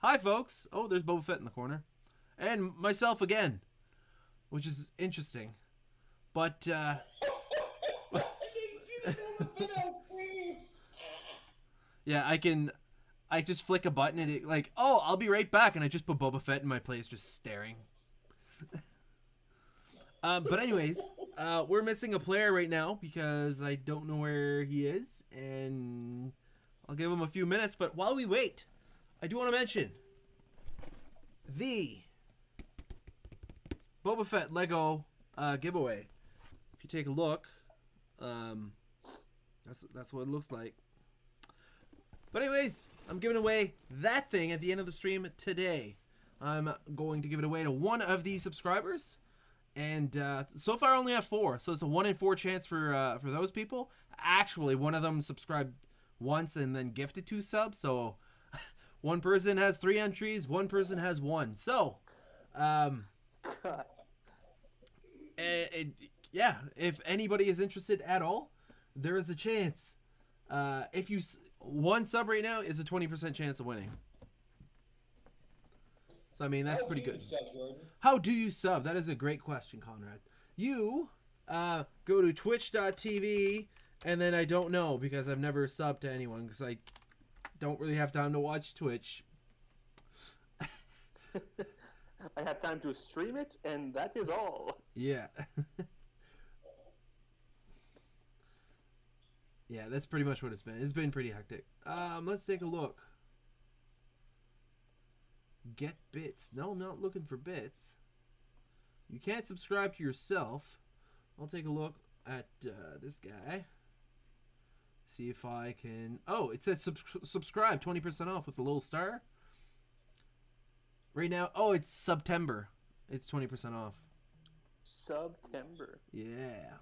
Hi, folks. Oh, there's Boba Fett in the corner. And myself again, which is interesting. But, yeah, I just flick a button and it, like, oh, I'll be right back. And I just put Boba Fett in my place just staring. But anyways, we're missing a player right now because I don't know where he is. And I'll give him a few minutes. But while we wait, I do want to mention the Boba Fett Lego giveaway. If you take a look, that's what it looks like. But anyways, I'm giving away that thing at the end of the stream today. I'm going to give it away to one of these subscribers, and so far I only have 4, so it's a 1 in 4 chance for those people. Actually, one of them subscribed once and then gifted 2 subs, so one person has 3 entries, one person has 1. So, yeah, if anybody is interested at all, there is a chance. If you one sub right now is a 20% chance of winning. So I mean that's pretty good. How do you sub? That is a great question, Conrad. You go to twitch.tv, and then I don't know because I've never subbed to anyone because I don't really have time to watch Twitch. I have time to stream it, and that is all. Yeah. Yeah, that's pretty much what it's been. It's been pretty hectic. Let's take a look. Get bits. No, I'm not looking for bits. You can't subscribe to yourself. I'll take a look at this guy. See if I can... Oh, it says subscribe, 20% off with a little star. Right now, oh, it's September. It's 20% off. September. Yeah.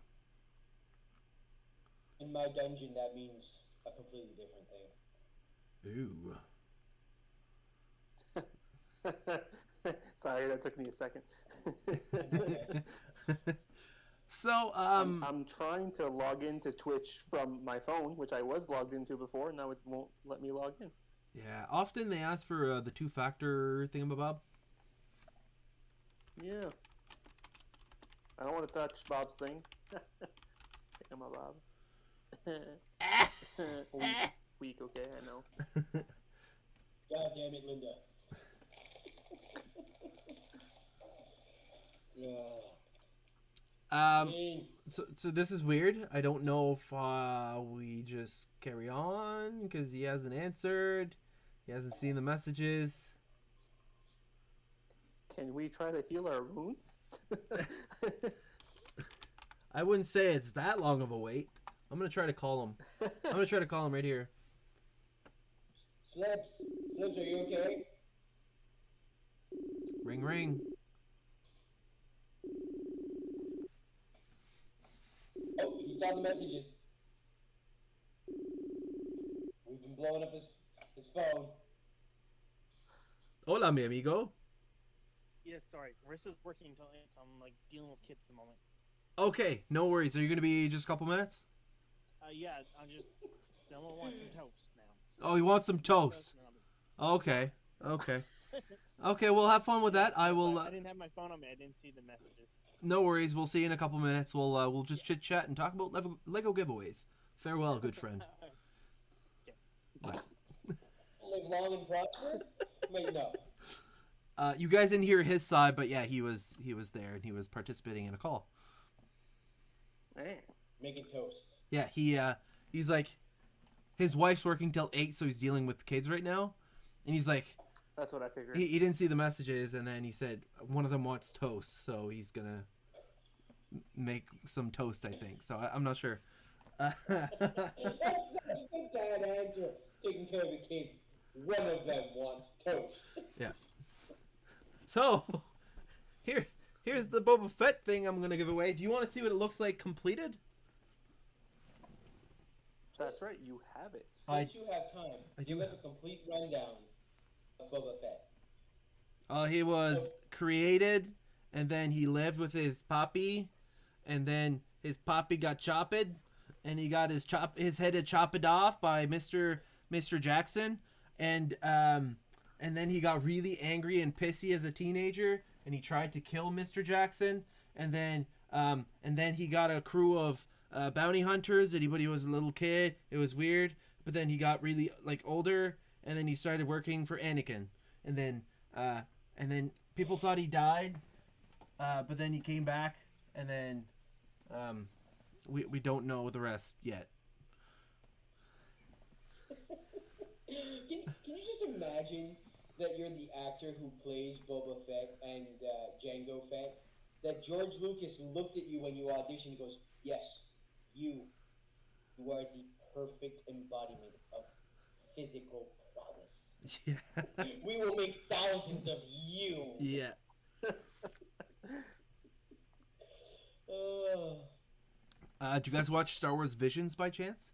In my dungeon, that means a completely different Ooh. Sorry, that took me a second. So, I'm trying to log into Twitch from my phone, which I was logged into before. Now it won't let me log in. Yeah, often they ask for the 2-factor thingamabob. Yeah. I don't want to touch Bob's thing. Thingamabob. weak, okay, I know. God damn it, Linda. So this is weird. I don't know if we just carry on because he hasn't answered. He hasn't seen the messages. Can we try to heal our wounds? I wouldn't say it's that long of a wait. I'm gonna try to call him. I'm gonna try to call him right here. Slips, are you okay? Ring, ring. Oh, he saw the messages. We've been blowing up his phone. Hola, mi amigo. Yes, sorry. Marissa's working until 8, so I'm like dealing with kids at the moment. Okay, no worries. Are you gonna be just a couple minutes? Yeah, I'm just still want some toast now. So Oh, you want some toast? Okay, okay, okay. We'll have fun with that. I will. I didn't have my phone on me. I didn't see the messages. No worries. We'll see you in a couple minutes. We'll just chit chat and talk about Lego giveaways. Farewell, good friend. Okay. Bye. Live long and prosper? Wait, no. You guys didn't hear his side, but yeah, he was there and he was participating in a call. Hey. Making toast. Yeah, he's like, his wife's working till 8, so he's dealing with kids right now, and he's like, That's what I figured. he didn't see the messages, and then he said one of them wants toast, so he's gonna make some toast, I think. So I'm not sure. That's such a bad answer. Taking care of the kids. One of them wants toast. Yeah. So, here's the Boba Fett thing I'm gonna give away. Do you want to see what it looks like completed? That's right, you have it. Since you have time, give us a complete rundown of Boba Fett. He was created, and then he lived with his poppy, and then his poppy got chopped, and he got his head chopped off by Mr. Jackson, and and then he got really angry and pissy as a teenager, and he tried to kill Mr. Jackson, and then he got a crew of bounty hunters, and he was a little kid. It was weird, but then he got really like older, and then he started working for Anakin, and then people thought he died, but then he came back, and then we don't know the rest yet. Can you just imagine that you're the actor who plays Boba Fett and Jango Fett? That George Lucas looked at you when you auditioned and goes, yes, you are the perfect embodiment of physical prowess. Yeah. We will make thousands of you. Yeah. Did you guys watch Star Wars Visions by chance?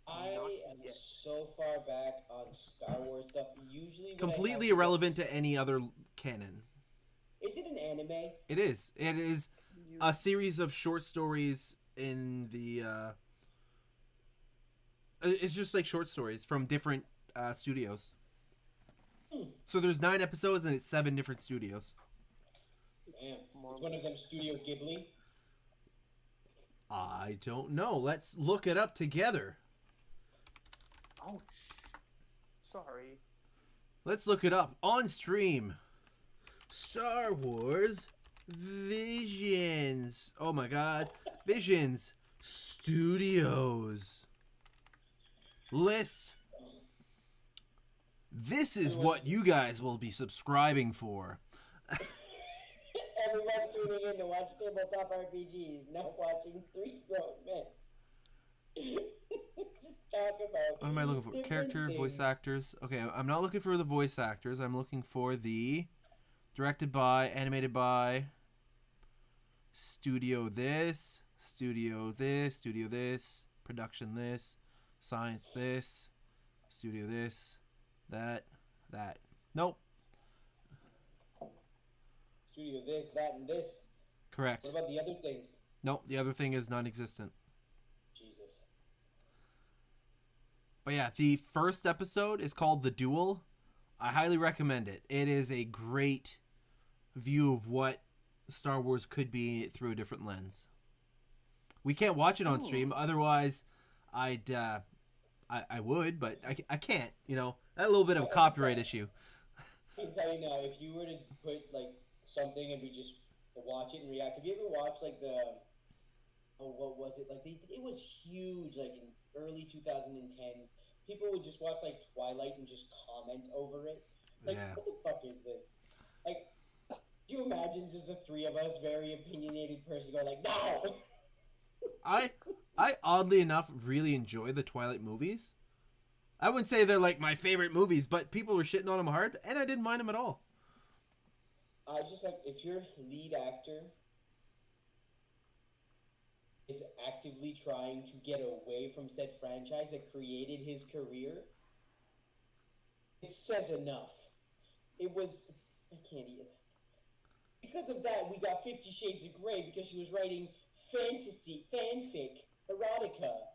I am so far back on Star Wars stuff. Usually, Completely irrelevant to any other canon. Is it an anime? It is. It is a series of short stories in the. It's just like short stories from different studios. So there's 9 episodes and it's 7 different studios. Man, is one of them Studio Ghibli? I don't know. Let's look it up together. Oh, sorry. Let's look it up on stream. Star Wars Visions. Oh my god. Visions Studios. List. This is what you guys will be subscribing for. Everyone tuning in to watch tabletop RPGs, not watching 3 grown men. Just talk about What am I looking for? different Character, things. voice actors. Okay, I'm not looking for the voice actors. I'm looking for the directed by, animated by, studio this, production this, science this, studio this, that. Nope. Studio this, that, and this. Correct. What about the other thing? Nope, the other thing is non-existent. Jesus. But yeah, the first episode is called The Duel. I highly recommend it. It is a great view of what Star Wars could be through a different lens. We can't watch it on stream, otherwise I'd I would, but I can't, you know. That little bit of a copyright issue. I can tell you now, if you were to put like something and we just watch it and react. Have you ever watched like what was it? Like it was huge, like in early 2010s. People would just watch like Twilight and just comment over it. Like, Yeah. what the fuck is this? Like, do you imagine just the 3 of us, very opinionated person, going like, no! I oddly enough really enjoy the Twilight movies. I wouldn't say they're like my favorite movies, but people were shitting on them hard, and I didn't mind them at all. I just like, if your lead actor is actively trying to get away from said franchise that created his career, it says enough. It was, I can't even. Because of that, we got 50 Shades of Grey because she was writing fantasy, fanfic, erotica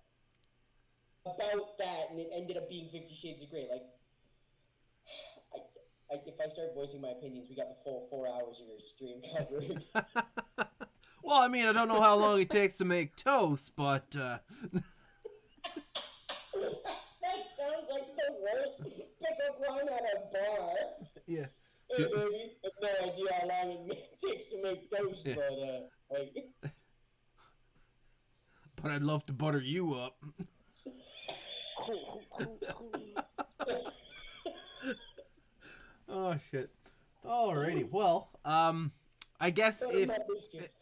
about that, and it ended up being 50 Shades of Grey. Like, if I start voicing my opinions, we got the full 4 hours of your stream covered. Well, I mean, I don't know how long it takes to make toast, but That sounds like the worst pickup line at a bar. yeah. Hey, baby, I have no idea how long it takes to make toast, Yeah. but, like... But I'd love to butter you up. Oh shit. Alrighty. Well, I guess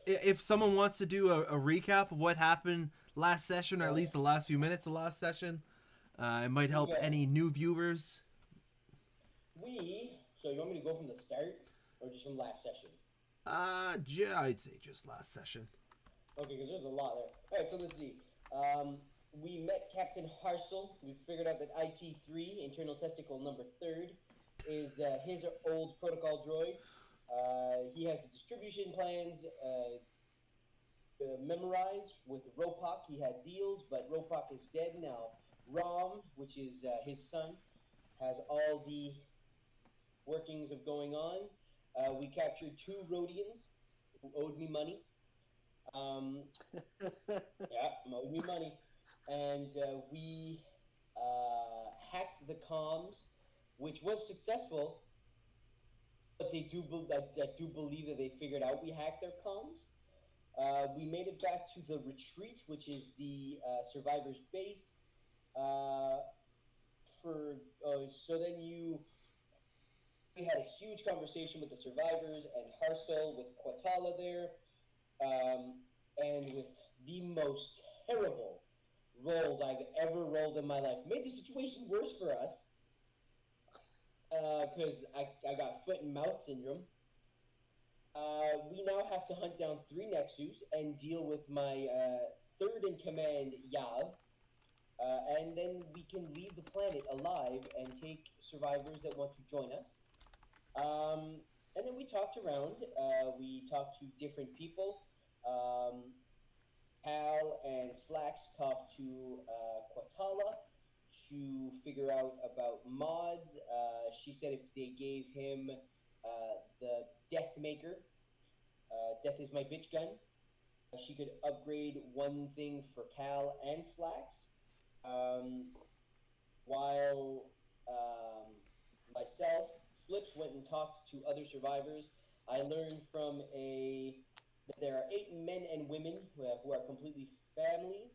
if someone wants to do a recap of what happened last session, or at least the last few minutes of last session, it might help any new viewers. So you want me to go from the start, or just from last session? I'd say just last session. Okay, because there's a lot there. Alright, so let's see. We met Captain Harsel. We figured out that IT-3, internal testicle number 3rd, is his old protocol droid. He has the distribution plans memorized with Ropak. He had deals, but Ropak is dead now. Rom, which is his son, has all the workings of going on. We captured 2 Rhodians who owed me money. Um, yeah, owed me money, and we hacked the comms, which was successful. But I do believe that they figured out we hacked their comms. We made it back to the retreat, which is the survivors' base. Uh, for so then you we had a huge conversation with the survivors and Harsel with Quatala there, and with the most terrible rolls I've ever rolled in my life. Made the situation worse for us because I got foot and mouth syndrome. We now have to hunt down 3 Nexus and deal with my third in command, Yav. And then we can leave the planet alive and take survivors that want to join us. And then we talked around. We talked to different people. Hal and Slacks talked to Quatala to figure out about mods. She said if they gave him the Death Maker, Death is my bitch gun, she could upgrade one thing for Cal and Slacks. While myself, Slips went and talked to other survivors. I learned that there are 8 men and women who are completely families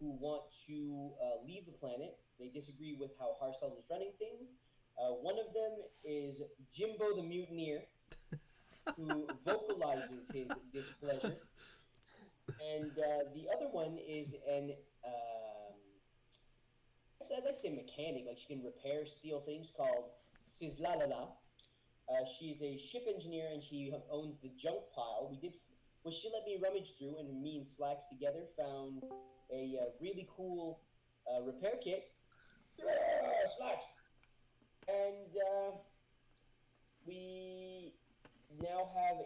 who want to leave the planet. They disagree with how Harsel is running things. One of them is Jimbo the Mutineer, who vocalizes his displeasure. And the other one is an I'd like to say mechanic, like she can repair steel things, called Sizlalala. She's a ship engineer and she owns the junk pile. She let me rummage through, and me and Slacks together found a really cool repair kit. Slacks! And we now have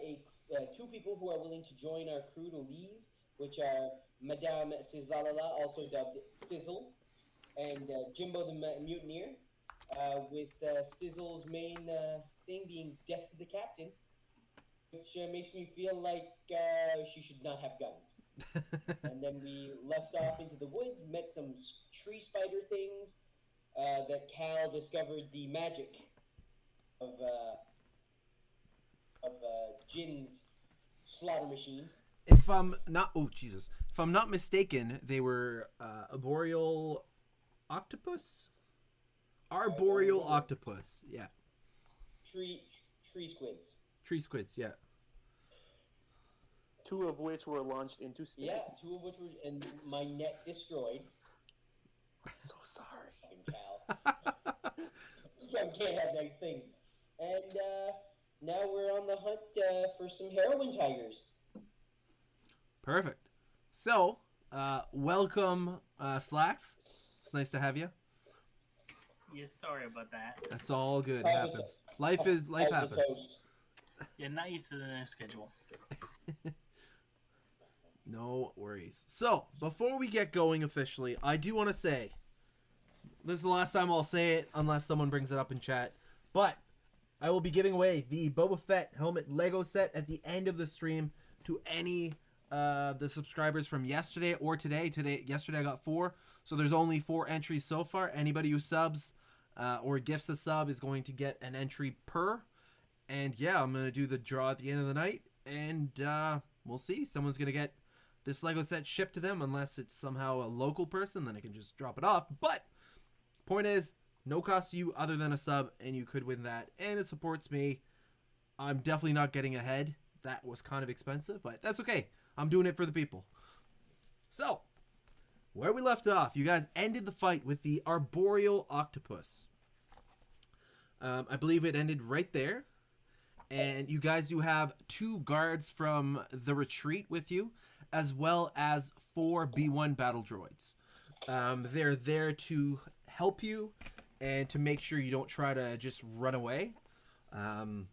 2 people who are willing to join our crew to leave, which are Madame Sizlalala, also dubbed Sizzle, and Jimbo the Mutineer, with Sizzle's main thing being death to the captain, which makes me feel like she should not have guns. And then we left off into the woods, met some tree spider things, that Cal discovered the magic of Jin's slaughter machine. If I'm not mistaken, they were arboreal octopus. Arboreal octopus, yeah. Tree squids. Tree squids, yeah. 2 of which were launched into space. Yeah, 2 of which were, and my net destroyed. I'm so sorry. Cal. I can't have nice things. And now we're on the hunt for some heroin tigers. Perfect. So, welcome, Slacks. It's nice to have you. Yeah, sorry about that. That's all good. It happens. Life happens. Yeah, not used to the new schedule. No worries. So, before we get going officially, I do want to say, this is the last time I'll say it unless someone brings it up in chat, but I will be giving away the Boba Fett helmet Lego set at the end of the stream to any the subscribers from yesterday or today. Yesterday I got 4, so there's only 4 entries so far. Anybody who subs or gifts a sub is going to get an entry per. And yeah, I'm going to do the draw at the end of the night, and we'll see. Someone's going to get this Lego set shipped to them, unless it's somehow a local person, then I can just drop it off. But point is, no cost to you other than a sub, and you could win that, and it supports me. I'm definitely not getting ahead. That was kind of expensive, but that's okay. I'm doing it for the people. So, where we left off, you guys ended the fight with the arboreal octopus. I believe it ended right there. And you guys do have 2 guards from the retreat with you, as well as 4 B1 battle droids. They're there to help you and to make sure you don't try to just run away. And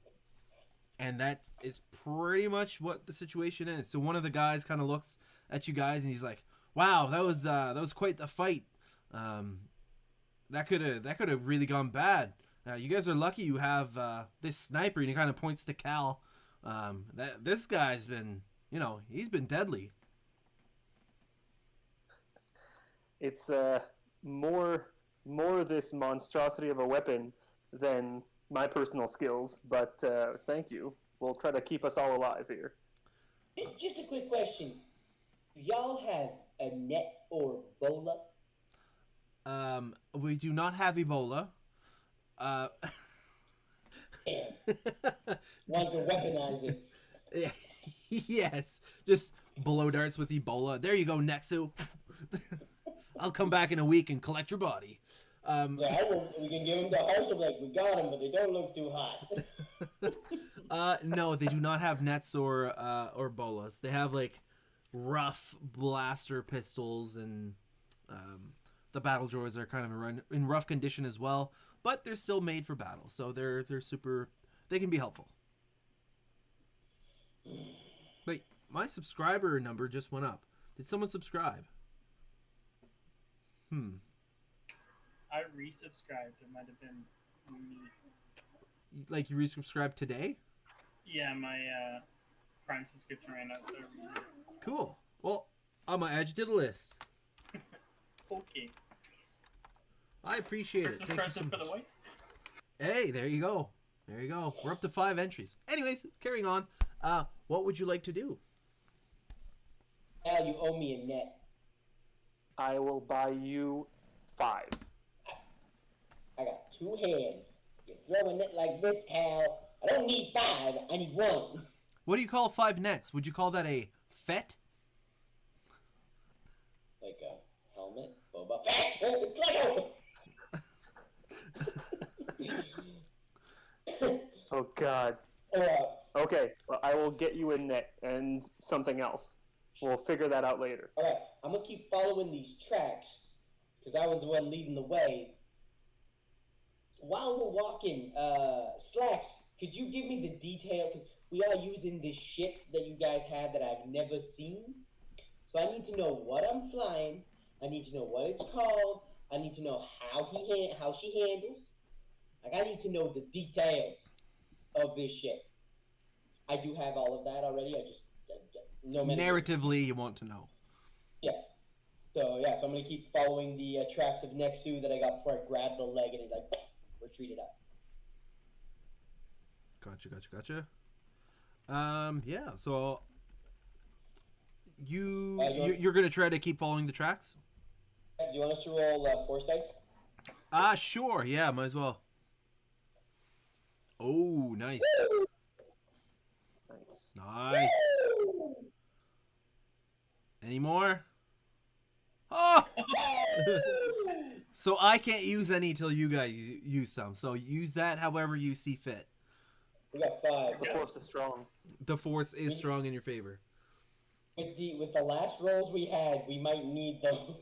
that is pretty much what the situation is. So one of the guys kind of looks at you guys and he's like, "Wow, that was quite the fight. That could have really gone bad. You guys are lucky you have this sniper, and he kind of points to Cal. This guy's been, he's been deadly. It's more this monstrosity of a weapon than my personal skills, but thank you. We'll try to keep us all alive here. Just a quick question. Do y'all have a net or Ebola? We do not have Ebola. Damn. Want to weaponize it. Yes, just blow darts with Ebola. There you go, Nexu. I'll come back in a week and collect your body. Yeah, we can give them the hearts of like, we got them, but they don't look too hot. No, they do not have nets or bolas. They have like rough blaster pistols, and the battle droids are kind of in rough condition as well. But they're still made for battle, so they're super. They can be helpful. Wait, my subscriber number just went up. Did someone subscribe? I resubscribed. It might have been me. Like you resubscribed today? Yeah, my Prime subscription ran out. So Cool. Well, I'm gonna add you to the list. okay. I appreciate it. Christmas Thank you so present for much. the wife. Hey, there you go. There you go. We're up to 5 entries. Anyways, carrying on. What would you like to do? Al, you owe me a net. I will buy you 5. I got 2 hands. You throw a net like this, Cal. I don't need 5. I need 1. What do you call 5 nets? Would you call that a fet? Like a helmet? Boba Fett? Oh God. Okay, well, I will get you a net and something else. We'll figure that out later. Alright, I'm gonna keep following these tracks, because I was the one leading the way. While we're walking, Slacks, could you give me the detail? Because we are using this ship that you guys have that I've never seen. So I need to know what I'm flying. I need to know what it's called. I need to know how she handles. Like, I need to know the details of this ship. I do have all of that already. No matter. Narratively, you want to know. Yes. So I'm gonna keep following the tracks of Nexu that I got before I grabbed the leg and it like retreated up. Gotcha. Yeah. So you're gonna try to keep following the tracks? Do you want us to roll force dice? Sure. Yeah, might as well. Oh, nice. Nice. Any more? Oh! So I can't use any till you guys use some. So use that however you see fit. We got 5. The force is strong. The force is strong in your favor. With the last rolls we had, we might need those.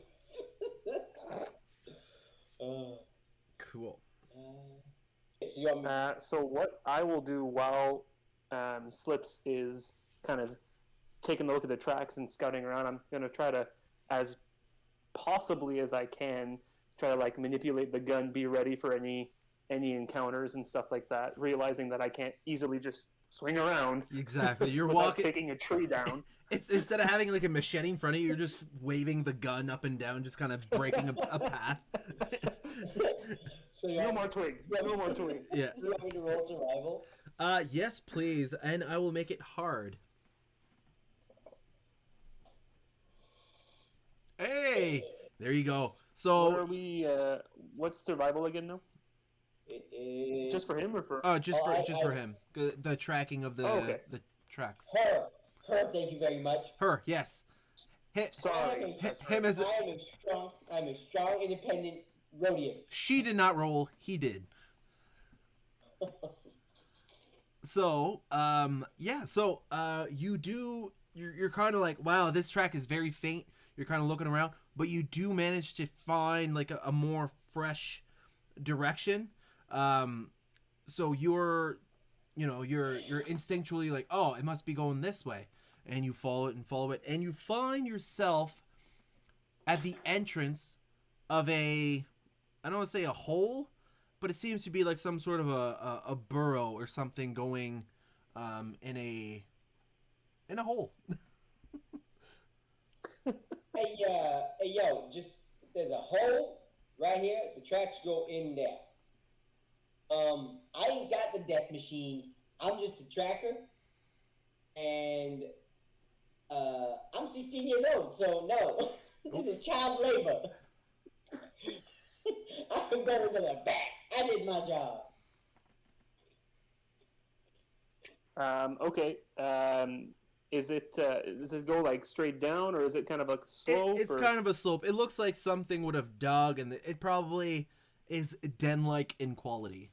Cool. So you want me? So what I will do while Slips is kind of taking a look at the tracks and scouting around, I'm going to try to, as possibly as I can, try to like manipulate the gun, be ready for any encounters and stuff like that, realizing that I can't easily just swing around. Exactly. You're without walking, taking a tree down. It's instead of having like a machete in front of you, you're just waving the gun up and down, just kind of breaking a path. So No more twig. No more twig. Yeah. You want me to roll survival? Yes, please, and I will make it hard. Hey, there you go. What are So, we? What's survival again now? It is Just for him or for? just for him, the tracking of the okay. the tracks. her. Thank you very much. Her, yes. Sorry. Him as I'm a strong, independent Rhodian. she did not roll. He did. So, yeah. So, you're kind of like, wow, this track is very faint. You're kind of looking around, but you do manage to find like a more fresh direction. So you're instinctually like, oh, it must be going this way, and you follow it, and you find yourself at the entrance of I don't want to say a hole, but it seems to be like some sort of a burrow or something going in a hole. Hey, yo, just there's a hole right here. The tracks go in there. I ain't got the death machine. I'm just a tracker, and I'm 16 years old, so no, this is child labor. I'm going to the back. I did my job. Okay. Does it go like straight down, or is it kind of like slope? It's kind of a slope. It looks like something would have dug, and it probably is den-like in quality.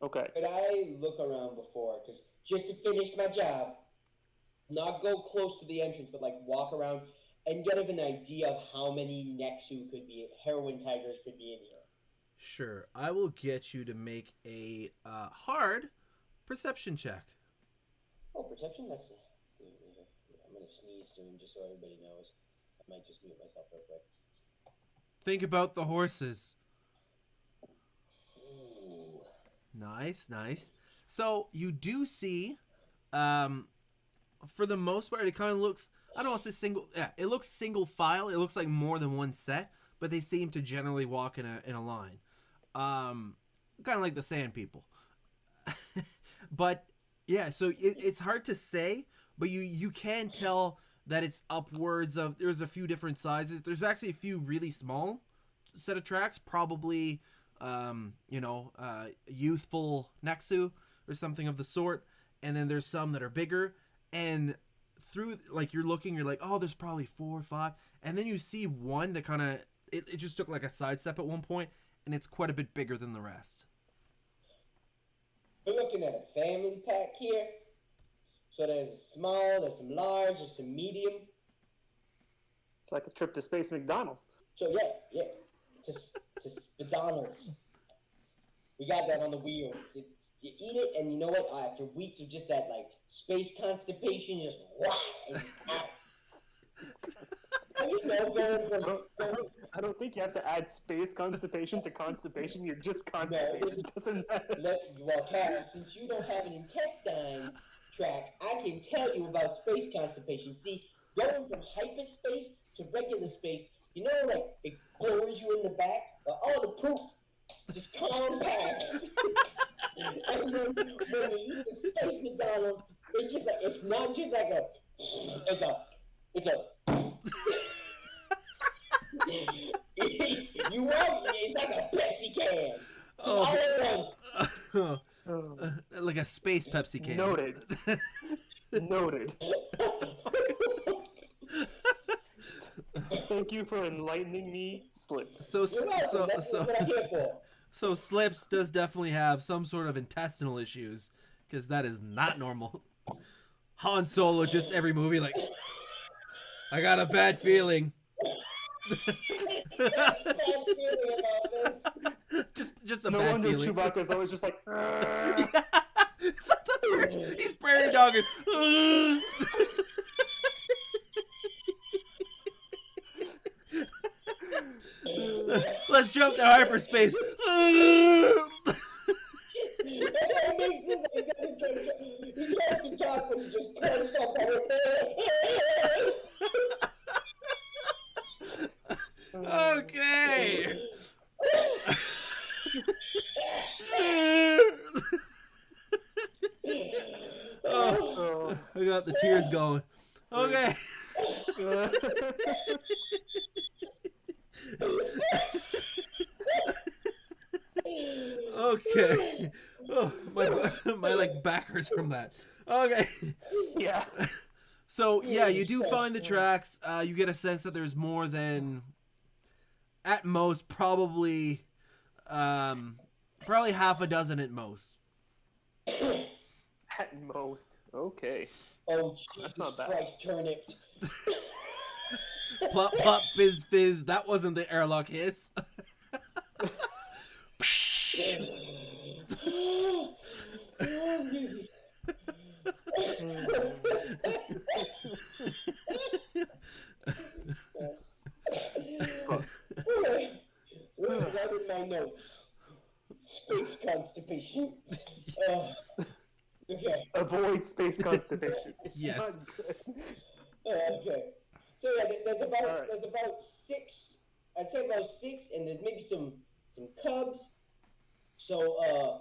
Okay. Could I look around before? Because just to finish my job, not go close to the entrance, but like walk around and get an idea of how many Nexu could be, heroin tigers could be in here. Sure, I will get you to make a hard perception check. Oh, perception? That's. I'm going to sneeze soon just so everybody knows. I might just mute myself real quick. Think about the horses. Ooh. Nice. So you do see, for the most part, it kind of looks. I don't want to say single. Yeah, it looks single file. It looks like more than one set, but they seem to generally walk in a line, kind of like the Sand People. But yeah, so it's hard to say, but you can tell that it's upwards of. There's a few different sizes. There's actually a few really small set of tracks, probably. Youthful Nexu or something of the sort, and then there's some that are bigger, and through like you're looking, you're like, oh, there's probably 4 or 5, and then you see one that kind of it just took like a sidestep at one point, and it's quite a bit bigger than the rest. We're looking at a family pack here. So there's a small, there's some large, there's some medium. It's like a trip to Space McDonald's. So yeah, to McDonald's. We got that on the wheel. You eat it, and you know what? After weeks of just that like space constipation, just and out. You know, I don't think you have to add space constipation to constipation. You're just constipated. No, It doesn't matter. Well, Kat, since you don't have an intestine track, I can tell you about space constipation. See, going from hyperspace to regular space, you know, like it floors you in the back, but all the poop just compacts. And then when you eat the space McDonald's, it's just like it's not just like it's a you want it's like a Pepsi can. All at once. Like a space Pepsi can. Noted. Noted. Thank you for enlightening me, Slips. So That's what I'm here for. So Slips does definitely have some sort of intestinal issues, because that is not normal. Han Solo, just every movie, like, I got a bad feeling. just a No bad wonder feeling. Chewbacca's always just like. It's like the first, he's prairie dogging. Let's jump to hyperspace. Okay. Oh, I got the tears going. Okay. Okay. Oh, my like back hurts from that. Okay. Yeah. So yeah, you do find the tracks. You get a sense that there's more than, at most, probably half a dozen at most. At most. Okay. Oh, Jesus not bad. Christ, turnip. Plop, plop, fizz, fizz. That wasn't the airlock hiss. Where's that in my notes? Okay. Avoid space constipation. Yes. Not good. Okay. So yeah, there's about Alright. there's about six. I'd say about six, and there's maybe some cubs. So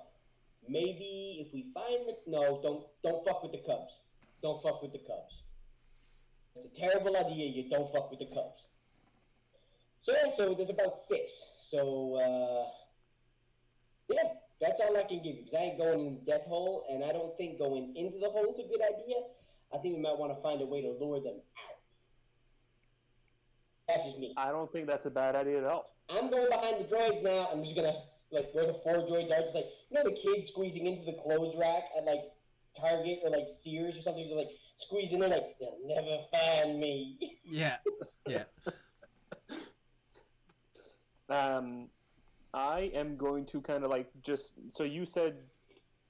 maybe if we find the no, don't fuck with the cubs. Don't fuck with the cubs. It's a terrible idea. You don't fuck with the cubs. So yeah, so there's about six. So yeah, that's all I can give you because I ain't going in the death hole, and I don't think going into the hole is a good idea. I think we might want to find a way to lure them out. That's just me. I don't think that's a bad idea at all. I'm going behind the droids now. I'm just gonna like where the 4 droids are, just like the kids squeezing into the clothes rack at like Target or like Sears or something, just like squeeze in there like they'll never find me. Yeah. Yeah. I am going to kind of like just. So you said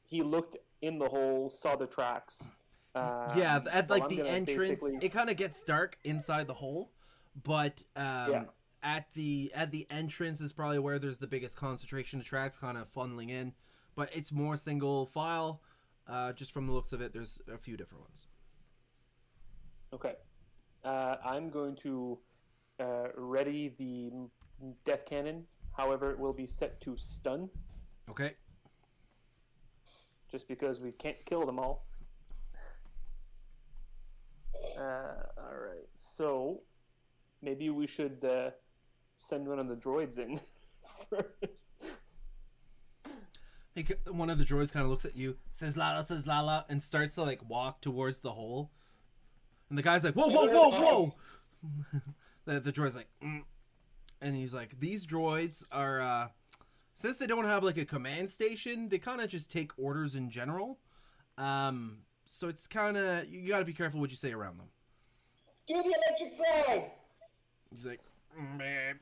he looked in the hole, saw the tracks. Yeah, at well, like I'm the gonna entrance, basically- it kind of gets dark inside the hole, but at the entrance is probably where there's the biggest concentration of tracks kind of funneling in, but it's more single file. Just from the looks of it, there's a few different ones. Okay. I'm going to ready the death cannon. However, it will be set to stun, Okay. just because we can't kill them all. All right. So maybe we should send one of the droids in first. One of the droids kind of looks at you, says Lala, and starts to like walk towards the hole. And the guy's like, whoa, whoa, whoa, whoa! the droid's like, and he's like, these droids are, since they don't have like a command station, they kind of just take orders in general. So it's kind of, you got to be careful what you say around them. Do the electric slide. He's like, Well, I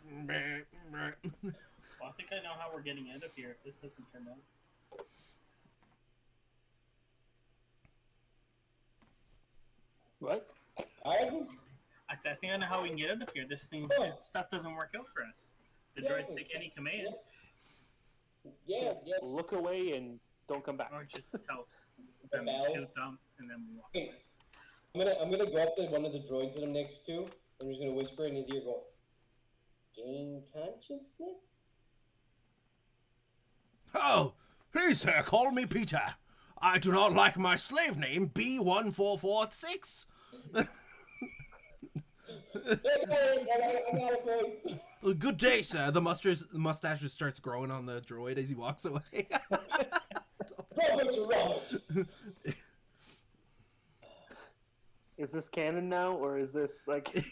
think I know how we're getting out of here if this doesn't turn out. What? I said, I think I know how we can get out of here. This thing, stuff doesn't work out for us. The droids take any command, Yeah. Look away and don't come back. or just tell them, Bell. shoot them, and then we walk Okay. away. I'm gonna go up to one of the droids that I'm next to. I'm just gonna whisper in his ear, go, gain consciousness. oh, please, sir, call me Peter. I do not like my slave name, B1446. I got a voice. Well, good day, sir. The mustache just starts growing on the droid as he walks away. Robert to Robert. Is this canon now, or is this like?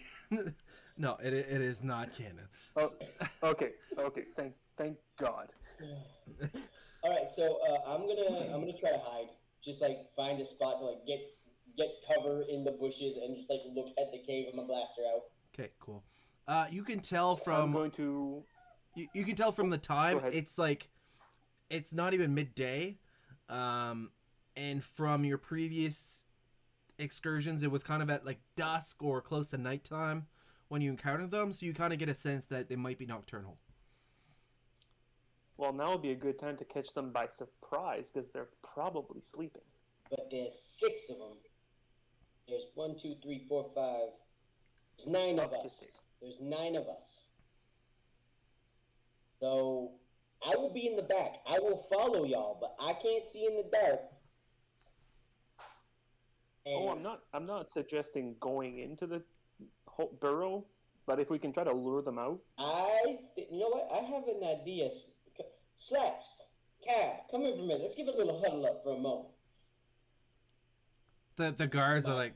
No, it is not canon. Oh, okay. Thank God. All right, so I'm gonna try to hide. Just like find a spot to like get cover in the bushes and just like look at the cave with my blaster out. Okay, cool. You can tell I'm from going to. you can tell from the time. Go ahead. It's like it's not even midday, and from your previous excursions, it was kind of at like dusk or close to nighttime when you encountered them. So you kind of get a sense that they might be nocturnal. Well, now would be a good time to catch them by surprise because they're probably sleeping. But there's 6 of them. There's 1, 2, 3, 4, 5. There's 9 of Up to us. 6. There's 9 of us. So I will be in the back. I will follow y'all, but I can't see in the dark. And I'm not suggesting going into the whole burrow, but if we can try to lure them out. you know what? I have an idea. Slacks, Cab, come here for a minute. Let's give a little huddle up for a moment. The guards are like,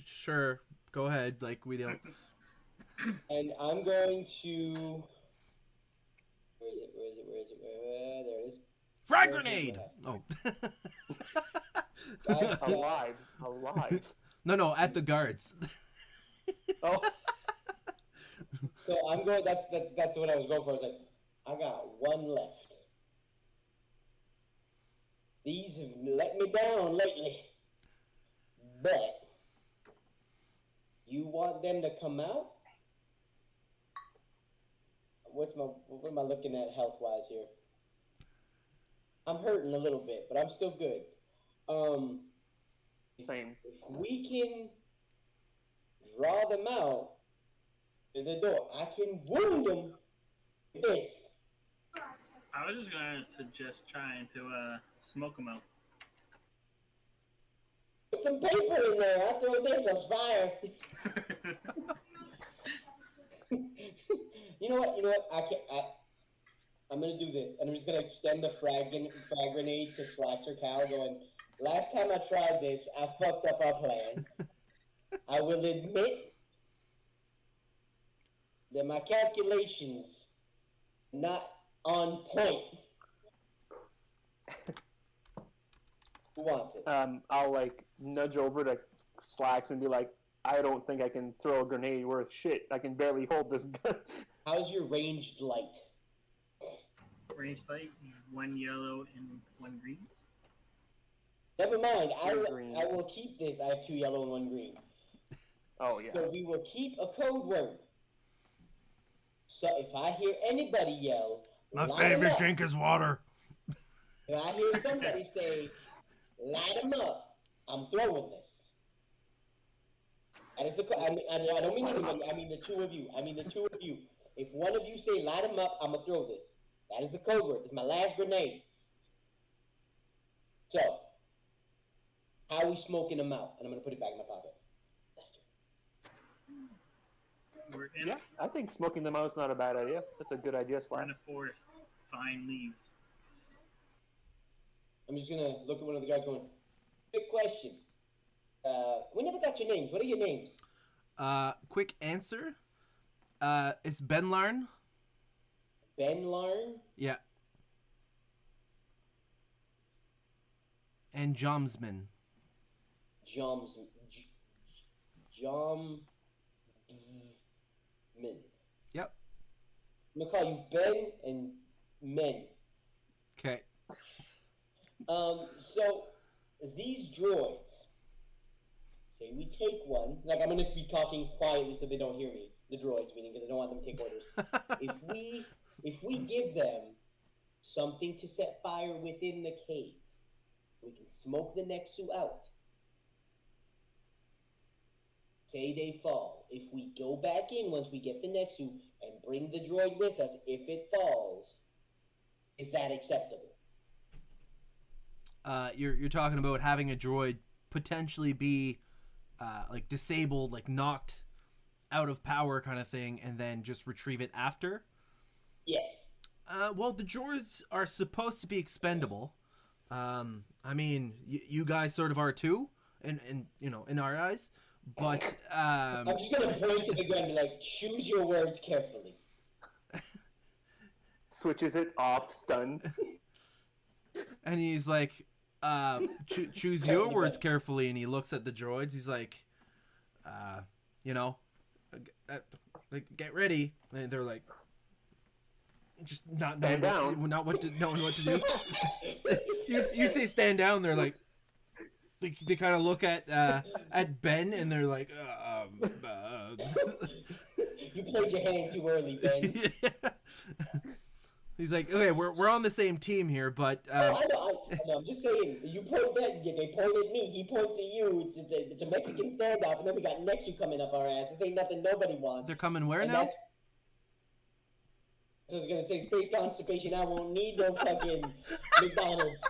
sure, go ahead. Like we don't. And I'm going to. Where is it? There it is. Frag grenade. Oh. Alive. No, at the guards. Oh, So I'm going. That's what I was going for. I was like, I got 1 left. These have let me down lately, but you want them to come out? What am I looking at health wise here? I'm hurting a little bit, but I'm still good. Um, Same. if we can draw them out to the door, I can wound them with this. I was just gonna suggest trying to smoke them out. Put some paper in there. I'll throw this. I'll fire. You know what? I'm gonna do this, and I'm just gonna extend the frag grenade to Slacks or Cal, going. Last time I tried this, I fucked up our plans. I will admit that my calculations not on point. Who wants it? I'll like nudge over to Slacks and be like, I don't think I can throw a grenade worth shit. I can barely hold this gun. How's your ranged light? Range light, 1 yellow and 1 green. Never mind. I Green. will keep this. I have 2 yellow and 1 green. Oh yeah. So we will keep a code word. So if I hear anybody yell, My "Light 'em favorite up," drink is water. if I hear somebody say, light them up, I'm throwing this. That is the I don't mean anybody. I mean the two of you. If one of you say light them up, I'm going to throw this. That is the code word. It's my last grenade. So, how are we smoking them out? And I'm going to put it back in my pocket. We're in, Yeah, I think smoking them out is not a bad idea. That's a good idea, we're in a Slacks. forest. Fine leaves. I'm just going to look at one of the guys going, quick question. We never got your names. What are your names? Quick answer. It's Ben Larn. Ben Larn? Yeah. And Jomsman. Jomsman. Yep. I'm gonna call you Ben and Men. Okay. So these droids. Say we take one. Like I'm gonna be talking quietly so they don't hear me. The droids, meaning because I don't want them to take orders. if we give them something to set fire within the cave, we can smoke the Nexu out. Say they fall. If we go back in once we get the Nexu and bring the droid with us, if it falls, is that acceptable? You're talking about having a droid potentially be like disabled, like knocked out of power kind of thing, and then just retrieve it after? Yes. Well, the droids are supposed to be expendable. I mean, you guys sort of are too, and in our eyes. But I'm just gonna point to the gun and be like, choose your words carefully. Switches it off, stunned. and he's like, choose your words carefully. And he looks at the droids. He's like, like get ready. And they're like, just not Stand down. Not knowing what to do. you say stand down. They're like. They kind of look at Ben and they're like, You played your hand too early, Ben. Yeah. He's like, okay, we're on the same team here, but I know. I'm just saying. You point that. They point at me. He points at you. It's a Mexican standoff, and then we got Nexu coming up our ass. This ain't nothing nobody wants. they're coming where And now? that's- So I was gonna say space constipation. I won't need no fucking McDonald's.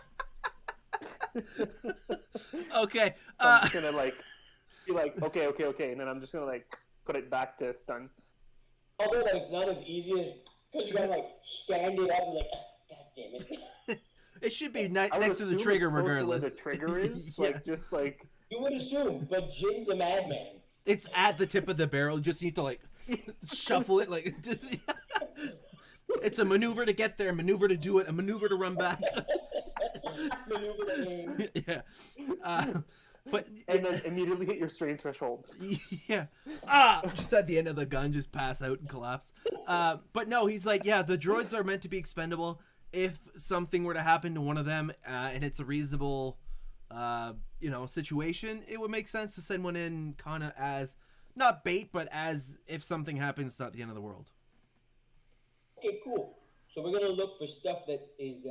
Okay. So I'm just gonna like be like, okay, and then I'm just gonna like put it back to stun. Although like, it's not as easy as because you gotta like stand it up and like, God damn it. It should be I would next to the assume trigger it's close to where regardless. the trigger is Yeah. like just like You would assume, but Jin's a madman. It's at the tip of the barrel. You just need to like shuffle it like. It's a maneuver to get there, maneuver to do it, a maneuver to run back. Maneuver to aim. Yeah. But and then immediately hit your strain threshold. yeah. Just at the end of the gun, just pass out and collapse. But no, he's like, yeah, the droids are meant to be expendable. If something were to happen to one of them, and it's a reasonable, situation, it would make sense to send one in kind of as, not bait, but as if something happens, it's not the end of the world. Okay, cool. So we're gonna look for stuff that is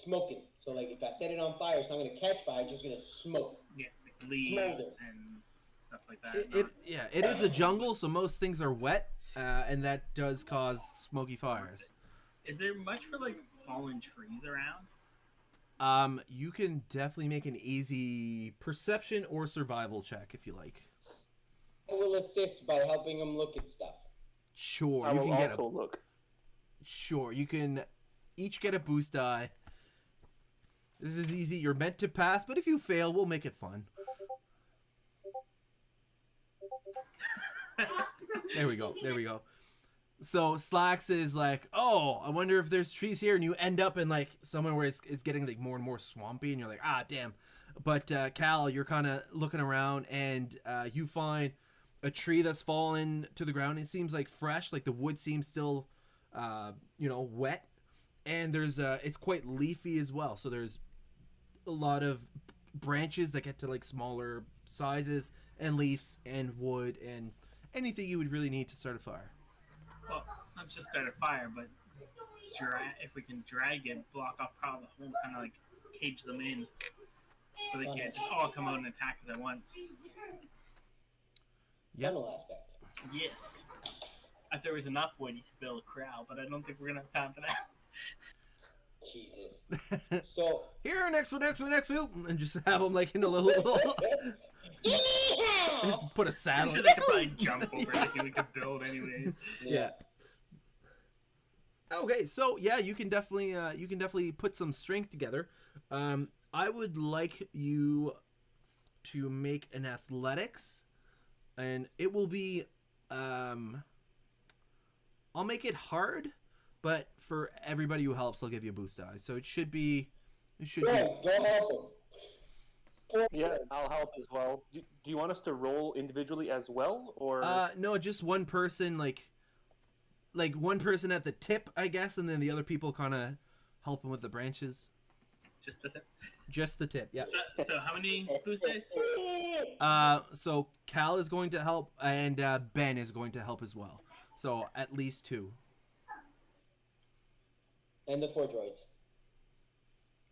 smoking. So like if I set it on fire, it's not gonna catch fire. It's just gonna smoke. Yeah, like leaves Smolder. and stuff like that. It is a jungle, so most things are wet, and that does cause smoky fires. Is there much for like fallen trees around? You can definitely make an easy perception or survival check if you like. I will assist by helping him look at stuff. Sure, I you will can get also look. Sure, you can each get a boost die. This is easy. You're meant to pass, but if you fail, we'll make it fun. There we go. There we go. So Slacks is like, oh, I wonder if there's trees here, and you end up in like somewhere where it's getting like more and more swampy, and you're like, ah, damn. But Cal, you're kind of looking around, and you find a tree that's fallen to the ground. It seems like fresh, like the wood seems still, wet, and there's it's quite leafy as well. So there's a lot of branches that get to like smaller sizes, and leaves, and wood, and anything you would really need to start a fire. Well, not just start a fire, but if we can drag it, block off part of the hole, kind of like cage them in, so they can't just all come out and attack us at once. Yep. Funnel aspect. Yes. If there was enough wood, you could build a corral, but I don't think we're gonna have time for that. Jesus. So Here, next one, and just have them like in a little put a I'm saddle. sure they could probably jump over anything we could build, anyways. Yeah. Okay, so yeah, you can definitely put some strength together. I would like you to make an athletics, and it will be I'll make it hard, but for everybody who helps, I'll give you a boost die. So it should be. Right, go help him. Yeah, I'll help as well. Do you want us to roll individually as well, or? No, just one person, like one person at the tip, I guess, and then the other people kind of help him with the branches. Just the tip. Just the tip, yeah. So how many boost dice? So Cal is going to help, and Ben is going to help as well. So at least 2. And the 4 droids.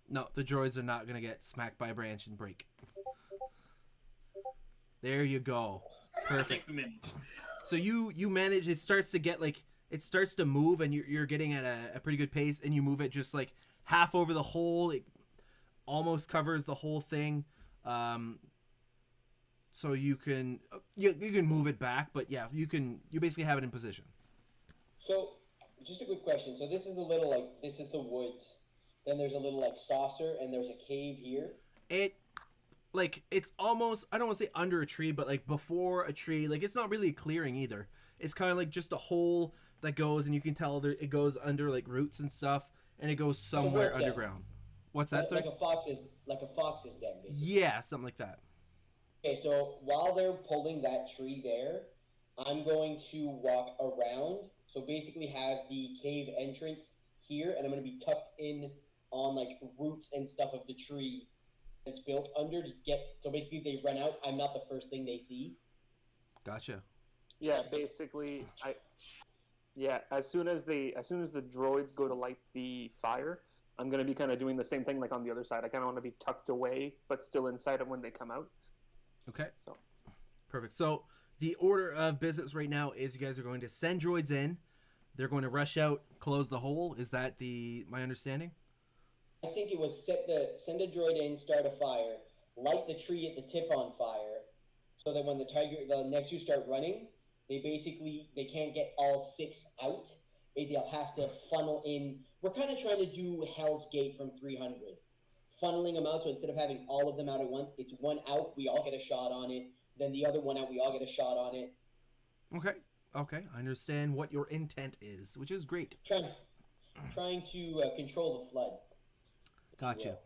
No, the droids are not gonna get smacked by a branch and break. There you go. Perfect. So you manage. It starts to get like it starts to move, and you're getting at a pretty good pace, and you move it just like half over the hole. It almost covers the whole thing. So you can move it back, but yeah, you basically have it in position. So, just a quick question. So this is the little, like, this is the woods. Then there's a little, like, saucer, and there's a cave here. It's almost, I don't want to say under a tree, but like before a tree. Like, it's not really a clearing either. It's kind of like just a hole that goes, and you can tell it goes under like roots and stuff, and it goes somewhere underground. What's that, sir? Like a fox's den, basically. Yeah, something like that. Okay, so while they're pulling that tree there, I'm going to walk around. So basically have the cave entrance here, and I'm going to be tucked in on like roots and stuff of the tree it's built under to get. So basically, if they run out, I'm not the first thing they see. Gotcha. Yeah, basically, as soon as the droids go to light the fire, I'm gonna be kind of doing the same thing like on the other side. I kind of want to be tucked away, but still inside of when they come out. Okay. So, perfect. So the order of business right now is you guys are going to send droids in. They're going to rush out, close the hole. Is that my understanding? I think it was send a droid in, start a fire, light the tree at the tip on fire, so that when the next 2 start running, they can't get all 6 out. They'll have to funnel in. We're kind of trying to do Hell's Gate from 300, funneling them out. So instead of having all of them out at once, it's one out. We all get a shot on it. Then the other one out. We all get a shot on it. Okay. I understand what your intent is, which is great. Trying to control the flood. Gotcha.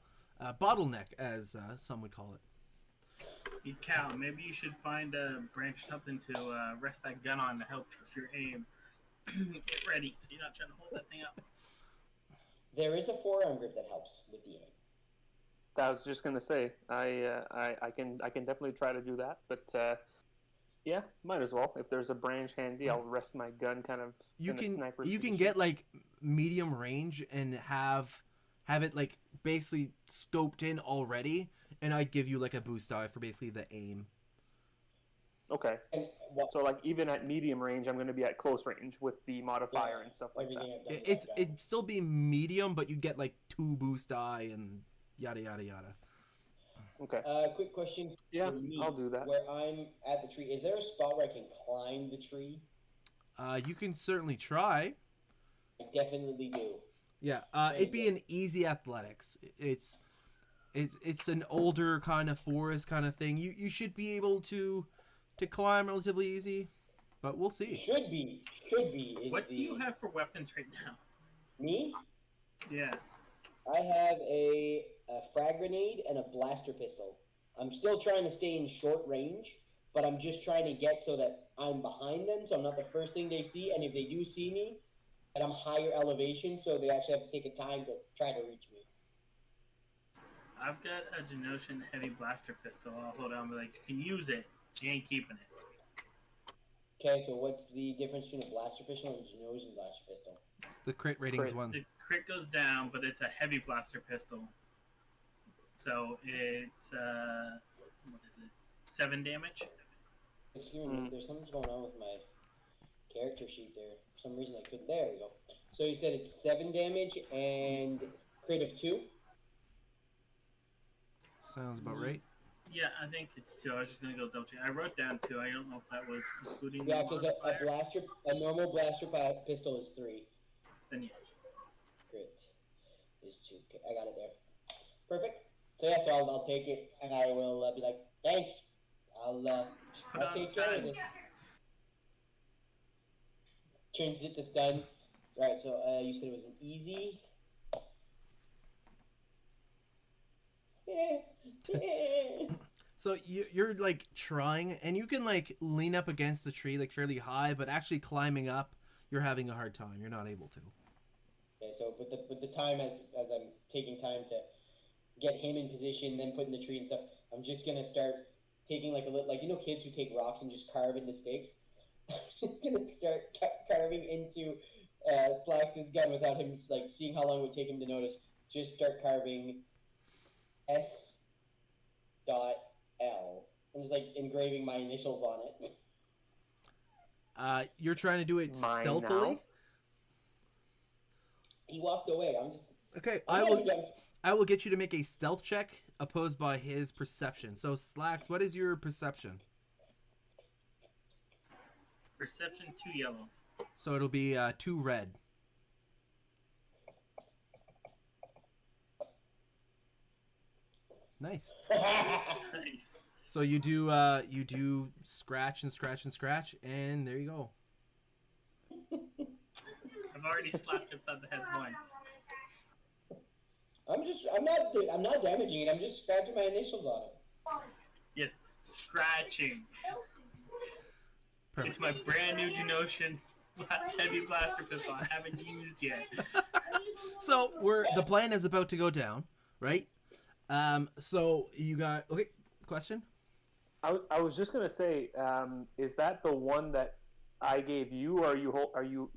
Bottleneck, as some would call it. Hey, Cal, maybe you should find a branch, something to rest that gun on to help with your aim. Get ready, so you're not trying to hold that thing up. There is a forearm grip that helps with the aim. I was just gonna say, I can definitely try to do that, but yeah, might as well. If there's a branch handy, I'll rest my gun kind of in a sniper You can position. get like medium range and have have it like basically scoped in already, and I'd give you like a boost die for basically the aim. Okay. And what, So like even at medium range, I'm going to be at close range with the modifier and stuff like that. everything I've done with It's that guy. it'd still be medium, but you get like 2 boost die and yada yada yada. Okay. Quick question. Yeah, for me, I'll do that. Where I'm at the tree, is there a spot where I can climb the tree? You can certainly try. I definitely do. Yeah, Very it'd be good. an easy athletics. It's an older kind of forest kind of thing. You should be able to climb relatively easy, but we'll see. Should be. Is What the do you have for weapons right now? me? Yeah. I have a frag grenade and a blaster pistol. I'm still trying to stay in short range, but I'm just trying to get so that I'm behind them, so I'm not the first thing they see. And if they do see me, that I'm higher elevation, so they actually have to take a time to try to reach me. I've got a Genoshan heavy blaster pistol. I'll hold on, but like, you can use it. You ain't keeping it. Okay, so what's the difference between a blaster pistol and a Genoshan blaster pistol? The crit ratings Crit. one. The crit goes down, but it's a heavy blaster pistol. So it's what is it? 7 damage. Excuse me, there's something going on with my character sheet there. For some reason I couldn't. There we go. So you said it's 7 damage and crit of 2? Sounds about right. Yeah, I think it's 2. I was just gonna go double check. I wrote down 2. I don't know if that was including. Yeah, the because modifier. a normal blaster pistol is 3. Then yeah. Crit is 2. Okay, I got it there. Perfect. So yeah, so I'll take it and I will be like, thanks. I'll Just put I'll on take care of stun. this. Changes it to stun. Right. So you said it was an easy. So you're like trying, and you can like lean up against the tree like fairly high, but actually climbing up, you're having a hard time. You're not able to. Okay, so but the time as I'm taking time to get him in position, then putting the tree and stuff, I'm just gonna start taking like a little, like, you know, kids who take rocks and just carve into stakes. I'm just gonna start carving into Slax's gun without him like seeing how long it would take him to notice. Just start carving S. L. I'm just like engraving my initials on it. You're trying to do it Mine stealthily. now? He walked away. I'm just. Okay, I'm I will get you to make a stealth check opposed by his perception. So Slacks, what is your perception? Perception 2 yellow. So it'll be 2 red. Nice. Nice. So you do scratch and scratch and scratch, and there you go. I've already slapped him upside the head once. I'm not damaging it. I'm just scratching my initials on it. Yes, scratching. Perfect. It's my brand new Genoshan heavy blaster pistol. I haven't used yet. So the plan is about to go down, right? So you got question? I was just gonna say, is that the one that I gave you, or are you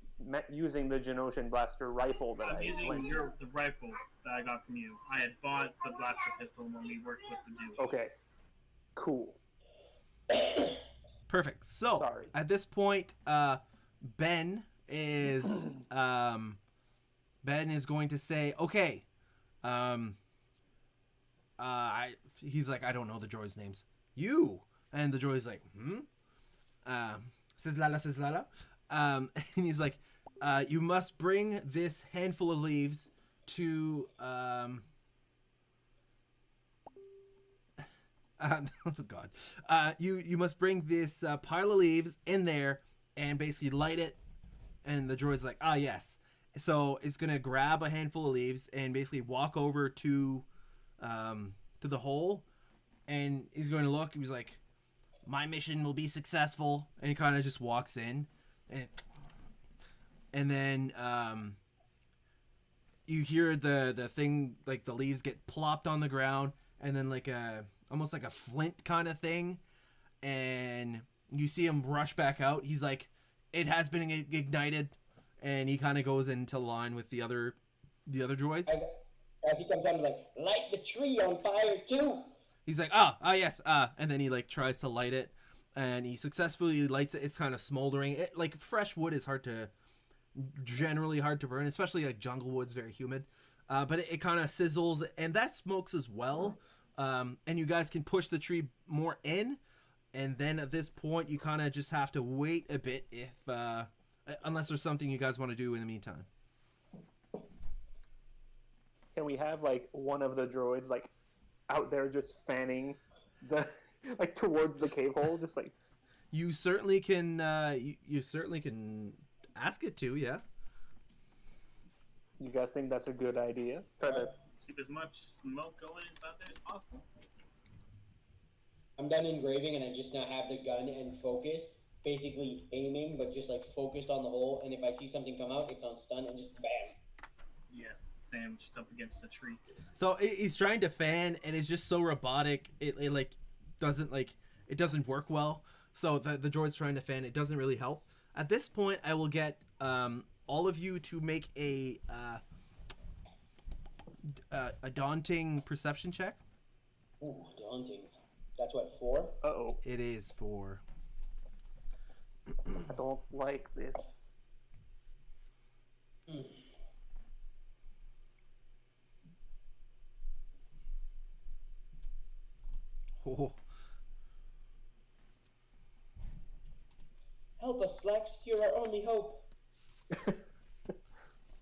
using the Genoshan blaster rifle that I'm I using lent you? the rifle that I got from you. I had bought the blaster pistol when we worked with the Duel. Okay, cool. Perfect. So Sorry. at this point, Ben is going to say, okay, he's like, I don't know the droid's names. You. And the droid's like, says Lala. And he's like, you must bring this handful of leaves to, oh God. You must bring this pile of leaves in there and basically light it. And the droid's like, ah, yes. So it's going to grab a handful of leaves and basically walk over to the hole. And he's going to look. He's like, my mission will be successful. And he kind of just walks in. And then you hear the thing, like the leaves get plopped on the ground. And then like almost like a flint kind of thing. And you see him rush back out. He's like, it has been ignited. And he kind of goes into line with the other droids. As he comes out, he's like, light the tree on fire too. He's like, yes, and then he like tries to light it, and he successfully lights it. It's kind of smoldering. Like fresh wood is generally hard to burn, especially like jungle wood's very humid. But it kind of sizzles, and that smokes as well. And you guys can push the tree more in, and then at this point you kind of just have to wait a bit if unless there's something you guys want to do in the meantime. Can we have like one of the droids like out there just fanning the like towards the cave hole, just like? You certainly can. You certainly can ask it to. Yeah. You guys think that's a good idea? Try to. Keep as much smoke going inside there as possible. I'm done engraving, and I just now have the gun and focused, basically aiming, but just like focused on the hole. And if I see something come out, it's on stun and just bam. Yeah, Sam just up against a tree. So he's trying to fan, and it's just so robotic. It like doesn't it doesn't work well. So the droid's trying to fan. It doesn't really help. At this point, I will get all of you to make a daunting perception check. Ooh, daunting. That's what, 4? Uh-oh. It is 4. I don't like this. Oh. Help us, Lex. You're our only hope.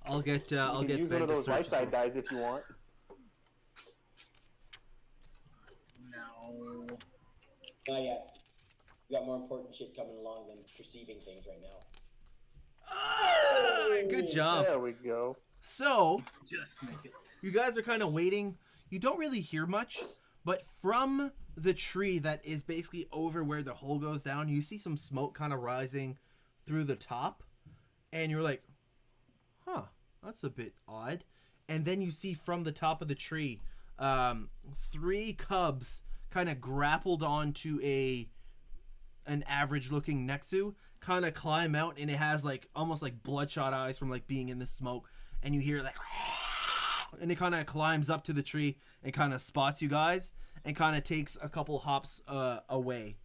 I'll get You I'll can get use Ben one of to those search light this side one. dies if you want. No. Not yet. We got more important shit coming along than perceiving things right now. Good job. There we go. So Just make it. you guys are kind of waiting. You don't really hear much, but from the tree that is basically over where the hole goes down, you see some smoke kind of rising through the top, and you're like, huh, that's a bit odd. And then you see from the top of the tree 3 cubs kind of grappled onto an average looking Nexu, kind of climb out, and it has like almost like bloodshot eyes from like being in the smoke, and you hear like and it kind of climbs up to the tree and kind of spots you guys and kind of takes a couple hops away.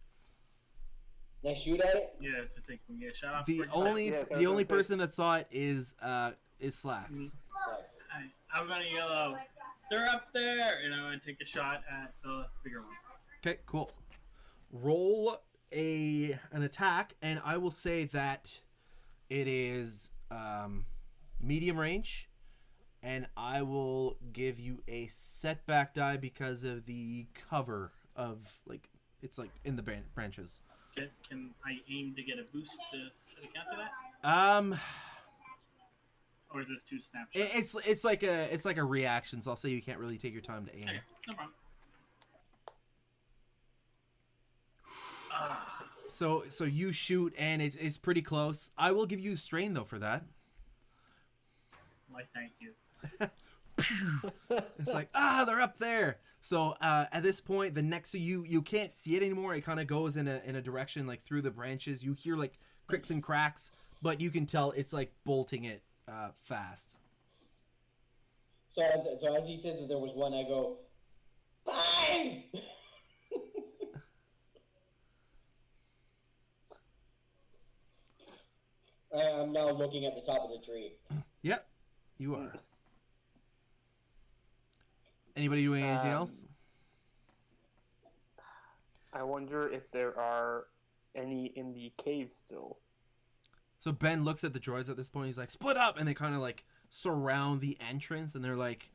Can I shoot at it? Yeah, it's just like we get a shot off. The quick. only Yes, I was the gonna only say. person that saw it is Slacks. Alright, I'm gonna yell out, "They're up there!" and I'm gonna take a shot at the bigger one. Okay, cool. Roll an attack, and I will say that it is medium range, and I will give you a setback die because of the cover of like it's like in the branches. Okay, can I aim to get a boost to account for that? Or is this 2 snapshots? It's like a reaction, so I'll say you can't really take your time to aim. Okay, no problem. So you shoot, and it's pretty close. I will give you strain though for that. Why, thank you. It's like, they're up there. So at this point, the next, so you can't see it anymore. It kind of goes in a direction like through the branches. You hear like cricks and cracks, but you can tell it's like bolting it fast. So as he says that there was one, I go, 5! I'm now looking at the top of the tree. Yep, you are. Anybody doing anything else? I wonder if there are any in the cave still. So Ben looks at the droids at this point. He's like, split up, and they kind of like surround the entrance, and they're like,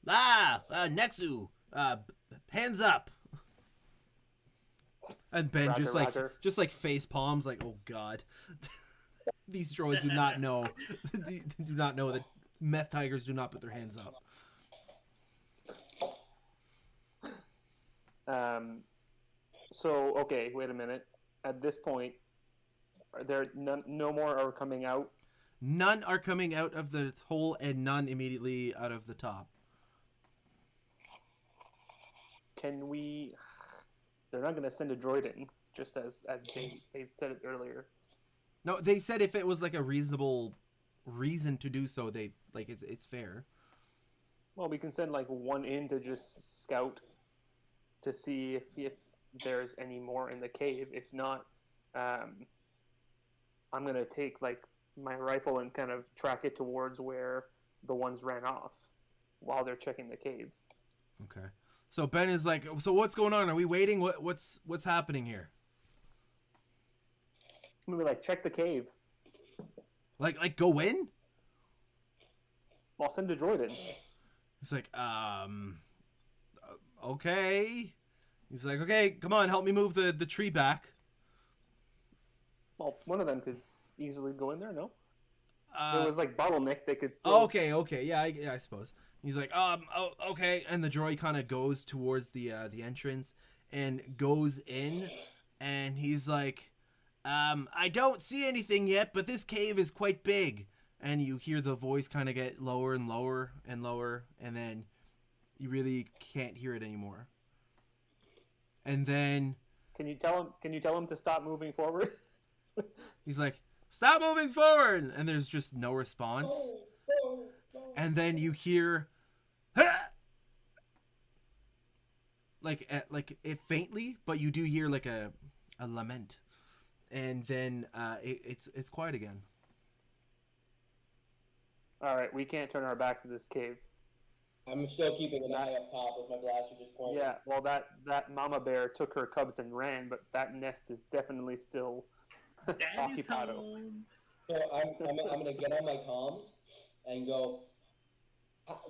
Nexu, hands up. And Ben Roger. just like face palms, like, oh god. These droids do not know. They do not know that meth tigers do not put their hands up. So okay, wait a minute. At this point, are there no more are coming out? None are coming out of the hole, and none immediately out of the top. Can we? They're not going to send a droid in, just as they said it earlier. No, they said if it was like a reasonable reason to do so, they like it's fair. Well, we can send like one in to just scout to see if there's any more in the cave. If not, I'm gonna take like my rifle and kind of track it towards where the ones ran off while they're checking the cave. Okay. So Ben is like, so what's going on? Are we waiting? What's happening here? Maybe like check the cave. Like go in? I'll send a droid in. He's like, okay. He's like, okay, come on, help me move the tree back. Well, one of them could easily go in there. No, it was like bottleneck. They could still. Okay, yeah, I suppose. He's like, okay, and the droid kind of goes towards the entrance and goes in, and he's like, I don't see anything yet, but this cave is quite big. And you hear the voice kind of get lower and lower and lower, and then you really can't hear it anymore. And then Can you tell him to stop moving forward? he's like, stop moving forward, and there's just no response. And then you hear like it faintly, but you do hear like a lament, and then it's quiet again. All right, we can't turn our backs to this cave. I'm still keeping an eye up top with my blaster just pointing. Yeah, well, that mama bear took her cubs and ran, but that nest is definitely still Daddy's occupado. home. So I'm gonna get on my comms and go.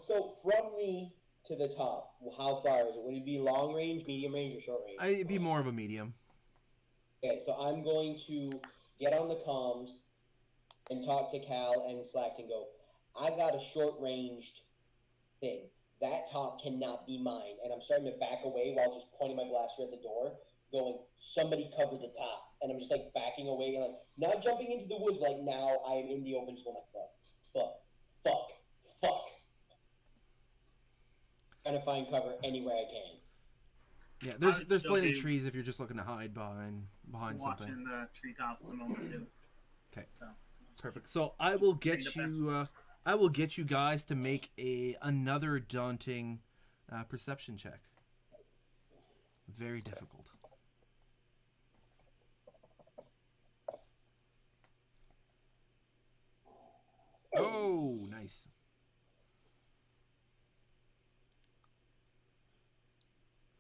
So from me to the top, how far is it? Would it be long range, medium range, or short range? It'd be more of a medium. Okay, so I'm going to get on the comms and talk to Cal and Slacks and go, I got a short-ranged thing. That top cannot be mine. And I'm starting to back away while just pointing my blaster at the door, going, somebody cover the top. And I'm just, like, backing away, and, like, not jumping into the woods, but, like, now I am in the open, just going like, fuck. Trying to find cover anywhere I can. Yeah, I would there's still plenty of be trees if you're just looking to hide behind Watching something. the treetops at the moment too. Okay. So Perfect. So I will get Staying you. I will get you guys to make another daunting perception check. Very difficult. Oh, nice.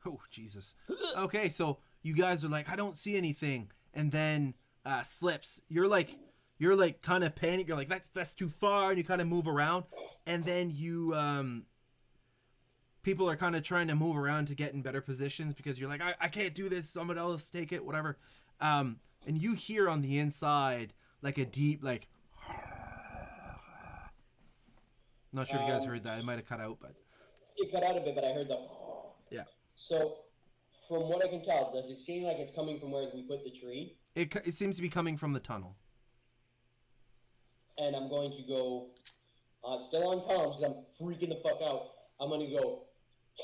Oh, Jesus. Okay, so you guys are like, I don't see anything, and then Slips, you're like kind of panic. You're like, that's too far, and you kind of move around, and then you people are kind of trying to move around to get in better positions because you're like, I can't do this. Someone else take it, whatever. And you hear on the inside like a deep like. Not sure if you guys heard that. It might have cut out, but It cut out a bit, but I heard the. yeah. So, from what I can tell, does it seem like it's coming from where we put the tree? It seems to be coming from the tunnel. And I'm going to go, still on comms because I'm freaking the fuck out. I'm going to go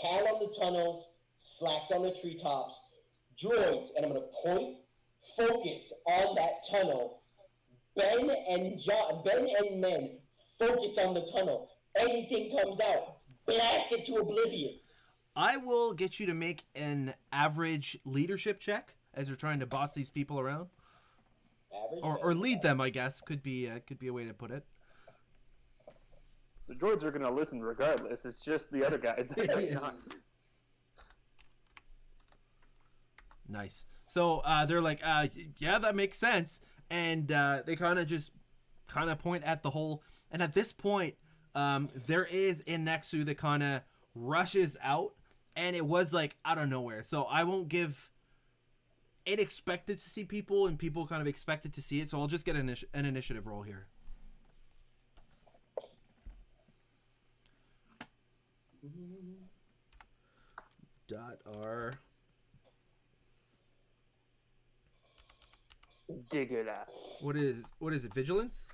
Cal on the tunnels, Slacks on the treetops, droids, and I'm going to point, focus on that tunnel. Ben and Men, focus on the tunnel. Anything comes out, blast it to oblivion. I will get you to make an average leadership check as you're trying to boss these people around, Average? or lead them. I guess could be a way to put it. The droids are gonna listen regardless. It's just the other guys that are not. Nice. So they're like, yeah, that makes sense, and they kind of point at the hole. And at this point, there is a Nexu that kind of rushes out, and it was like out of nowhere. So I won't give. It expected to see people, and people kind of expected to see it. So I'll just get an initiative roll here. .R. Dig it ass. What is it? Vigilance?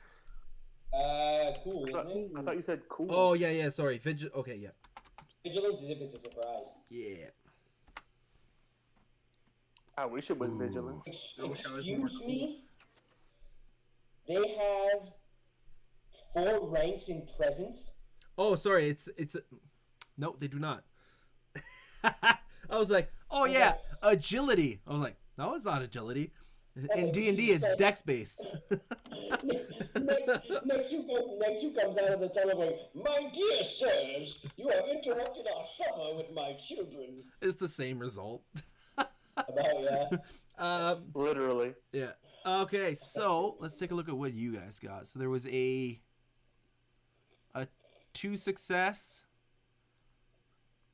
Cool, isn't it? I thought you said cool. Oh yeah. Sorry, Okay, yeah. Vigilance is if it's a surprise. Yeah. I wish it was vigilance. I wish I was more Excuse me? They have 4 ranks in presence? Oh, sorry. It's Nope, they do not. I was like, oh yeah, agility. I was like, no, it's not agility. In D&D, it's dex based. Next who comes out of the tunnel going, "My dear sirs, you have interrupted our supper with my children." It's the same result. About yeah. Literally. Yeah. Okay, so let's take a look at what you guys got. So there was a 2 success,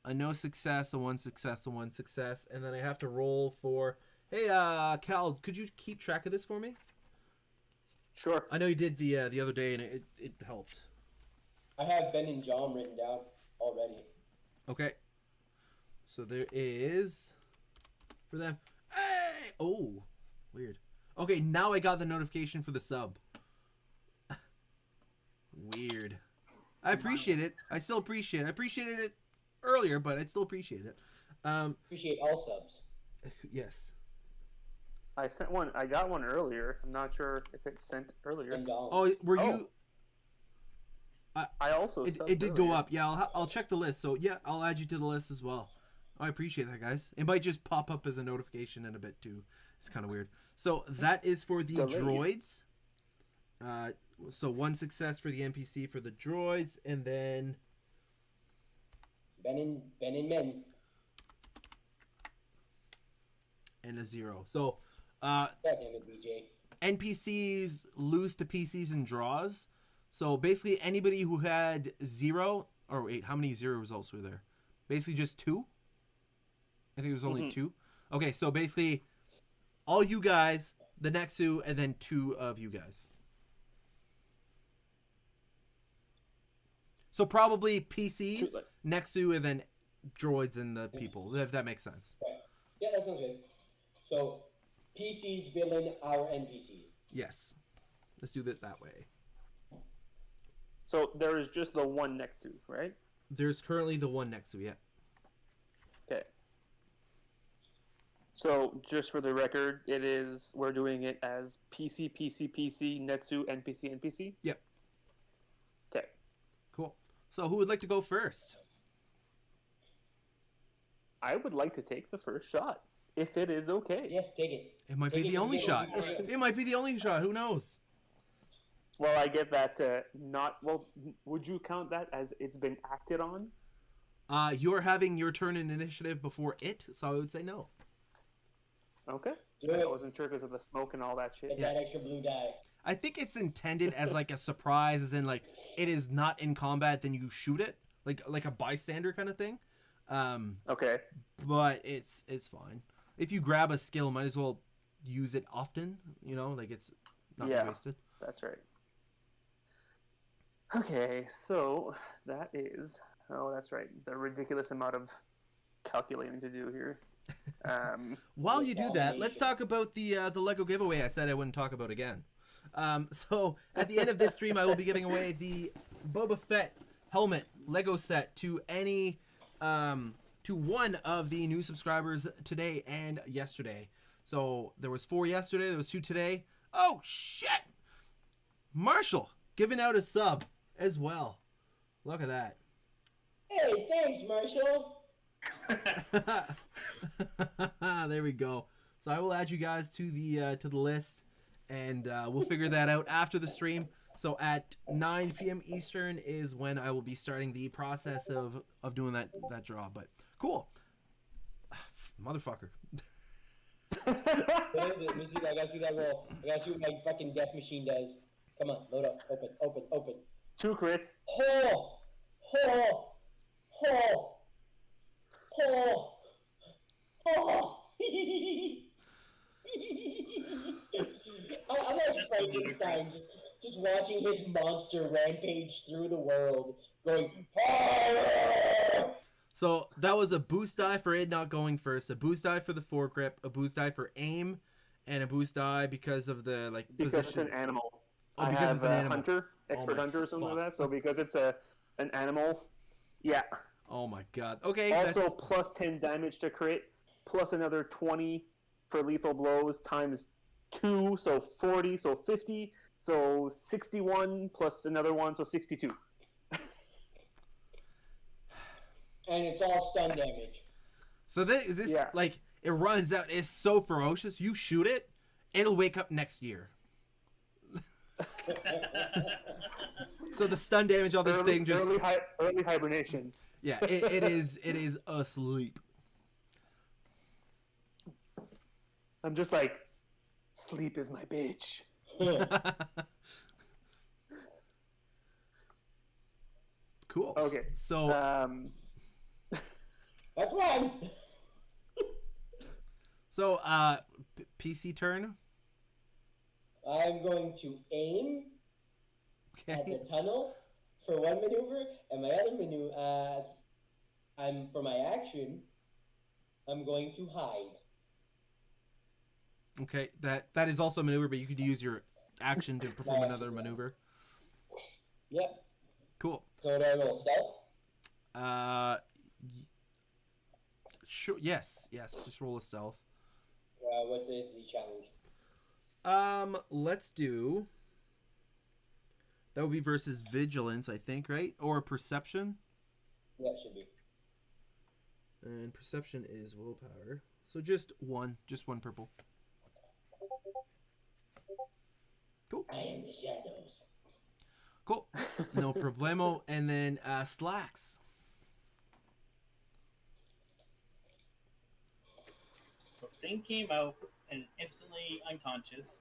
a no success, a 1 success, a 1 success, and then I have to roll for. Hey, Cal, could you keep track of this for me? Sure. I know you did the other day, and it helped. I have Ben and John written down already. Okay. So there is for them. Hey! Oh, weird. Okay, now I got the notification for the sub. Weird. I appreciate it. I still appreciate it. I appreciated it earlier, but I still appreciate it. Appreciate all subs. Yes. I sent one. I got one earlier. I'm not sure if it sent earlier. And Dom. Oh, were Oh. you? I also It did go up. Yeah, I'll check the list. So yeah, I'll add you to the list as well. I appreciate that, guys. It might just pop up as a notification in a bit too. It's kind of weird. So that is for the droids. So 1 success for the NPC for the droids, and then Ben and Men. and a 0. So God damn it, BJ. NPCs lose to PCs and draws. So basically anybody who had 0 or wait, how many 0 results were there? Basically just 2. I think it was only 2. Okay, so basically all you guys, the Nexu, and then 2 of you guys. So probably PCs, Nexu, and then droids and the people, if that makes sense. Right. Yeah, that sounds good. So, PCs, villain, our NPCs. Yes. Let's do it that way. So there is just the one Nexu, right? There's currently the 1 Nexu, yeah. Okay. So just for the record, we're doing it as PC, PC, PC, Netsu, NPC, NPC? Yep. Okay. Cool. So who would like to go first? I would like to take the first shot, if it is okay. Yes, take it. It might be the only shot. It might be the only shot. Who knows? Well, I get that would you count that as it's been acted on? You're having your turn in initiative before it, so I would say no. Okay. Do I it. wasn't sure because of the smoke and all that shit. Get that extra blue die. I think it's intended as like a surprise, as in like it is not in combat, then you shoot it, like a bystander kind of thing. Okay. But it's fine. If you grab a skill, might as well use it often. You know, like it's not wasted. That's right. Okay, so that is... Oh, that's right. The ridiculous amount of calculating to do here. While you do that, let's talk about the Lego giveaway I said I wouldn't talk about again. So at the end of this stream, I will be giving away the Boba Fett helmet Lego set to any to one of the new subscribers today and yesterday. So there was 4 yesterday, there was 2 today. Oh shit! Marshall giving out a sub as well. Look at that. Hey, thanks, Marshall. There we go. So I will add you guys to the list, and we'll figure that out after the stream. So at 9 p.m. Eastern is when I will be starting the process of doing that draw. But cool, motherfucker. What is it? Let me see. I gotta see that roll. I gotta see what my fucking death machine does. Come on, load up. Open. 2 crits. Oh! I'm like Frankenstein, just watching his monster rampage through the world, going fire! So that was a boost die for it not going first, a boost die for the foregrip, a boost die for aim, and a boost die because of the Because position. it's an animal. Oh, because it's an animal. Hunter, expert my hunter or something fuck. like that. So because it's an animal, yeah. Oh my god. Okay. Also that's... plus 10 damage to crit, plus another 20 for lethal blows times 2, so 40, so 50, so 61 plus another one, so 62. and it's all stun damage. So this Yeah. like it runs out. It's so ferocious. You shoot it, it'll wake up next year. So the stun damage on this thing just early hibernation. yeah, it is asleep. I'm just like, sleep is my bitch. Cool. Okay. So That's one. so PC turn. I'm going to aim at Okay. the tunnel for one maneuver, and my other maneuver, for my action, I'm going to hide. Okay. That is also a maneuver, but you could use your action to perform another maneuver. Yep. Cool. So do I roll stealth? Sure. Yes. Just roll a stealth. What is the challenge? Let's do. That would be versus vigilance, I think, right? Or perception. Yeah, it should be. And perception is willpower. So just one purple. Cool. I am the shadows. Cool. No problemo. And then slacks. So thing came out and instantly unconscious.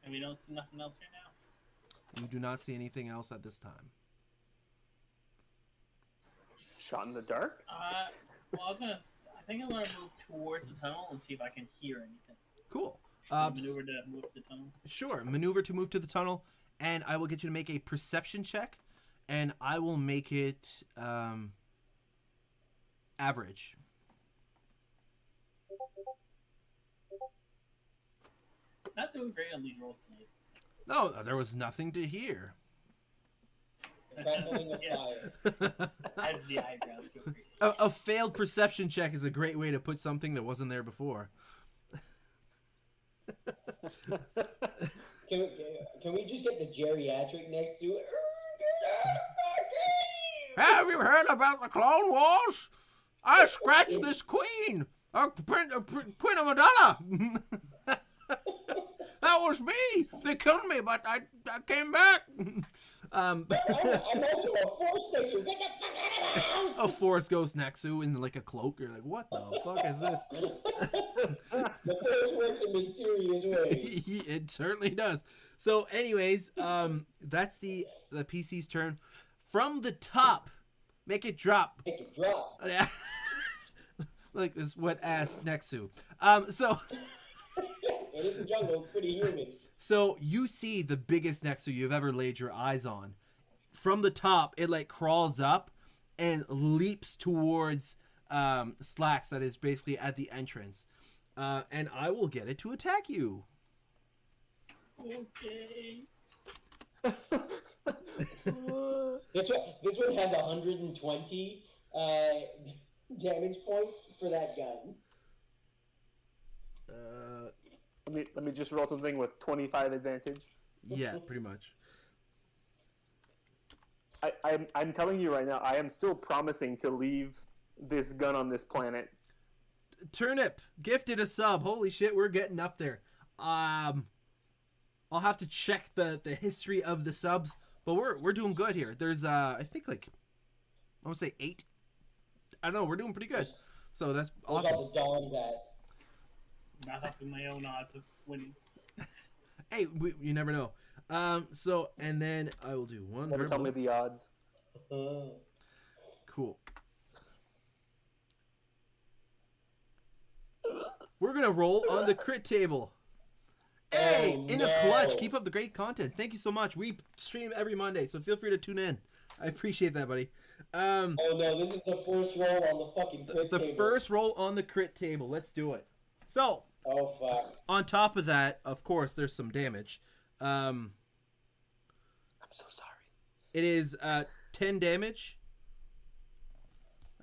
And we don't see nothing else right now. You do not see anything else at this time. Shot in the dark? Well, I think I'm gonna move towards the tunnel and see if I can hear anything. Cool. Maneuver to move to the tunnel. Sure. Maneuver to move to the tunnel, and I will get you to make a perception check, and I will make it average. Not doing great on these rolls tonight. No, there was nothing to hear. Crumbling of fire. As the eyebrows go crazy. A failed perception check is a great way to put something that wasn't there before. Can we just get the geriatric next to it? Have you heard about the Clone Wars? I scratched this queen, Queen Amidala. That was me. They killed me, but I came back. I'm also a force station. Get the fuck out of the house! A force ghost Nexu in like a cloak. You're like, what the fuck is this? The force works in mysterious ways. It certainly does. So, anyways, that's the PC's turn. From the top, make it drop. Make it drop. Like this wet ass Nexu. So. It is the jungle. It's pretty humid. So you see the biggest Nexu you've ever laid your eyes on. From the top, it like crawls up and leaps towards Slacks that is basically at the entrance. And I will get it to attack you. Okay. This one has 120 damage points for that gun. Let me just roll something with 25 advantage. Yeah, pretty much. I'm telling you right now, I am still promising to leave this gun on this planet. Turnip gifted a sub. Holy shit, we're getting up there. I'll have to check the history of the subs, but we're doing good here. There's I think like I want to say 8. I don't know, we're doing pretty good. So that's Where's awesome. all the Dons at? Not helping my own odds of winning. Hey, you never know. So and then I will do one. Never tell me the odds. Cool. We're gonna roll on the crit table. Hey, Oh, in no. a clutch. Keep up the great content. Thank you so much. We stream every Monday, so feel free to tune in. I appreciate that, buddy. Oh no, this is the first roll on the fucking crit The table. first roll on the crit table. Let's do it. So, Oh fuck. on top of that, of course, there's some damage. I'm so sorry. It is 10 damage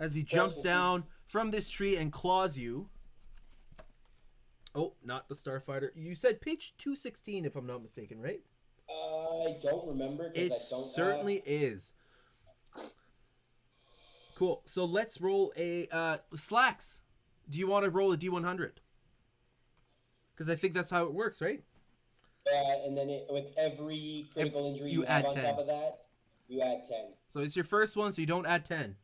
as he jumps down from this tree and claws you. Oh, not the Starfighter. You said page 216, if I'm not mistaken, right? I don't remember. 'Cause It I don't, certainly is. Cool. So let's roll a Slacks. Do you want to roll a D100? Because I think that's how it works, right? and then with every critical injury you you have add on 10. top of that, you add 10. So it's your first one, so you don't add 10.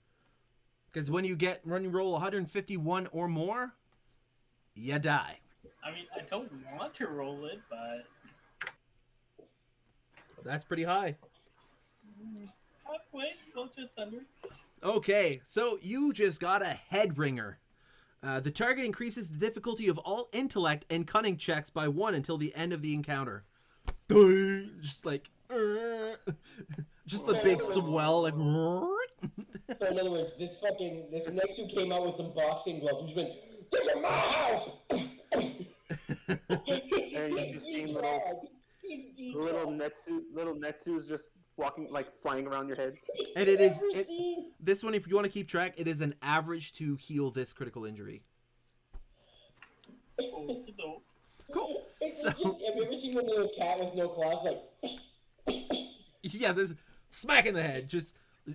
Because when you roll 151 or more, you die. I mean, I don't want to roll it, but That's pretty high. wait, go just under. Okay, so you just got a head ringer. The target increases the difficulty of all intellect and cunning checks by 1 until the end of the encounter. Just like, just a big swell, like. So in other words, this Nexu came out with some boxing gloves and just went, "This is my house." And you just see little Netsus just walking, like flying around your head. And this one, if you want to keep track, it is an average to heal this critical injury. Oh, no. Cool. Have So you ever seen one of those cat with no claws? Like, yeah, there's smack in the head, just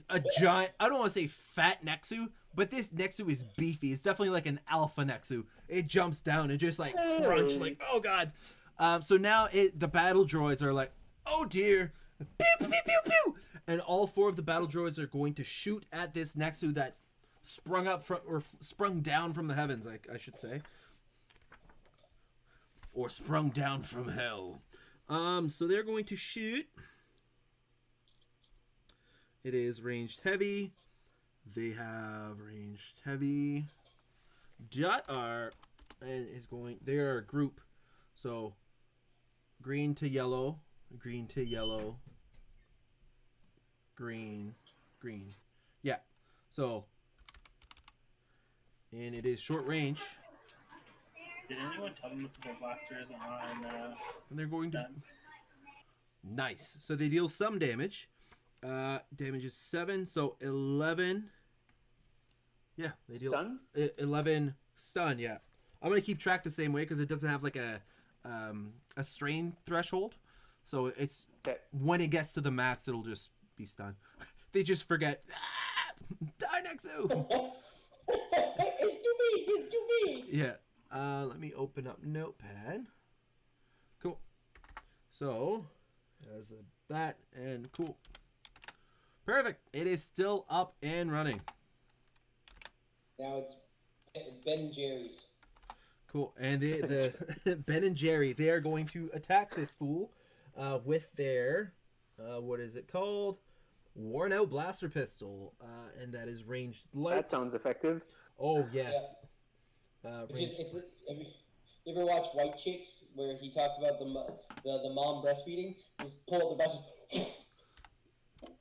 a giant. I don't want to say fat Nexu, but this Nexu is beefy. It's definitely like an alpha Nexu. It jumps down and just like crunch, like oh god. So now the battle droids are like, oh dear, pew pew pew pew pew, and all 4 of the battle droids are going to shoot at this Nexu that sprung down from the heavens, I should say, or sprung down from hell. So they're going to shoot. It is ranged heavy. They have ranged heavy. They are a group. So green to yellow, green to yellow, green, green. Yeah. So, and it is short range. Did anyone tell them to put their blasters on? And they're going stun? to. Nice. So they deal some damage. Damage is 7, so 11. Yeah, they deal Stun? 11 stun. Yeah, I'm gonna keep track the same way because it doesn't have like a strain threshold. So it's Okay. when it gets to the max, it'll just be stun. They just forget. Ah, die Nexu. It's too me. Yeah. Let me open up Notepad. Cool. So, as that and cool. Perfect. It is still up and running. Now it's Ben and Jerry's. Cool. And the Ben and Jerry, they are going to attack this fool with their what is it called? Worn out blaster pistol, and that is ranged light. That sounds effective. Oh yes. Have you ever watch White Chicks where he talks about the mom breastfeeding? Just pull up the breast.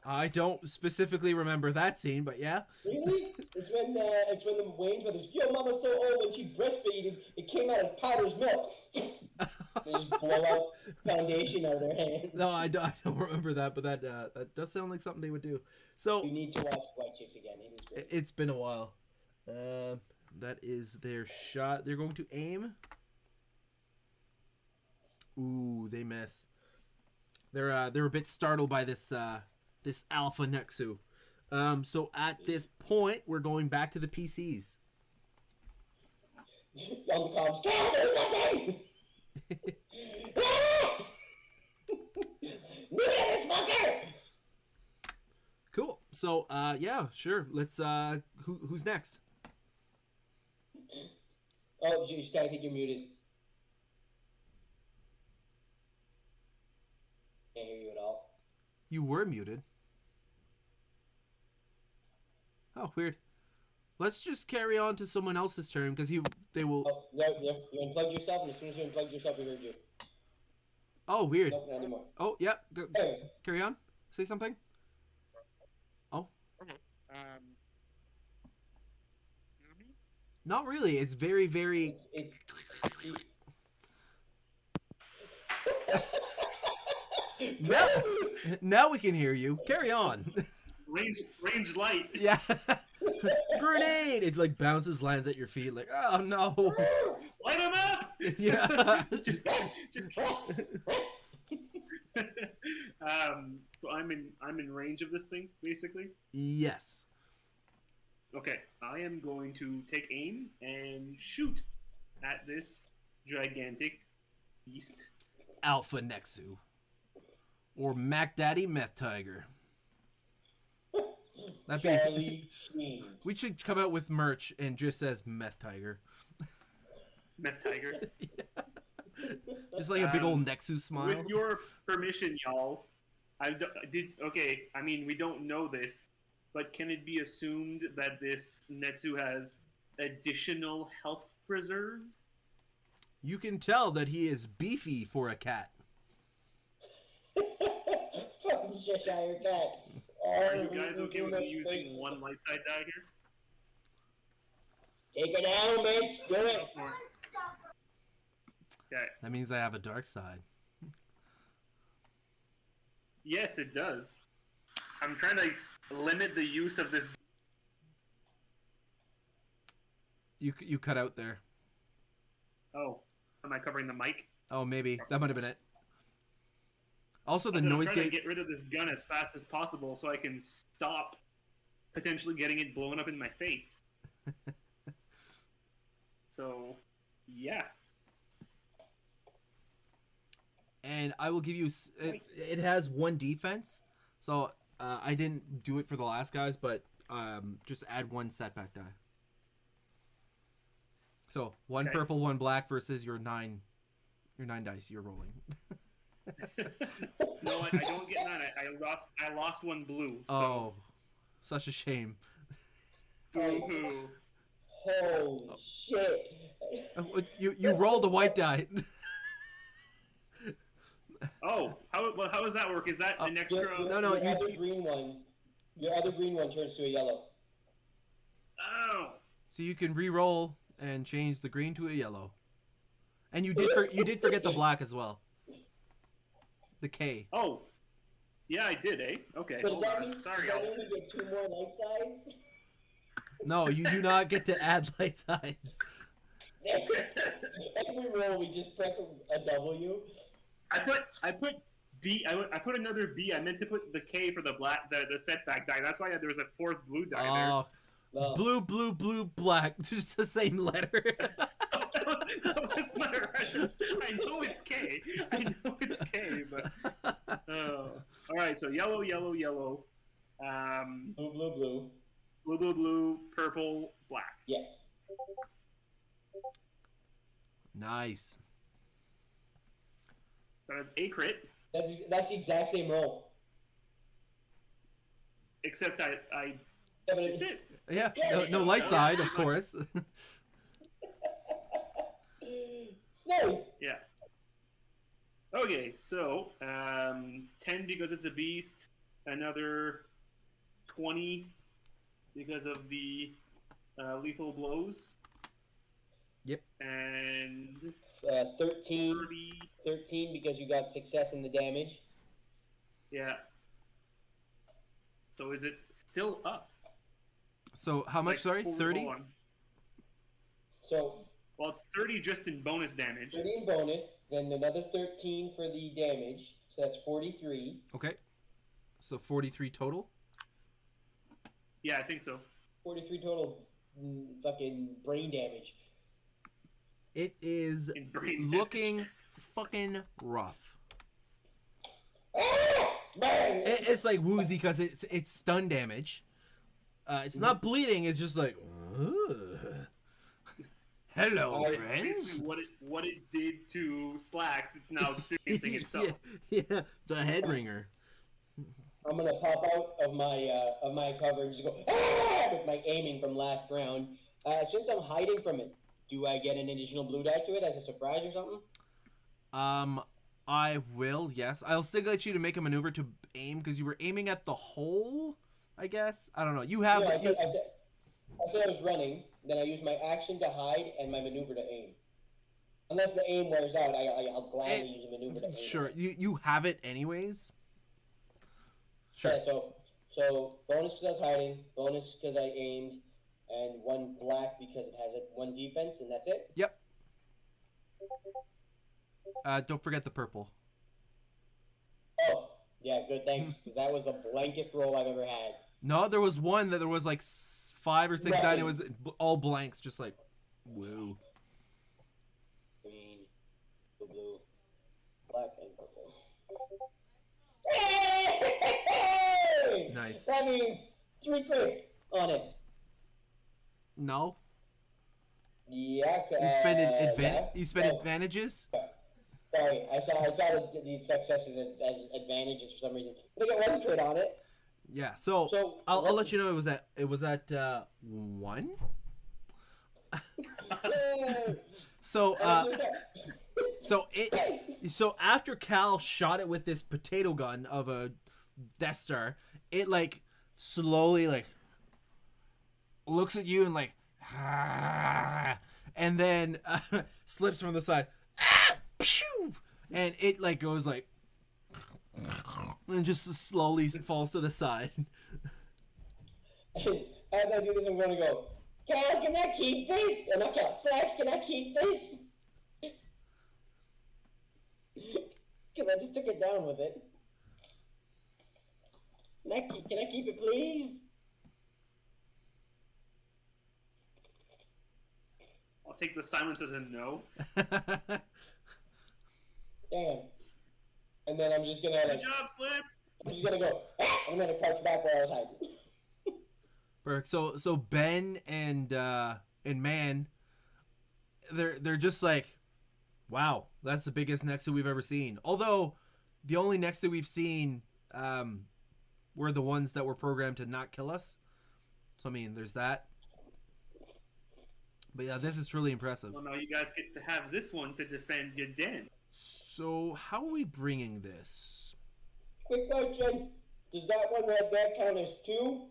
I don't specifically remember that scene, but yeah. Really? It's when the Wayne's brothers. Yo, mama's so old when she breastfeeding, it came out of powder's milk. They just blow out foundation out of their hands. No, I don't remember that, but that does sound like something they would do. So You need to watch White Chicks again. It is great. it's been a while. That is their shot. They're going to aim. Ooh, they miss. They're a bit startled by this alpha Nexu. So at this point, we're going back to the PCs. On the comms, can I do something? Look at this fucker! Cool. So yeah, sure. Let's who's next? Oh, I think you're muted. Can't hear you at all. You were muted. Oh, weird. Let's just carry on to someone else's turn because they will. Oh, you unplugged yourself, and as soon as you unplugged yourself, we heard you. Oh, weird. Nope, not anymore. Oh, yeah. Go, Hey. carry on. Say something. Oh, not really. It's very, very. Now we can hear you. Carry on. Range light. Yeah. Grenade! It like bounces, lands at your feet. Like, oh no. Light him up. Yeah. just So I'm in range of this thing, basically. Yes. Okay, I am going to take aim and shoot at this gigantic beast. Alpha Nexu. Or Mac Daddy Meth Tiger. That'd be. Charlie Sheen. We should come out with merch and just says Meth Tiger. Meth tigers. Just like a big old Nexu smile. With your permission, y'all, okay. I mean, we don't know this, but can it be assumed that this Netsu has additional health preserves? You can tell that he is beefy for a cat. Fucking Cheshire cat. Are you guys okay with me using one light side dagger? Take it down, bitch. Do it. Okay. That means I have a dark side. Yes, it does. I'm trying to limit the use of this. You cut out there. Oh, am I covering the mic? Oh, maybe. That might have been it. Also, the I'm noise trying to gate. get rid of this gun as fast as possible so I can stop potentially getting it blown up in my face. So, yeah. And I will give you... It has one defense. So, I didn't do it for the last guys, but just add one setback die. So, one Okay. purple, one black versus your nine dice you're rolling. No, I don't get that. I lost one blue. So. Oh, such a shame. Boo-hoo. Holy shit. You rolled a white die. Oh, how does that work? Is that an extra? No, no, Your other green one turns to a yellow. Oh. So you can re-roll and change the green to a yellow. And you did forget the black as well. The K. Oh. Yeah, I did, eh? Okay, Does hold that on. mean, Sorry, does that y'all. mean we get 2 more light sides? No, you do not get to add light sides. Every roll we just press a W. I put B. I put another B. I meant to put the K for the black, the setback die. That's why there was a fourth blue die Oh, No. blue, black. Just the same letter. there. that was my Russian. I know it's K. But all right. So yellow. Blue. Blue, purple, black. Yes. Nice. That is a crit. That's the exact same roll. Except I Yeah, but that's it. Yeah, no light side, of course. Nice. Yeah. Okay, so 10 because it's a beast, another 20 because of the lethal blows. Yep. And 13 30. because you got success in the damage. Yeah. So is it still up? So how It's much? like Sorry, 40 30. on. So Well, it's 30 just in bonus damage. 30 in bonus, then another 13 for the damage, so that's 43. Okay. So 43 total. Yeah, I think so. 43 total fucking brain damage. It is In brain looking fucking rough. Ah! Bang! It's like woozy because it's stun damage. It's not bleeding. It's just like, "Ugh. Hello, Oh, It's friends. basically what it did to Slacks, it's now experiencing itself. yeah, the head ringer. I'm gonna pop out of my cover and just go ah! With my aiming from last round. Since I'm hiding from it, do I get an additional blue die to it as a surprise or something? I will. Yes, I'll still get you to make a maneuver to aim because you were aiming at the hole. I guess I don't know. You have. No, I said I was running. Then I use my action to hide and my maneuver to aim. Unless the aim wears out, I'll gladly use a maneuver to aim. Sure, you have it anyways. Sure. Yeah, so bonus because I was hiding, bonus because I aimed, and 1 black because it has 1 defense, and that's it. Yep. Don't forget the purple. Oh, Yeah, good, thanks. 'Cause that was the blankest roll I've ever had. No, there was one that there was like 5 or 6 dice. It was Nothing. all blanks, just like, whoa. Green, blue, black, and purple. Hey! Nice. That means 3 crits on it. No, Yeah. you spent advantages. Sorry, I saw the successes as advantages for some reason. But I got 1 crit on it. Yeah. So, So I'll let you know it was at 1. Yay! So so after Cal shot it with this potato gun of a Death Star, it like slowly like looks at you and like and then slips from the side, pew, and it like goes like and just slowly falls to the side. As I do this, I'm going to go, Cal, can I keep this? And I Cal, Slacks, can I keep this? Because I just took it down with it. Can I keep it, please? I'll take the silence as a no. Damn. And then I'm just going to, Good like, job, Slips. I'm just going to go, I'm going to crouch back where I was hiding. Perfect. So Ben and Man, they're just like, wow, that's the biggest Nexu we've ever seen. Although the only Nexu we've seen were the ones that were programmed to not kill us. So I mean, there's that. But yeah, this is truly impressive. Well, now you guys get to have this one to defend your den. So how are we bringing this? Quick question. Does that one right there count as 2?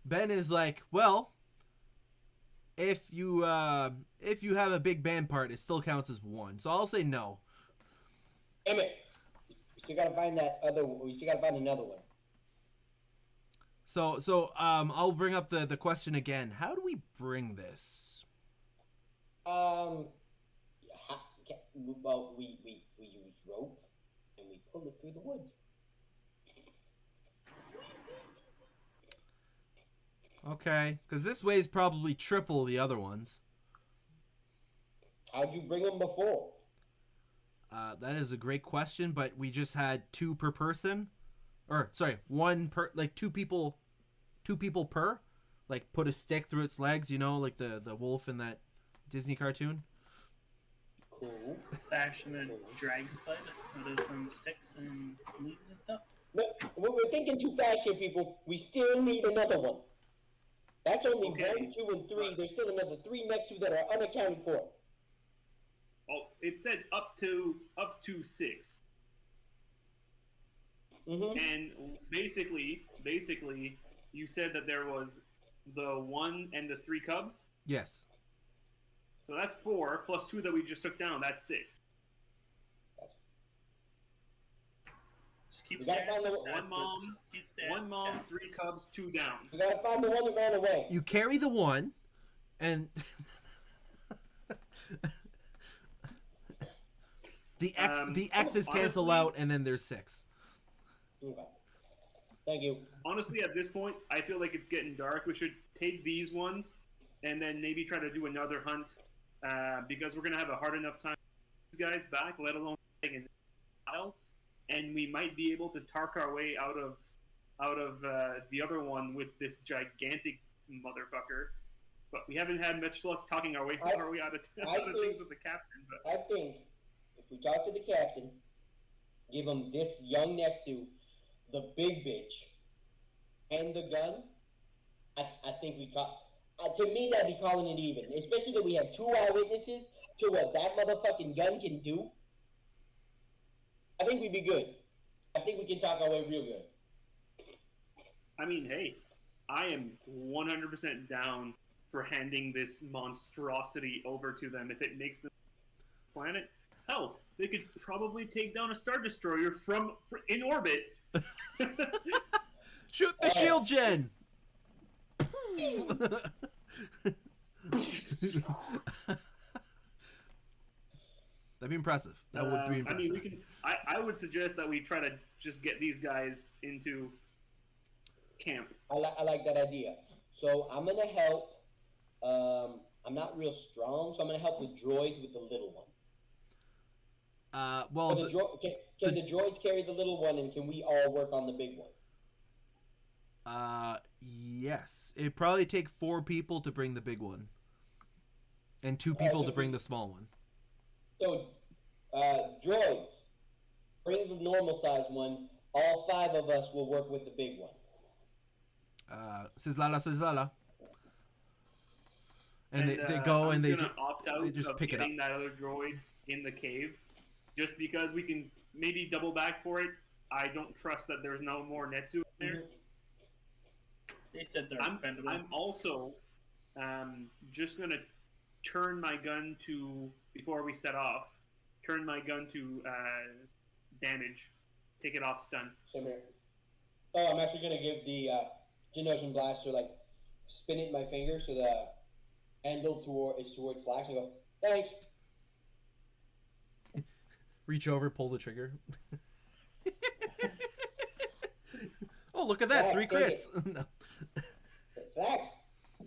Ben is like, well, if you have a big band part, it still counts as 1. So I'll say no. Damn it. We still gotta find another one. So I'll bring up the question again. How do we bring this? Well, we use rope and we pull it through the woods. Okay, because this weighs probably triple the other ones. How'd you bring them before? That is a great question, but we just had 2 per person, or sorry, 1 per, like 2 people per, like put a stick through its legs, you know, like the wolf in that Disney cartoon. Cool. Fashion a drag sled with some sticks and leaves and stuff. But we're thinking too fast here, people. We still need another one. That's only Okay. 1, 2, and 3. There's still another 3 Nexu that are unaccounted for. Oh, it said up to 6. Mm-hmm. And basically, you said that there was the 1 and the 3 cubs. Yes. So that's 4 plus 2 that we just took down. That's 6. Just keep We gotta find the One mom, Just keep stats. 1 mom, 3 cubs, 2 down. We gotta find the one that ran away. You carry the 1, and the X's cancel honestly- out, and then there's 6. Okay. Thank you. Honestly, at this point, I feel like it's getting dark. We should take these ones and then maybe try to do another hunt because we're gonna have a hard enough time with these guys back, let alone taking a while, and we might be able to tark our way out of the other one with this gigantic motherfucker. But we haven't had much luck talking our way out of things with the captain. But I think if we talk to the captain, give him this young Nexu, the big bitch, and the gun, I think we caught. To me, that'd be calling it even. Especially that we have 2 eyewitnesses to what that motherfucking gun can do. I think we'd be good. I think we can talk our way real good. I mean, hey, I am 100% down for handing this monstrosity over to them if it makes the planet. Hell, they could probably take down a Star Destroyer from in orbit. Shoot the shield gen. That'd be impressive. That would be impressive. I mean, we can. I would suggest that we try to just get these guys into camp. I like that idea. So I'm gonna help. I'm not real strong, so I'm gonna help the droids with the little one. Well, Can the droids carry the little one, and can we all work on the big one? yes. It'd probably take 4 people to bring the big one, and 2 people to bring the small one. So, droids, bring the normal size one. All 5 of us will work with the big one. Sizzlala. And they go and they opt out they just of pick it up. getting that other droid in the cave, just because we can maybe double back for it. I don't trust that there's no more Netsu in there. They said they're expendable. I'm also just gonna turn my gun to, before we set off, turn my gun to damage, take it off stun. Same here. Oh, I'm actually gonna give the Geonosian blaster, like, spin it in my finger so the handle is towards Slacks and go, thanks. Reach over, pull the trigger. Oh, look at that! 3 crits. No. Slacks,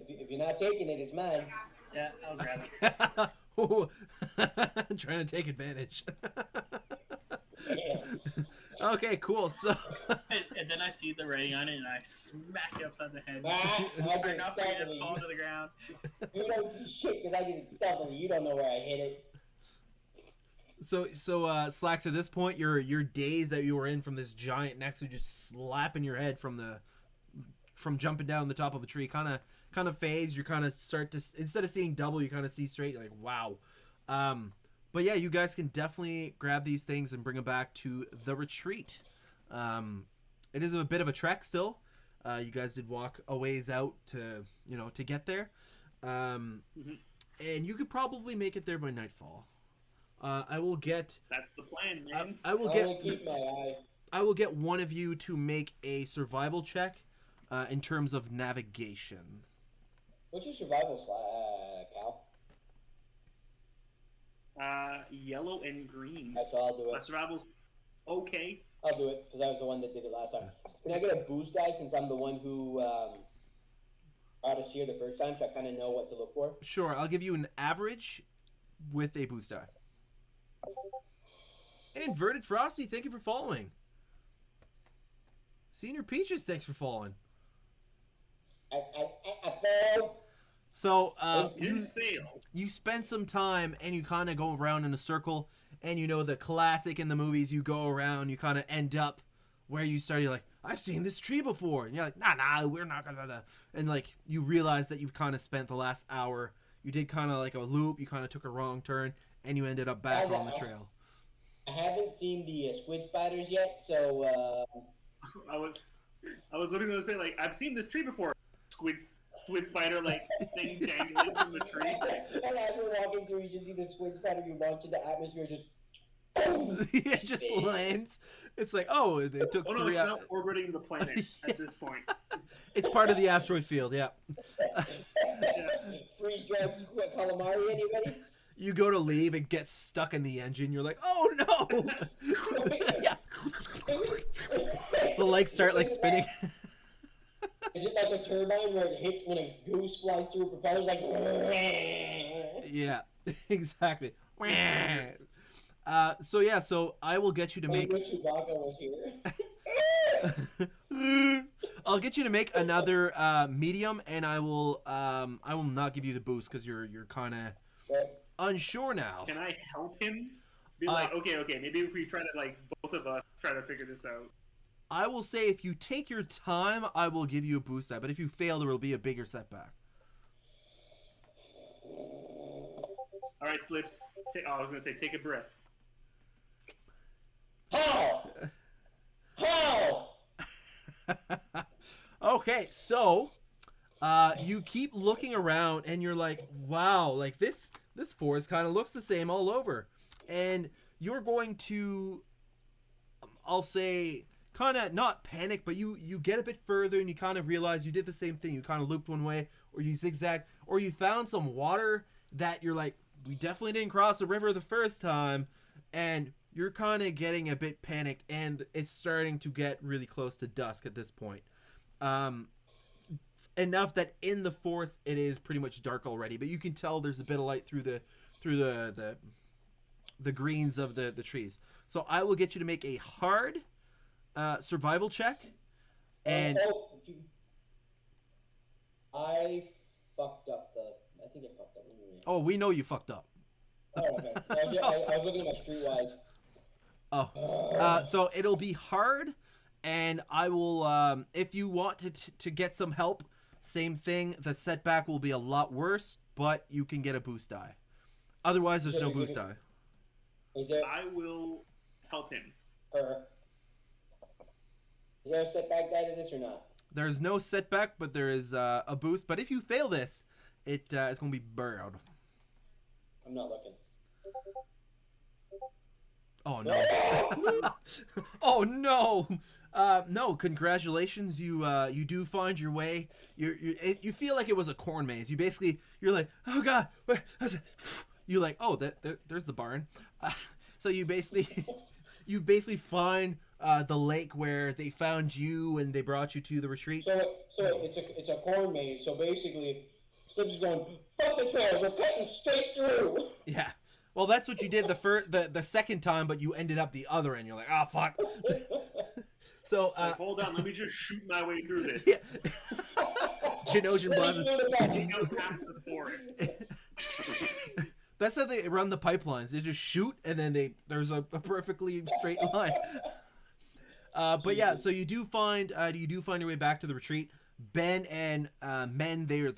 if you're not taking it, it's mine. Yeah, I'll grab it. Ooh. Trying to take advantage. Yeah. Okay, cool. So, And then I see the writing on it, and I smack it upside the head. I did it Enough for you to stealthily. fall to the ground. You don't see shit because I did it stealthily. You don't know where I hit it. so Slacks. At this point, your daze that you were in from this giant Nexu just slapping your head from jumping down the top of a tree, kind of fades. You kind of start to, instead of seeing double, you kind of see straight. You're like, wow. But yeah, you guys can definitely grab these things and bring them back to the retreat. It is a bit of a trek still. You guys did walk a ways out to get there. And you could probably make it there by nightfall. I will get. That's the plan, man. I will Keep my eye. I will get one of you to make a survival check, in terms of navigation. What's your survival, Cal? Yellow and green. That's all. I'll do My it. survival's okay. I'll do it because I was the one that did it last time. Can I get a boost die since I'm the one who brought us here the first time, so I kind of know what to look for? Sure, I'll give you an average with a boost die. Inverted Frosty, thank you for following. Senior Peaches, thanks for following. I failed. So You fail. you spend some time and you kind of go around in a circle, and you know the classic in the movies, you go around, you kind of end up where you started. You're like, I've seen this tree before, and you're like, nah, we're not gonna. And like you realize that you've kind of spent the last hour, you did kind of like a loop, you kind of took a wrong turn, and you ended up back on the trail. I haven't seen the squid spiders yet, so I was looking at this bit like, I've seen this tree before. Squid spider like thing dangling from the tree. And as we're walking through, you just see the squid spider. You launch into the atmosphere, just. It just lands. It's like, oh, it took Oh no, 3 it's hours. not orbiting the planet at this point. It's part of the asteroid field, yeah. Freeze dried squid calamari, anybody? You go to leave, it gets stuck in the engine. You're like, oh no! Yeah. The legs start like spinning. Is it like a turbine where it hits when a goose flies through a propeller? Like. Yeah, exactly. So I will get you to make. Chewbacca was here. I'll get you to make another medium, and I will not give you the boost because you're kind of unsure now. Can I help him? Be like, okay, maybe if we try to, like, both of us try to figure this out. I will say if you take your time, I will give you a boost die, but if you fail, there will be a bigger setback. All right, Slips. I was gonna say, take a breath. How? Okay, so you keep looking around and you're like, wow, like this forest kind of looks the same all over. And you're going to, I'll say, kind of not panic, but you get a bit further and you kind of realize you did the same thing. You kind of looped one way, or you zigzag, or you found some water that you're like, we definitely didn't cross the river the first time, and you're kind of getting a bit panicked, and it's starting to get really close to dusk at this point. Enough that in the forest it is pretty much dark already, but you can tell there's a bit of light through the greens of the trees. So I will get you to make a hard survival check, and I fucked up I think I fucked up. oh, we know you fucked up. Oh, okay. I was looking at my streetwise. Oh, so it'll be hard, and I will, if you want to get some help, same thing. The setback will be a lot worse, but you can get a boost die. Otherwise, there's no boost die. Is there? I will help him. Is there a setback die to this or not? There's no setback, but there is a boost. But if you fail this, it's going to be buried. I'm not looking. Oh no! Oh no! No, congratulations. You do find your way. You feel like it was a corn maze. You're like, oh god, you're like, oh, there's the barn. So you basically find the lake where they found you and they brought you to the retreat. So it's a corn maze. So basically, Slips is going, fuck the trail. We're cutting straight through. Yeah. Well, that's what you did the second time, but you ended up the other end. You're like, oh fuck. So hold on, let me just shoot my way through this. Yeah. Genosian Blossom. Taking out half the forest. That's how they run the pipelines. They just shoot, and then there's a perfectly straight line. But yeah, so you do find your way back to the retreat. Ben and Men, they were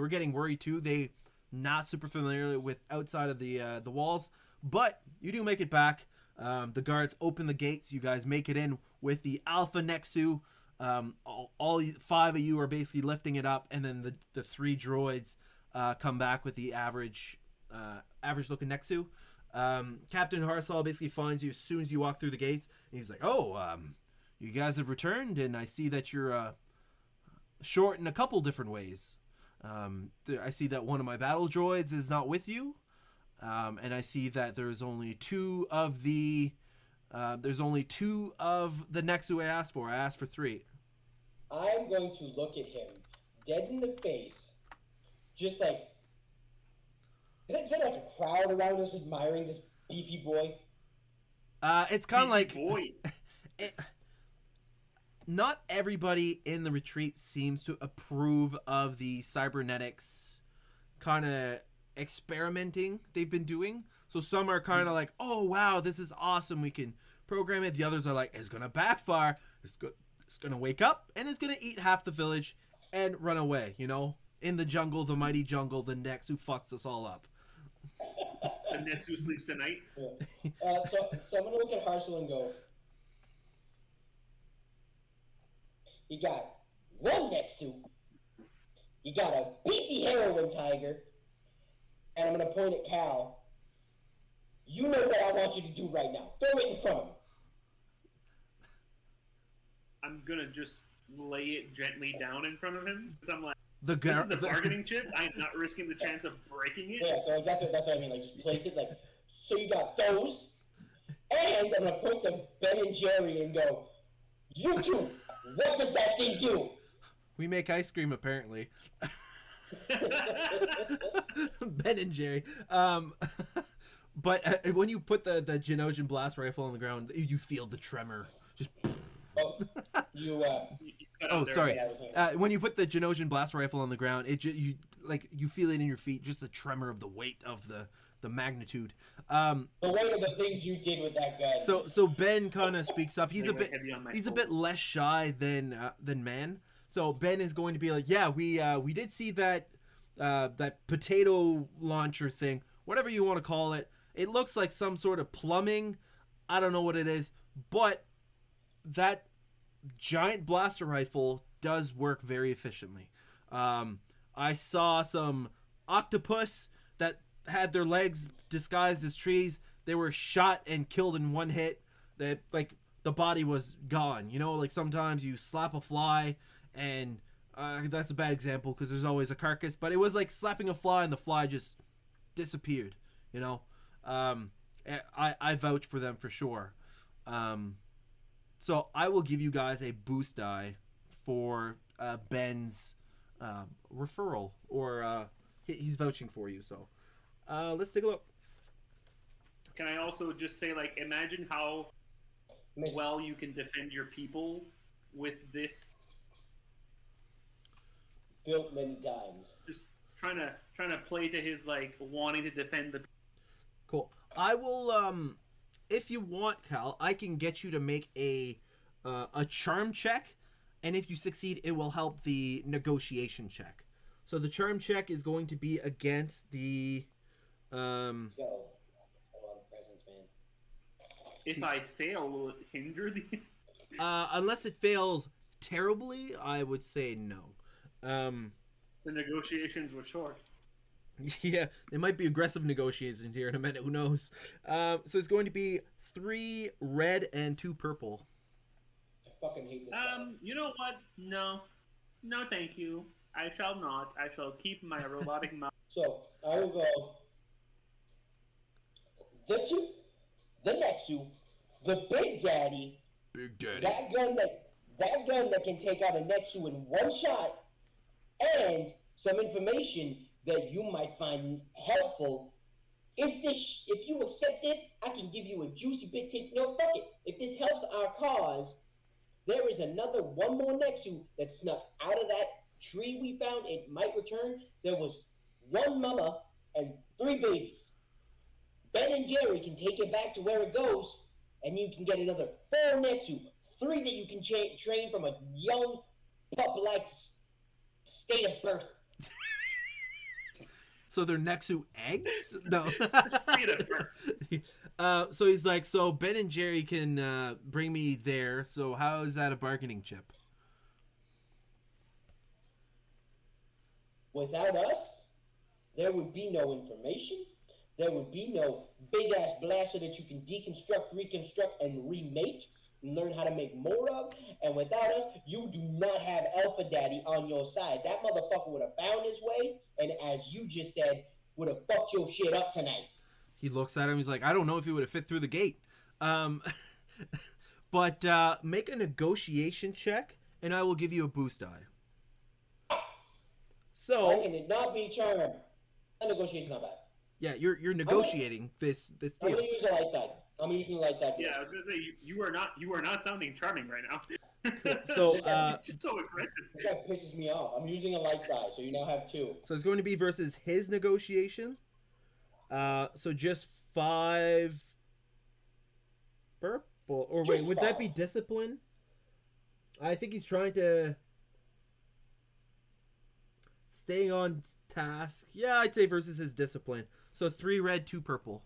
getting worried too. They not super familiar with outside of the walls, but you do make it back. The guards open the gates. You guys make it in with the Alpha Nexu. All 5 of you are basically lifting it up, and then the 3 droids come back with the average looking Nexu. Captain Harsal basically finds you as soon as you walk through the gates, and he's like, oh, you guys have returned, and I see that you're short in a couple different ways. I see that one of my battle droids is not with you, and I see that there's only 2 of the Nexu I asked for. I asked for 3. I'm going to look at him dead in the face, just like, is that like a crowd around us admiring this beefy boy? It's kind of like boy. Not everybody in the retreat seems to approve of the cybernetics kind of experimenting they've been doing. So some are kind of like, oh wow, this is awesome, we can program it. The others are like, it's gonna backfire, it's gonna wake up and it's gonna eat half the village and run away, in the jungle, the mighty jungle, the Nex who fucks us all up. The Nex who sleeps at night. Yeah. So I'm gonna look at Harsel and go, you got one Nexu, you got a beefy heroin tiger, and I'm going to point at Cal. You know what I want you to do right now. Throw it in front of him. I'm going to just lay it gently down in front of him. Because I'm like, this is the bargaining chip. I'm not risking the chance of breaking it. Yeah, so that's what I mean. Like, just place it like, so you got those, and I'm going to point to Ben and Jerry and go, you two, what does that thing do? We make ice cream, apparently. Ben and Jerry. But when you put the Genosian blast rifle on the ground, you feel the tremor. Just. Oh, sorry. When you put the Genosian blast rifle on the ground, you feel it in your feet. Just the tremor of the weight of the magnitude. The weight of the things you did with that gun. So Ben kind of speaks up. He's a bit less shy than Man. So Ben is going to be like, yeah, we did see that potato launcher thing, whatever you want to call it. It looks like some sort of plumbing. I don't know what it is, but that giant blaster rifle does work very efficiently. I saw some octopus that had their legs disguised as trees. They were shot and killed in one hit. That the body was gone. You know, like sometimes you slap a fly and that's a bad example because there's always a carcass, but it was like slapping a fly and the fly just disappeared. You know, I vouch for them for sure. So I will give you guys a boost die for Ben's referral, or he's vouching for you. So let's take a look. Can I also just say, like, imagine how well you can defend your people with this? Built many times. Just trying to play to his, like, wanting to defend the. Cool. I will, if you want, Cal, I can get you to make a charm check, and if you succeed, it will help the negotiation check. So the charm check is going to be against the. Yo, a lot of presents, man. If I fail, will it hinder the? Unless it fails terribly, I would say no. The negotiations were short. Yeah, there might be aggressive negotiations here in a minute. Who knows? So it's going to be 3 red and 2 purple. I fucking hate this guy. You know what? No, thank you. I shall not. I shall keep my robotic mouth. So I will go. The Nexu, the Big Daddy, Big Daddy. that gun that can take out a Nexu in one shot, and some information that you might find helpful. If you accept this, I can give you a juicy bit tip. No, fuck it. If this helps our cause, there is one more Nexu that snuck out of that tree we found. It might return. There was 1 mama and 3 babies. Ben and Jerry can take it back to where it goes, and you can get another 4 Nexu. 3 that you can train from a young pup-like state of birth. So they're Nexu eggs? No. State of birth. So he's like, so Ben and Jerry can bring me there. So how is that a bargaining chip? Without us, there would be no information. There would be no big-ass blaster that you can deconstruct, reconstruct, and remake and learn how to make more of. And without us, you do not have Alpha Daddy on your side. That motherfucker would have found his way, and as you just said, would have fucked your shit up tonight. He looks at him. He's like, I don't know if he would have fit through the gate. But make a negotiation check, and I will give you a boost die. So Why can it not be charmed? That negotiation's not bad. yeah, you're negotiating this I'm deal. gonna use the light side. I'm using the light side. Yeah, I was gonna say you are not sounding charming right now. So just so aggressive. This guy pisses me off. I'm using a light side, so you now have 2. So it's going to be versus his negotiation. So just 5 purple. Or wait, Just would that 5. be discipline? I think he's trying to staying on task. Yeah, I'd say versus his discipline. So 3 red, 2 purple.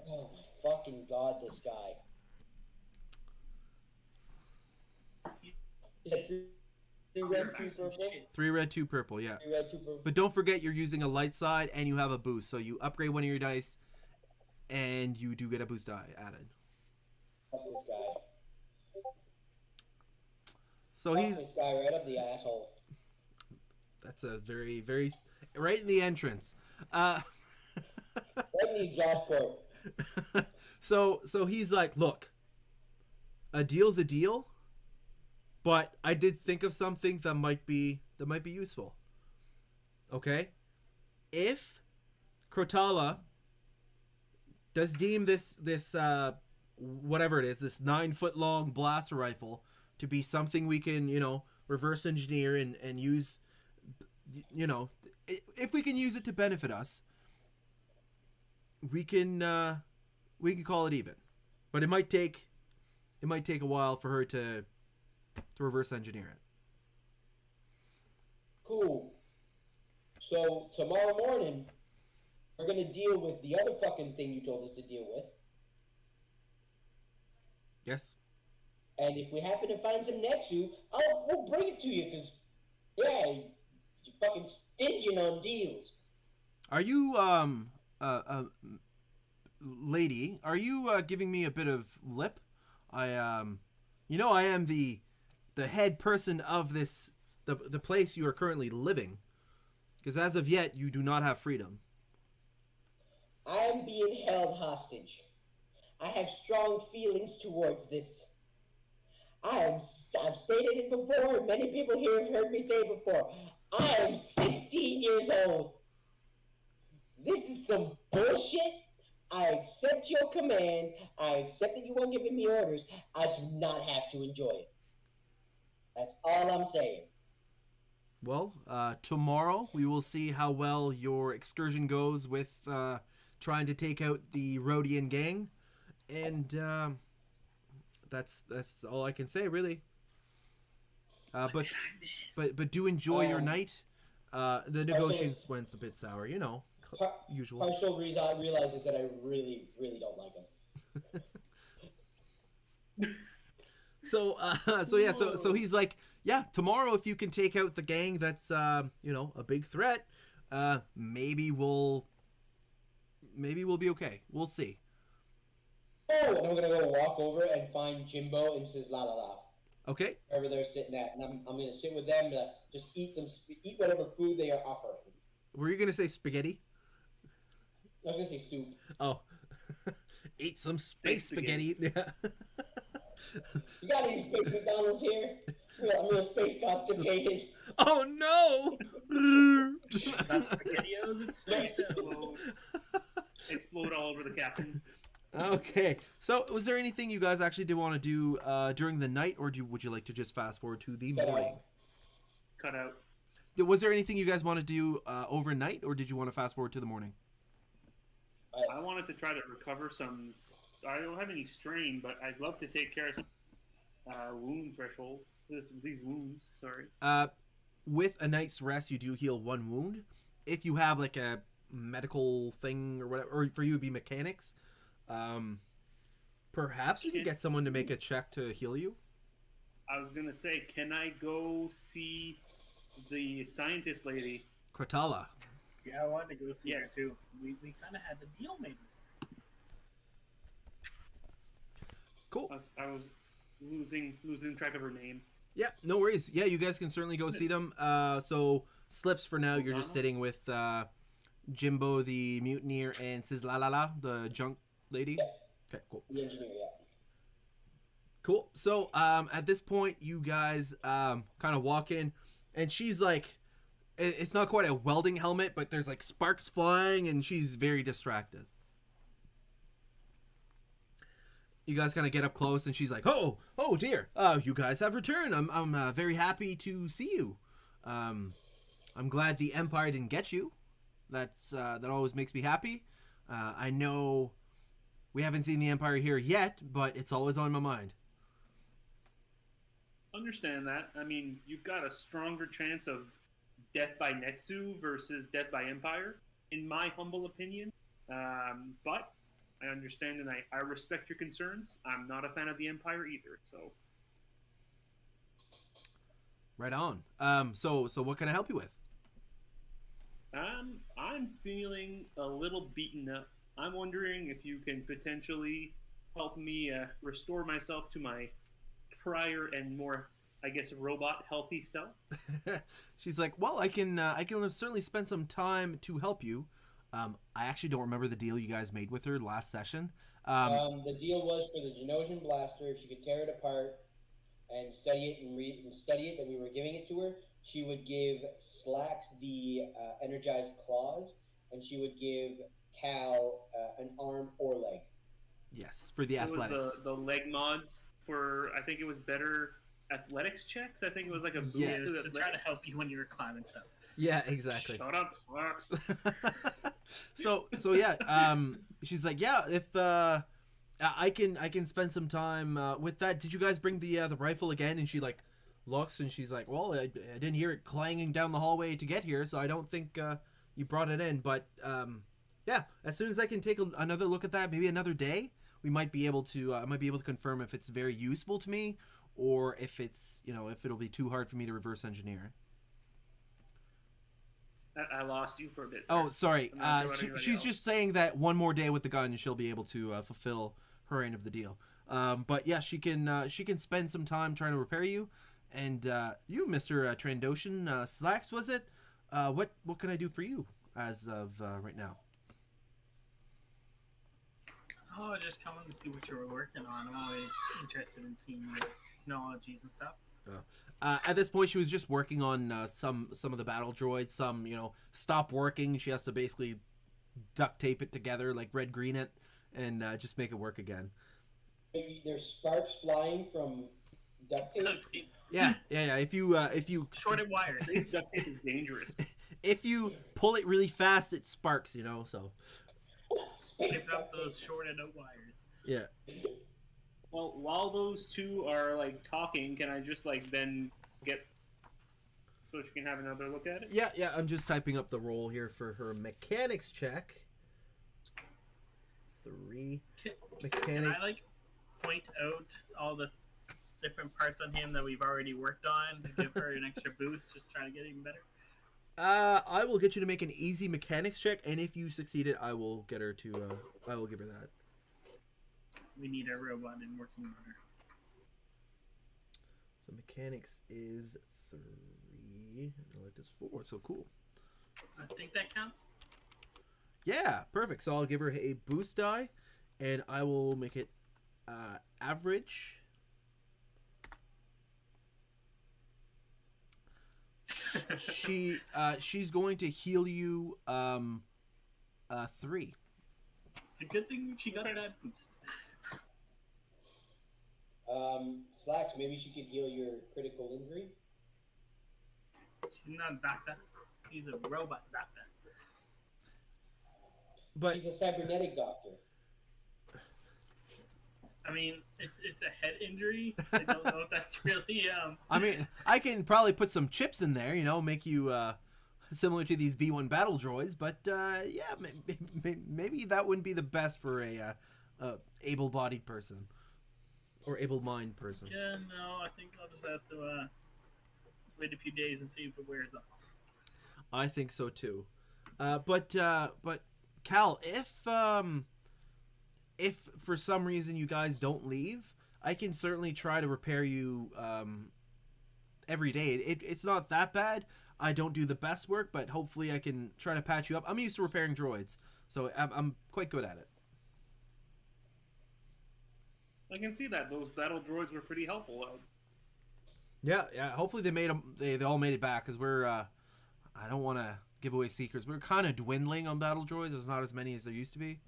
Oh my fucking god, this guy. Is that 3 red, 2 purple? 3 red, 2 purple. Yeah. 3 red, 2 purple. But don't forget you're using a light side and you have a boost. So you upgrade one of your dice and you do get a boost die added. Fuck this guy. So Fuck he's this guy right up the asshole. that's a very very right in the entrance. Right in the exhaust port. So he's like, look, a deal's a deal, but I did think of something that might be useful. Okay, if Crotala does deem this whatever it is, this 9-foot long blaster rifle to be something we can reverse engineer and use, if we can use it to benefit us, we can call it even, but it might take a while for her to reverse engineer it. Cool. So tomorrow morning, we're gonna deal with the other fucking thing you told us to deal with. Yes. And if we happen to find some Nexu, we'll bring it to you, because, yeah, you're fucking stinging on deals. Are you lady? Are you giving me a bit of lip I am the head person of the place you are currently living. Because as of yet, you do not have freedom. I am being held hostage. I have strong feelings towards this. I've stated it before. Many people here have heard me say it before. I am 16 years old. This is some bullshit. I accept your command. I accept that you weren't giving me orders. I do not have to enjoy it. That's all I'm saying. Well, tomorrow we will see how well your excursion goes with trying to take out the Rhodian gang, and that's all I can say, really. But do enjoy your night. The negotiations went a bit sour, usual. Partial realizes that I really, really don't like him. So he's like, yeah, tomorrow if you can take out the gang that's a big threat, maybe we'll be okay. We'll see. Oh, and I'm gonna go walk over and find Jimbo and says la la la. Okay. Wherever they're sitting at, and I'm gonna sit with them to just eat whatever food they are offering. Were you gonna say spaghetti? I was gonna say soup. Oh, eat some space spaghetti. Yeah. You got any space McDonald's here? I'm real space constipated. Oh no! That's SpaghettiOs and space explode all over the captain. Okay, so was there anything you guys actually did want to do during the night, or would you like to just fast forward to the morning? Cut out. Was there anything you guys want to do overnight, or did you want to fast forward to the morning? I wanted to try to recover some. I don't have any strain, but I'd love to take care of some wound thresholds. These wounds, sorry. With a night's rest, you do heal one wound. If you have like a medical thing or whatever, or for you it'd be mechanics, perhaps you could get someone to make a check to heal you. I was gonna say, can I go see the scientist lady? Kratala. Yeah, I wanted to go see her Yes. too. We kind of had the deal made. Cool. I was losing track of her name. Yeah, no worries. Yeah, you guys can certainly go see them. So Slips for now, you're just sitting with Jimbo the mutineer and Sizlalala, the junk lady. Yeah. Okay, cool. The engineer, yeah. Cool. So at this point, you guys kind of walk in, and she's like, it's not quite a welding helmet, but there's like sparks flying, and she's very distracted. You guys kind of get up close, and she's like, "Oh dear! You guys have returned. I'm very happy to see you. I'm glad the Empire didn't get you. That always makes me happy. I know we haven't seen the Empire here yet, but it's always on my mind." Understand that. I mean, you've got a stronger chance of death by Netsu versus death by Empire, in my humble opinion. But I understand and I respect your concerns. I'm not a fan of the Empire either, so. Right on. So what can I help you with? I'm feeling a little beaten up. I'm wondering if you can potentially help me restore myself to my prior and more, I guess, robot healthy self. She's like, "Well, I can certainly spend some time to help you." I actually don't remember the deal you guys made with her last session. The deal was for the Genosian blaster, if she could tear it apart and study it and study it, that we were giving it to her. She would give Slacks the energized claws, and she would give Cal an arm or leg. Yes, for the It athletics. was the leg mods for, I think it was better athletics checks. I think it was like a boost Yeah, to to athletics. try to help you when you were climbing stuff. Yeah, exactly. Shut up, Slacks. so yeah, she's like, "Yeah, if I can spend some time with that. Did you guys bring the rifle again?" And she like looks and she's like, "Well, I didn't hear it clanging down the hallway to get here, so I don't think you brought it in. But yeah, as soon as I can take another look at that, maybe another day, we might be able to. I might be able to confirm if it's very useful to me, or if it's if it'll be too hard for me to reverse engineer." I lost you for a bit. Oh, sorry. I'm not sure about anybody She's else. just saying that one more day with the gun, she'll be able to fulfill her end of the deal. But yeah, she can spend some time trying to repair you. And you, Mr. Trandoshan, Slacks, was it? What can I do for you as of right now? Oh, just coming to see what you were working on. I'm always interested in seeing your technologies and stuff. At this point, she was just working on some of the battle droids. Some, stop working. She has to basically duct tape it together, like red green it, and just make it work again. Maybe there's sparks flying from duct tape. Yeah. If you Shorted wires. This duct tape is dangerous. if you pull it really fast, it sparks. So Pick up those shorted out wires. yeah. Well, while those two are like talking, can I just like then get so she can have another look at it? Yeah. I'm just typing up the roll here for her mechanics check. 3 mechanics. Can I like point out all the different parts on him that we've already worked on to give her an extra boost, just trying to get even better? I will get you to make an easy mechanics check, and if you succeed it, I will get her to. I will give her that. We need a robot in working order. So mechanics is 3. Intellect is 4. So cool. I think that counts. Yeah, perfect. So I'll give her a boost die, and I will make it average. She's going to heal you 3. It's a good thing she got her that boost. Slacks, maybe she could heal your critical injury. She's not a doctor. He's a robot doctor. But She's a cybernetic doctor. I mean, it's a head injury. I don't know if that's really I mean, I can probably put some chips in there, make you similar to these B1 battle droids. But yeah, maybe that wouldn't be the best for a able-bodied person or able-mind person. Yeah, no, I think I'll just have to wait a few days and see if it wears off. I think so too. But Cal, if for some reason you guys don't leave, I can certainly try to repair you every day. It's not that bad. I don't do the best work, but hopefully I can try to patch you up. I'm used to repairing droids, so I'm quite good at it. I can see that those battle droids were pretty helpful. Yeah. Hopefully they made them. They all made it back, because we're. I don't want to give away secrets. We're kind of dwindling on battle droids. There's not as many as there used to be.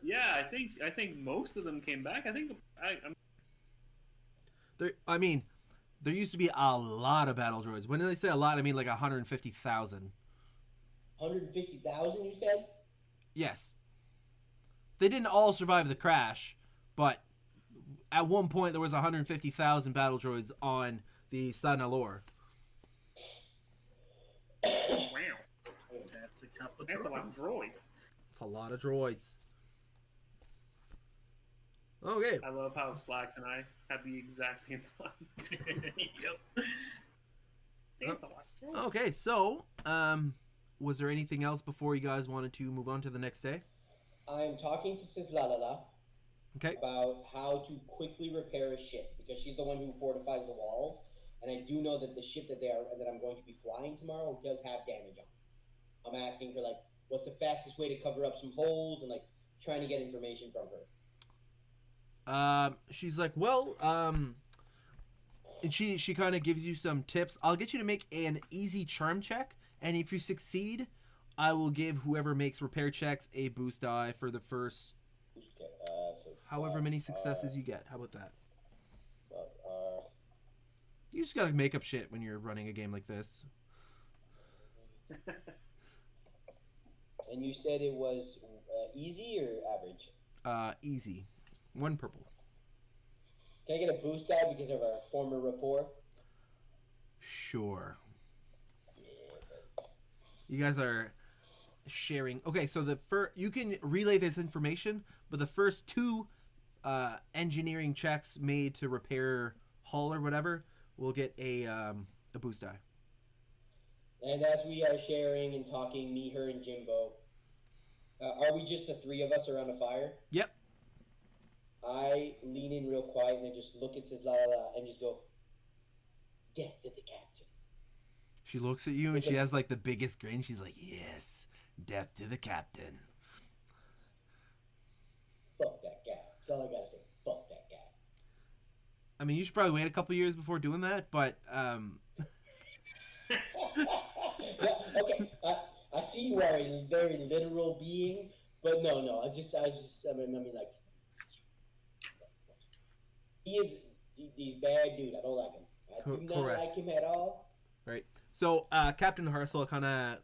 Yeah, I think most of them came back. There used to be a lot of battle droids. When they say a lot, I mean like 150,000. 150,000, you said? Yes. They didn't all survive the crash, but at one point there was 150,000 battle droids on the San Alor. Wow, That's a couple that's a lot of droids. It's a lot of droids. Okay. I love how Slacks and I had the exact same thought. Yep. That's a lot of droids. Okay, so, was there anything else before you guys wanted to move on to the next day? I'm talking to Sis Lalala Okay. about how to quickly repair a ship, because she's the one who fortifies the walls, and I do know that the ship that I'm going to be flying tomorrow does have damage on. I'm asking her, like, what's the fastest way to cover up some holes, and like trying to get information from her. She's like, well, and she kind of gives you some tips. I'll get you to make an easy charm check, and if you succeed, I will give whoever makes repair checks a boost die for the first however many successes you get. How about that? You just gotta make up shit when you're running a game like this. And you said it was easy or average? Easy. 1 purple. Can I get a boost die because of our former rapport? Sure. You guys are sharing. Okay, so you can relay this information, but the first 2 engineering checks made to repair hull or whatever will get a boost die. And as we are sharing and talking, me, her, and Jimbo, are we just the 3 of us around a fire? Yep. I lean in real quiet and I just look at says la la la and just go, death to the captain. She looks at you and she has like the biggest grin. She's like, yes, death to the captain. Fuck that guy. That's all I gotta say. Fuck that guy. I mean, you should probably wait a couple years before doing that, but Yeah, okay. I see you are a very literal being, but no. I mean, like, he's bad dude. I don't like him. I do not Correct. like him at all. right. So Captain Harsel kind of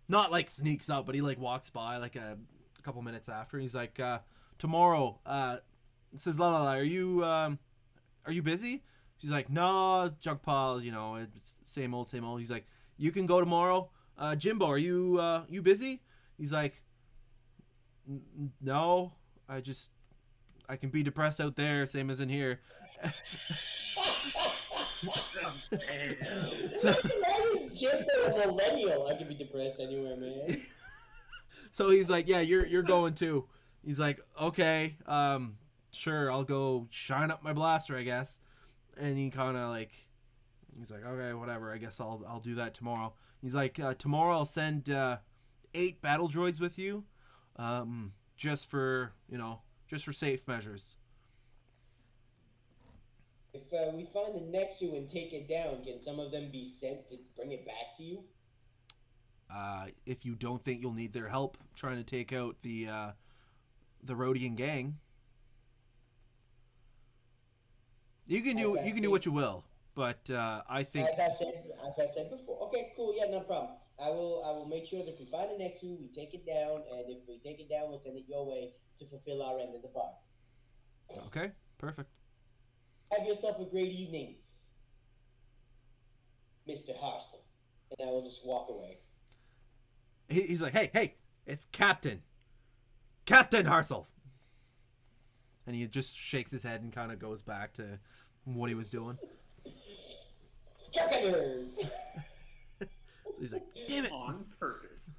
not like sneaks out, but he like walks by like a couple minutes after. He's like, tomorrow, says la la la. Are you busy? She's like, no, junk pile. You know, same old, same old. He's like, you can go tomorrow. Jimbo, are you busy? He's like, no, I can be depressed out there, same as in here. So, Why is Jimbo a millennial? I can be depressed anywhere, man. so he's like, yeah, you're going too. He's like, okay, sure, I'll go shine up my blaster, I guess. And he kind of like, he's like, okay, whatever, I guess I'll do that tomorrow. He's like, tomorrow I'll send 8 battle droids with you, just for safe measures. If we find the Nexu and take it down, can some of them be sent to bring it back to you? If you don't think you'll need their help trying to take out the Rhodian gang, you can do what you will. But I think, as I said before. Okay, cool. Yeah, no problem. I will make sure that if we find the Nexu, we take it down, and if we take it down, we'll send it your way to fulfill our end of the bargain. okay, perfect. Have yourself a great evening, Mr. Harsel. And I will just walk away. He's like, hey, it's Captain Harsel. And he just shakes his head and kind of goes back to what he was doing. Scatter! So he's like, damn it. On purpose.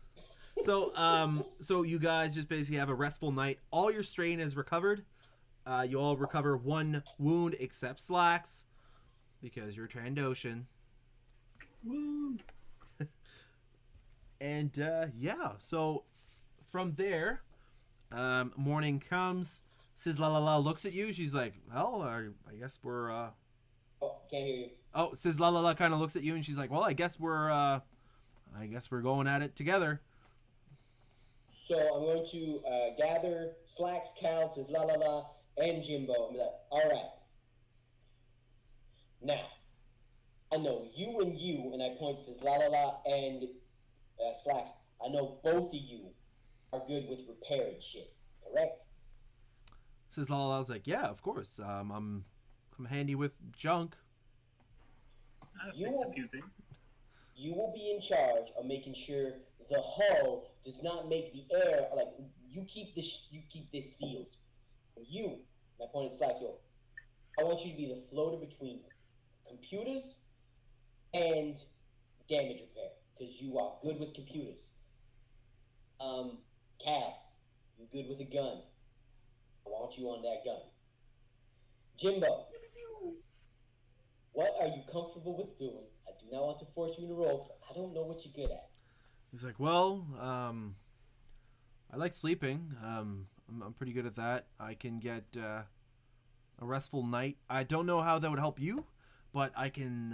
So you guys just basically have a restful night. All your strain is recovered. You all recover 1 wound except Slacks because you're Trandoshan. Woo. And yeah, so from there, morning comes. Says la la la looks at you. She's like, well, I guess we're Oh, can't hear you. Oh, says la la la kind of looks at you and she's like, well, I guess we're going at it together. So I'm going to gather Slacks, Cal, says la la la, and Jimbo. I'm like, all right. Now, I know you, and I point to says la la la and Slacks. I know both of you are good with repairing shit, correct? Says la la la's like, yeah, of course. I'm handy with junk. I fixed a few things. You will be in charge of making sure the hull does not make the air like you keep this sealed. You, my point at Slacks, I want you to be the floater between computers and damage repair because you are good with computers. Cal, you good with a gun. I want you on that gun. Jimbo, what are you comfortable with doing? I do not want to force you into roles. I don't know what you're good at. He's like, well, I like sleeping. I'm pretty good at that. I can get a restful night. I don't know how that would help you, but I can.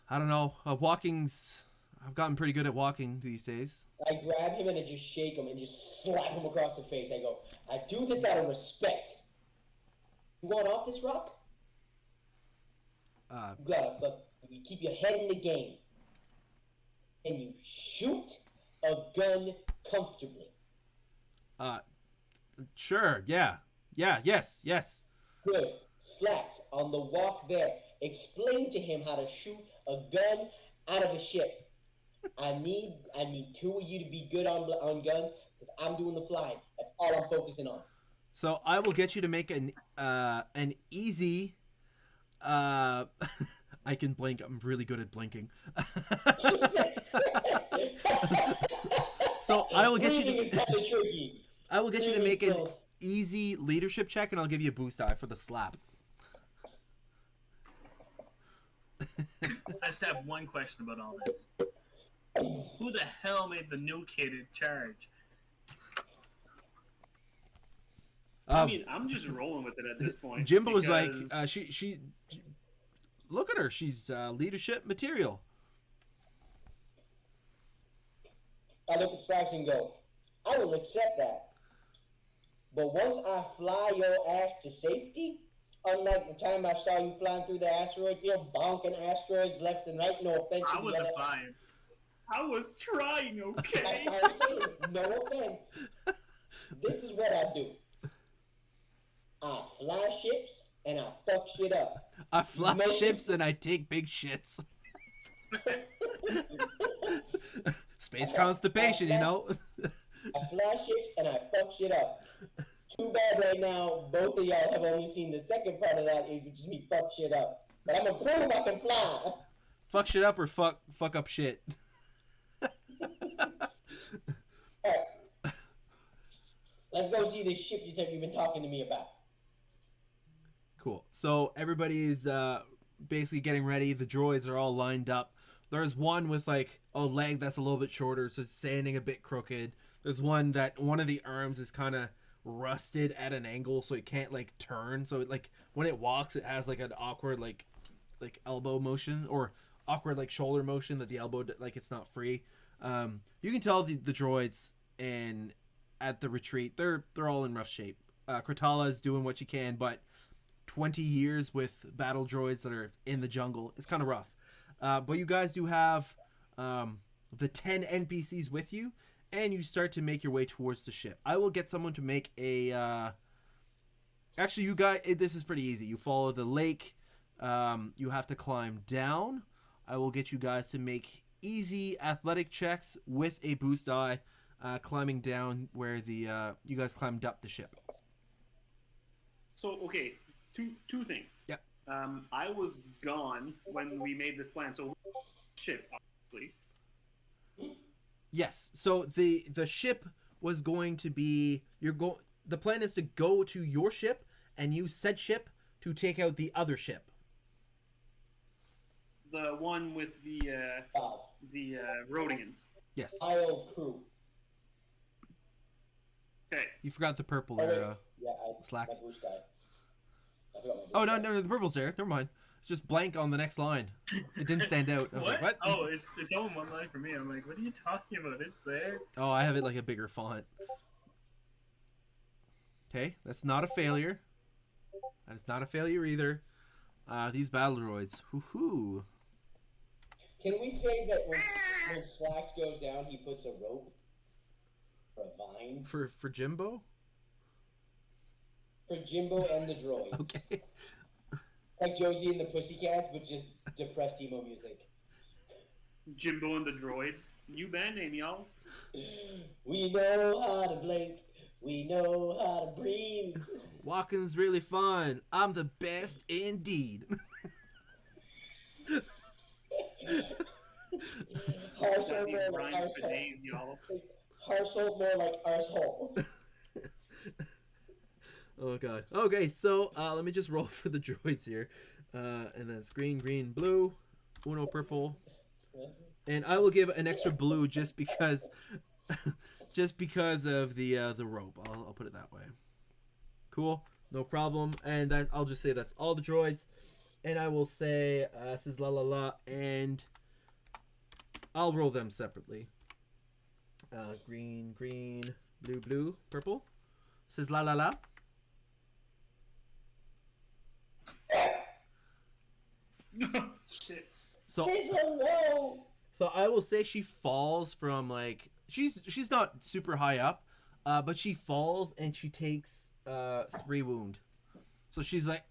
I don't know. I've gotten pretty good at walking these days. I grab him and I just shake him and just slap him across the face. I go, I do this out of respect. You want off this rock? You gotta you keep your head in the game. And you shoot a gun comfortably. Sure. Yeah. Yes. Good. Slacks, on the walk there, explain to him how to shoot a gun out of a ship. I need 2 of you to be good on guns because I'm doing the flying. That's all I'm focusing on. So I will get you to make an easy. I can blink. I'm really good at blinking. So I will get you. Breathing is kind of tricky. I will get you to make easy leadership check, and I'll give you a boost die for the slap. I just have one question about all this. Who the hell made the new kid in charge? I mean, I'm just rolling with it at this point. Jimbo was like, because- she look at her. She's leadership material. I look at Slacks and go, I will accept that. But once I fly your ass to safety, unlike the time I saw you flying through the asteroid field, bonking asteroids left and right, no offense. I wasn't flying. I was trying, okay? I'm saying, no offense. This is what I do. I fly ships and I fuck shit up. I fly Most- ships and I take big shits. Space constipation, you know. I fly ships and I fuck shit up. Too bad right now, both of y'all have only seen the second part of that, which is me fuck shit up. But I'm gonna prove I can fly. Fuck shit up or fuck up shit. Alright. Let's go see this ship you've been talking to me about. Cool. So everybody's basically getting ready. The droids are all lined up. There's one with like a leg that's a little bit shorter, so it's standing a bit crooked. There's one that one of the arms is kind of rusted at an angle, so it can't like turn. So it, like when it walks, it has like an awkward like elbow motion or awkward like shoulder motion that the elbow like it's not free. You can tell the droids and at the retreat they're all in rough shape. Kratala is doing what she can, but 20 years with battle droids that are in the jungle, it's kind of rough. But you guys do have the 10 NPCs with you, and you start to make your way towards the ship. I will get someone to make a... Actually, you guys, this is pretty easy. You follow the lake. You have to climb down. I will get you guys to make easy athletic checks with a boost die, climbing down where the you guys climbed up the ship. So, okay, two things. Yep. I was gone when we made this plan, so ship, obviously. Yes. So the ship was going to be the plan is to go to your ship and use said ship to take out the other ship. The one with the Rhodians. Yes. Isle crew. Okay. You forgot the purple Oh, wait. there. Yeah, Slacks. my boost die. I forgot my boost Oh die. no, the purple's there. Never mind. It's just blank on the next line. It didn't stand out. I was like, what? Oh, it's only one line for me. I'm like, what are you talking about? It's there. Oh, I have it like a bigger font. Okay, that's not a failure. That is not a failure either. These battle droids. Woohoo. Can we say that when Slacks goes down, he puts a rope or a vine For Jimbo? for Jimbo and the droids? Okay. Like Josie and the Pussycats, but just depressed emo music. Jimbo and the droids. New band name, y'all. We know how to blink. We know how to breathe. Walking's really fun. I'm the best indeed. Harsehole Got these more like rhymes for arsehole. days, y'all. Harsehole more like arsehole. Oh god. Okay, so let me just roll for the droids here. And then it's green, green, blue, uno purple. And I will give an extra blue just because of the rope. I'll put it that way. Cool. No problem. And that I'll just say that's all the droids. And I will say this is la la la, and I'll roll them separately. Green, green, blue, blue, purple. Says la la la. Shit. So Hello. so I will say she falls from like she's not super high up, but she falls and she takes 3 wound. So she's like,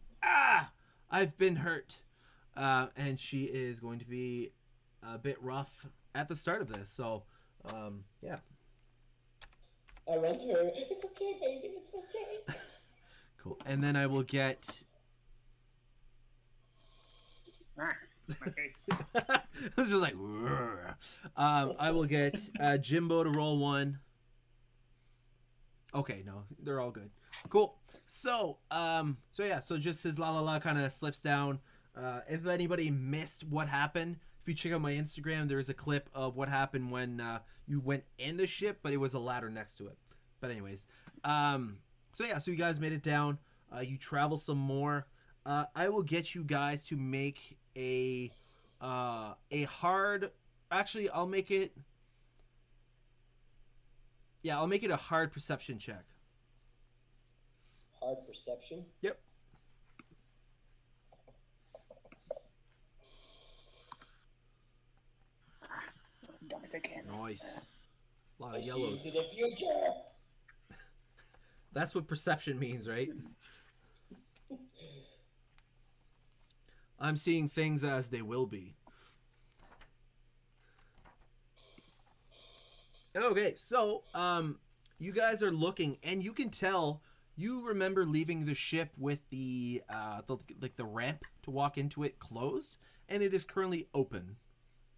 I've been hurt, and she is going to be a bit rough at the start of this. So yeah. I run to her. It's okay, baby. It's okay. Cool. And then I will get. My face. It's just like. I will get Jimbo to roll 1. Okay, no, they're all good. Cool. So, so just his la la la kind of slips down. If anybody missed what happened, if you check out my Instagram, there is a clip of what happened when you went in the ship, but it was a ladder next to it. But anyways, so you guys made it down. You travel some more. I will get you guys to make a hard. Actually, I'll make it. Yeah, I'll make it a hard perception check. Hard perception. Yep. Done it again. Nice. A lot I of see yellows. into the future. That's what perception means, right? I'm seeing things as they will be. Okay, so you guys are looking, and you can tell. You remember leaving the ship with the ramp to walk into it closed, and it is currently open.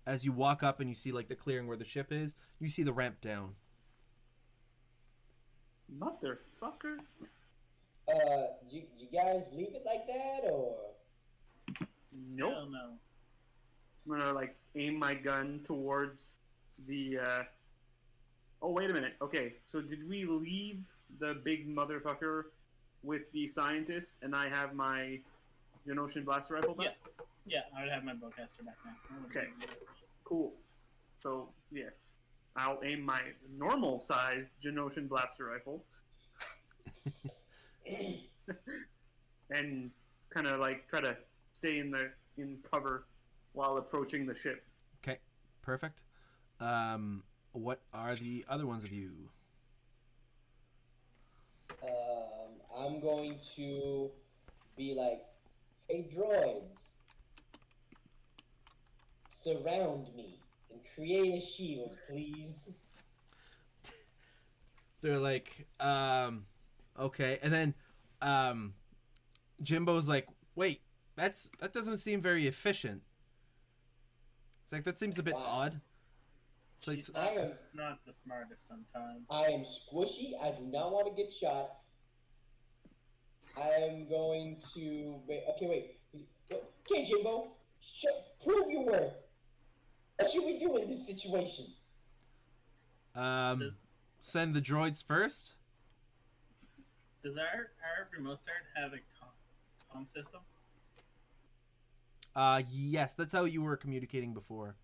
As you walk up and you see like the clearing where the ship is, you see the ramp down. Motherfucker. You guys leave it like that, or? Nope. Hell no. I'm gonna like aim my gun towards the. Oh wait a minute. Okay, so did we leave the big motherfucker with the scientist, and I have my Genosian blaster rifle back? Yeah, I would have my bowcaster back now. Okay. Cool. So yes, I'll aim my normal sized Genosian blaster rifle, and kind of like try to stay in cover while approaching the ship. Okay, perfect. What are the other ones of you? I'm going to be like, hey droids, surround me and create a shield, please. They're like, okay, and then Jimbo's like, wait, that doesn't seem very efficient. It's like that seems a bit odd. It's like, She's not the smartest sometimes. I am squishy. I do not want to get shot. I am going to. Okay, wait. Okay, Jimbo. Prove your worth. What should we do in this situation? send the droids first. Does our remote start have a comm system? Yes, that's how you were communicating before.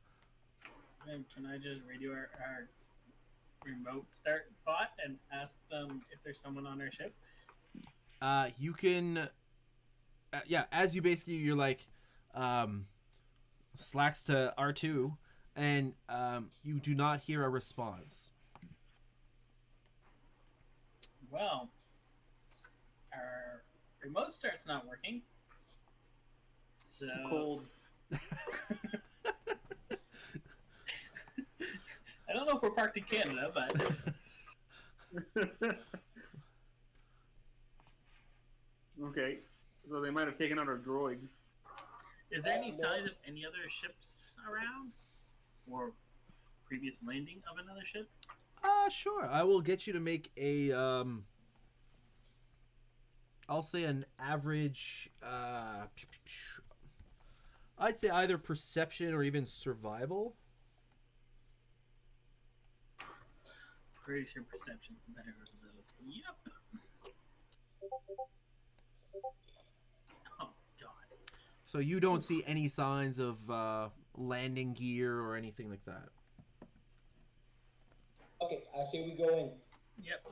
And can I just radio our remote start bot and ask them if there's someone on our ship? You can, yeah, as you basically, you're like, slacks to R2, and you do not hear a response. Well, our remote start's not working. So... Too cold. I don't know if we're parked in Canada, but... Okay, so they might have taken out our droid. Is there any sign of any other ships around? Or previous landing of another ship? Sure. I will get you to make a, I'll say an average, I'd say either perception or even survival. Pretty sure perception's the better of those. Yep. Oh, God. So you don't see any signs of landing gear or anything like that. Okay, I say we go in. Yep.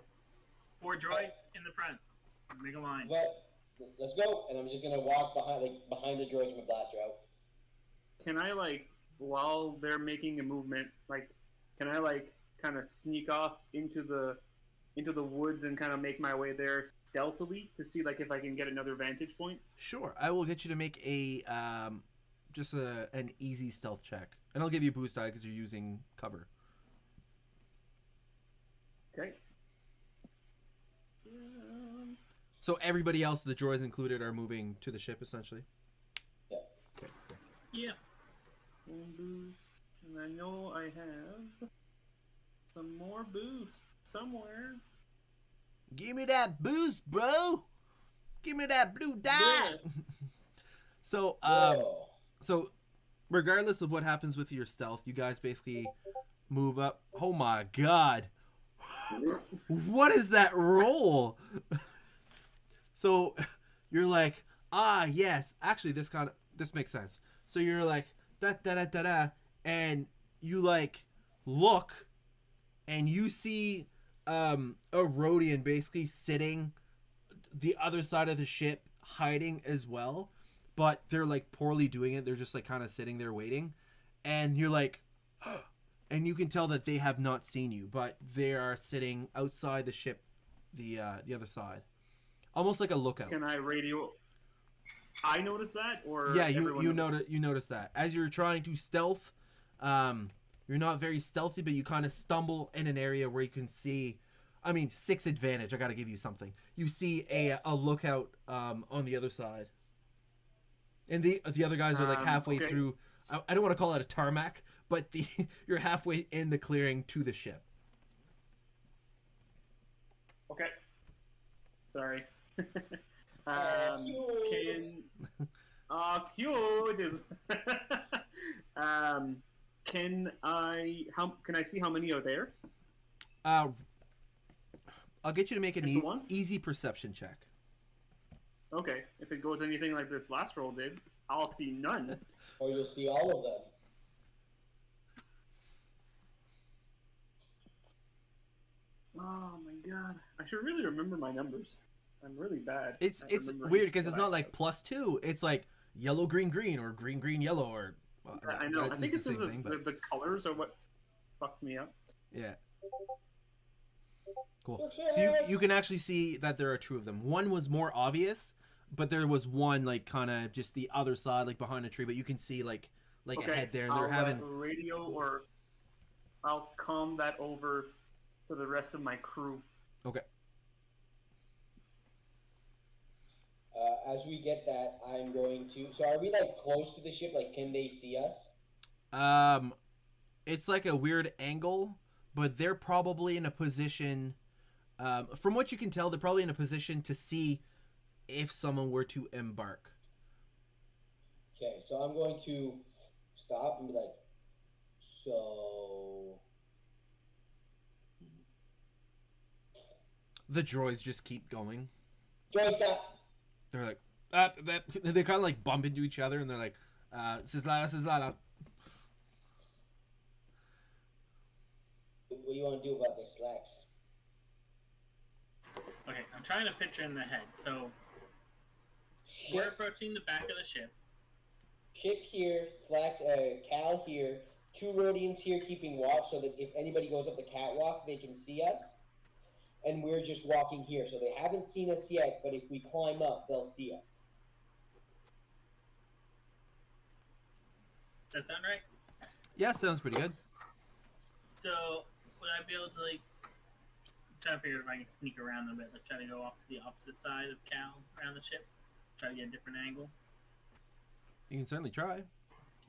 4 droids in the front. Make a line. But let's go, and I'm just gonna walk behind the droids with my blaster out. Can I, like, while they're making a movement, like, can I, like, kind of sneak off into the woods and kind of make my way there stealthily to see, like, if I can get another vantage point? Sure. I will get you to make a just an easy stealth check, and I'll give you boost die because you're using cover. Okay. So everybody else, the droids included, are moving to the ship essentially. Yeah. Okay. Cool. Yeah. And boost. And I know I have some more boost somewhere. Give me that boost, bro. Give me that blue dye. So, Whoa. so regardless of what happens with your stealth, you guys basically move up. Oh my god. What is that roll? So you're like, ah, yes. Actually, this makes sense. So you're like, da da da da da, and you like look, and you see a Rhodian basically sitting the other side of the ship, hiding as well, but they're like poorly doing it. They're just like kind of sitting there waiting, and you're like, and you can tell that they have not seen you, but they are sitting outside the ship, the other side, almost like a lookout. Can I radio? I noticed that, or Yeah, everyone you noticed? notice that as you're trying to stealth, you're not very stealthy, but you kind of stumble in an area where you can see. I mean, 6 advantage. I got to give you something. You see a lookout on the other side, and the other guys are like halfway okay. through. I don't want to call it a tarmac, but you're halfway in the clearing to the ship. Okay. Sorry. Cute. Cute is. Can I see how many are there? I'll get you to make an Just the one? easy perception check. Okay. If it goes anything like this last roll did, I'll see none. Or you'll see all of them. Oh my god! I should really remember my numbers. I'm really bad. It's at it's remembering weird because what it's I not like have. +2. It's like yellow green green or green green yellow or. I know. I that think is it's the just same thing, but the colors are what fucks me up. yeah. Cool. So you can actually see that there are 2 of them. One was more obvious, but there was one like kind of just the other side, like behind a tree. But you can see like Okay. ahead there. I'll They're having. radio, or I'll calm that over to the rest of my crew. Okay. As we get that, I'm going to. So are we like close to the ship? Like, can they see us? It's like a weird angle, but they're probably in a position. From what you can tell, they're probably in a position to see if someone were to embark. Okay, so I'm going to stop and be like, so. The droids just keep going. Join stop. They're like, they kind of like bump into each other, and they're like, Sislala. What do you want to do about this, Slacks? Okay, I'm trying to picture in the head. So we're Ship, approaching the back of the ship. ship here, Slacks, Cal here, 2 Rhodians here keeping watch so that if anybody goes up the catwalk, they can see us. And we're just walking here, so they haven't seen us yet, but if we climb up, they'll see us. Does that sound right? Yeah, sounds pretty good. So would I be able to like try to figure if I can sneak around a bit, like try to go off to the opposite side of Cal around the ship, try to get a different angle? You can certainly try.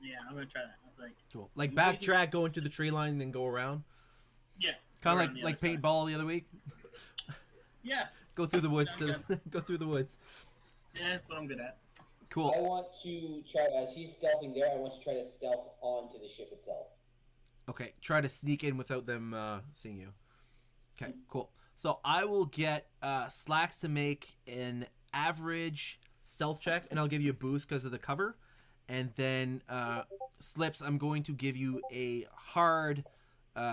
Yeah, I'm gonna try that. I was like, Cool. Like You backtrack, go into the tree line, then go around. yeah, Kind around of the like other side. paintball the other week. Yeah, Go through the woods Sounds go through the woods. yeah, that's what I'm good at. Cool. I want to try, as he's stealthing there, I want to try to stealth onto the ship itself. Okay, try to sneak in without them seeing you. Okay, cool. So I will get Slacks to make an average stealth check, and I'll give you a boost because of the cover. And then Slips, I'm going to give you a hard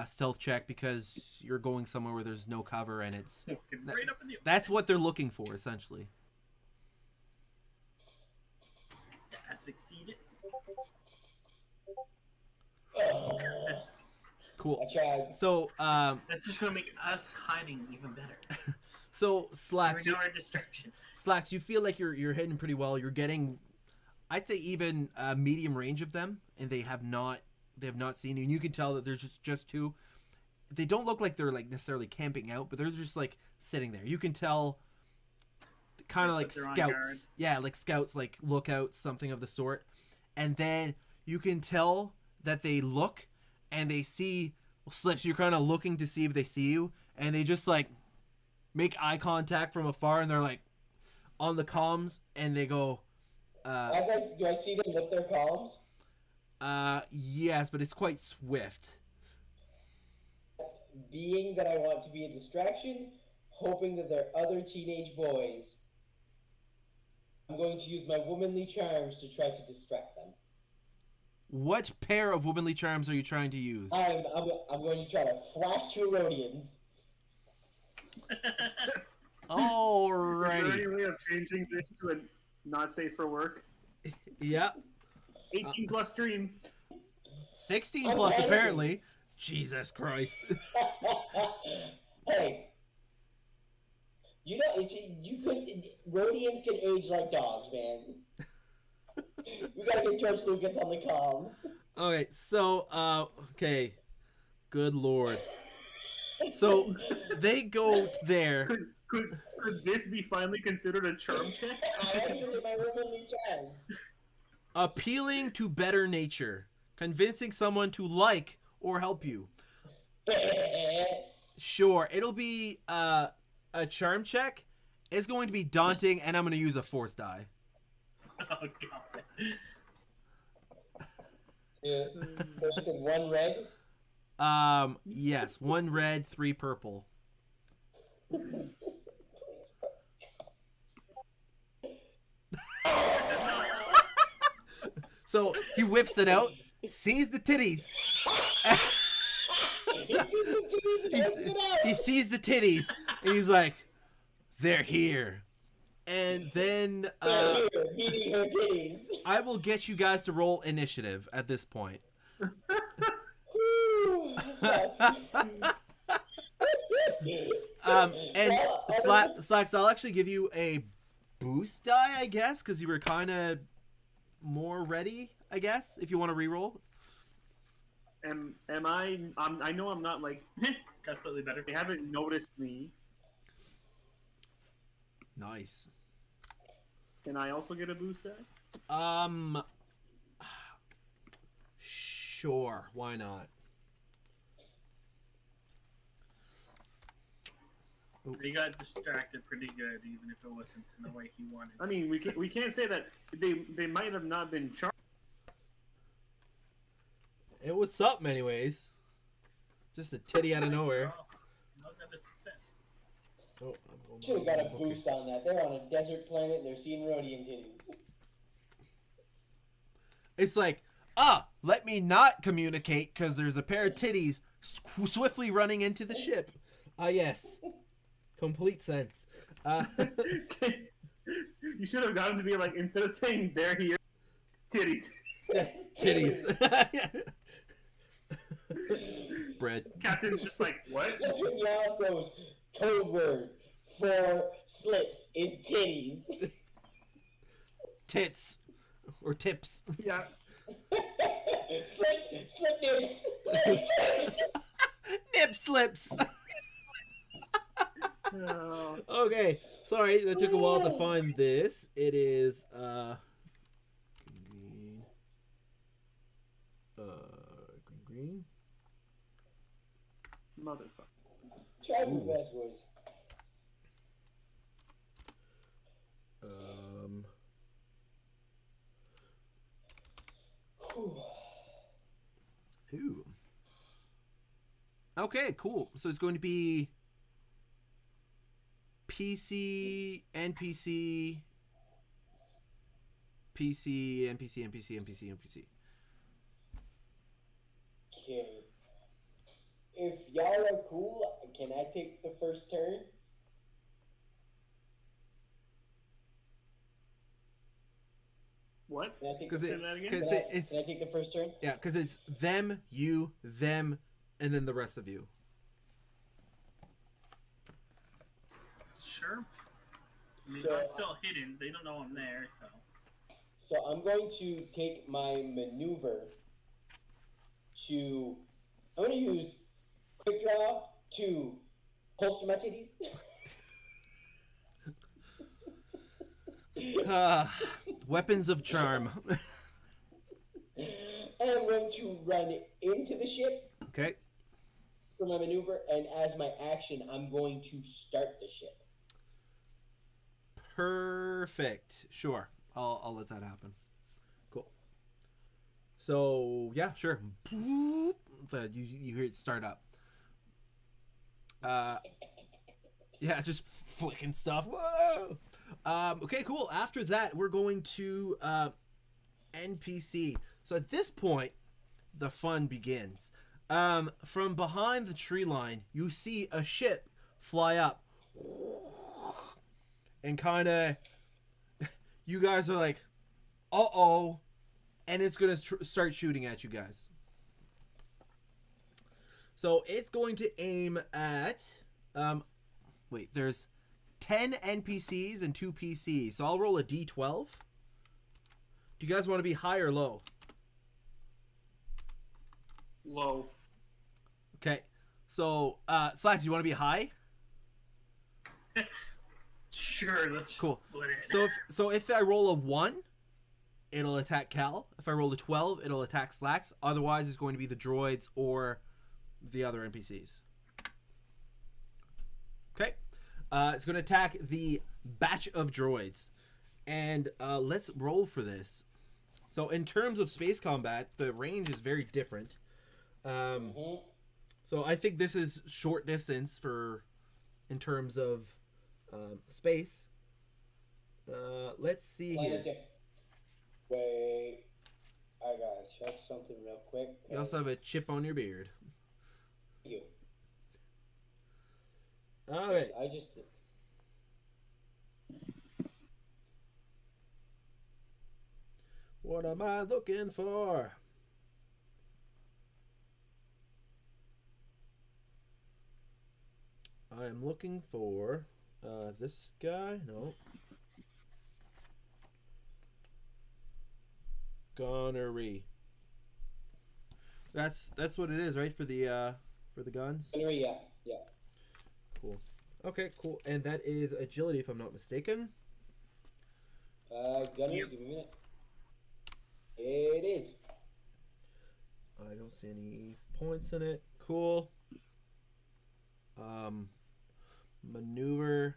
stealth check because you're going somewhere where there's no cover, and it's Get right up in the. that's what they're looking for essentially. I succeeded. Cool. I tried. So That's just gonna make us hiding even better. so Slacks, We're our distraction. Slacks, you feel like you're hitting pretty well. You're getting, I'd say, even medium range of them, and they have not seen you. And you can tell that there's just 2. They don't look like they're like necessarily camping out, but they're just like sitting there. You can tell, kind of like they're on guard. scouts. Yeah, like scouts, like lookouts, something of the sort. And then you can tell that they look and they see Slips. You're kind of looking to see if they see you, and they just like make eye contact from afar, and they're like on the comms, and they go, Do I see them lift their palms? yes, but it's quite swift. Being that I want to be a distraction, hoping that they're other teenage boys, I'm going to use my womanly charms to try to distract them. What pair of womanly charms are you trying to use? I'm going to try to flash two Rhodians. Alrighty. Is there any way of changing this to a not safe for work? Yeah. 18 plus stream. 16 plus, apparently. Jesus Christ. Hey. You know, Rhodians can age like dogs, man. We gotta get George Lucas on the comms. Okay, so, okay. Good lord. So, they go there. Could this be finally considered a charm check? I am using my womanly charms. Appealing to better nature. Convincing someone to like or help you. Sure, it'll be a charm check. It's going to be daunting, and I'm going to use a force die. Oh god. Yeah. So you said one red? Yes, 1 red, 3 purple. So he whips it out, sees the titties. He sees the titties, and he's like, "They're here." And then Eating her titties. I will get you guys to roll initiative at this point. And Slacks, I'll actually give you a boost die, I guess, because you were kind of more ready, I guess, if you want to reroll. Am I? I know I'm not like. Got slightly better. They haven't noticed me. Nice. Can I also get a boost die? Sure, why not? He got distracted pretty good, even if it wasn't in the way he wanted. I mean, we can't say that they might have not been charmed. It was something, anyways. Just a titty out of nowhere. Not that a success. Oh, I'm going Should have got a boost on that. They're on a desert planet and they're seeing Rhodian titties. It's like, let me not communicate because there's a pair of titties swiftly running into the ship. Yes. Complete sense. You should have gotten to be like, instead of saying they're here, titties. Titties. Bread. Captain's just like, what? That's what y'all goes. Code word for slips is titties. Tits. Or tips. Yeah. slip nips. Nip slips. Oh. Okay. Sorry, that took a while to find this. It is, green. Motherfucker. Try your best, boys. Ooh. Okay, cool. So it's going to be PC, NPC, PC, NPC, NPC, NPC, NPC. Okay. If y'all are cool, can I take the first turn? What? Can I take Because the, it's can I take the first turn? yeah, because it's them, you, them, and then the rest of you. Sure. I mean, So- I'm still hidden. They don't know I'm there, so. So I'm going to take my maneuver to. I'm going to use quick draw to holster my titties. Weapons of charm. And I'm going to run into the ship Okay. for my maneuver, and as my action, I'm going to start the ship. Perfect. Sure. I'll let that happen. Cool. So yeah, sure. You hear it start up. Yeah, just flicking stuff. Whoa. Okay, cool. After that, we're going to NPC. So at this point, the fun begins. From behind the tree line, you see a ship fly up. And kind of, you guys are like, uh-oh. And it's going to start shooting at you guys. So it's going to aim at, wait, there's 10 NPCs and 2 PCs. So I'll roll a D12. Do you guys want to be high or low? Low. Okay. So, Slacks, you want to be high? Sure, let's Cool. split it. So if I roll a 1, it'll attack Cal. If I roll a 12, it'll attack Slacks. Otherwise, it's going to be the droids or the other NPCs. Okay. It's going to attack the batch of droids. And let's roll for this. So in terms of space combat, the range is very different. So I think this is short distance in terms of space. Let's see here. Wait, I gotta check something real quick. You also have a chip on your beard. You. All right. I just. What am I looking for? I am looking for this guy. No. Gunnery. That's what it is, right? For the guns. Yeah. Cool. Okay, cool. And that is agility, if I'm not mistaken. Gunner, give me a minute. It is. I don't see any points in it. Cool. Maneuver.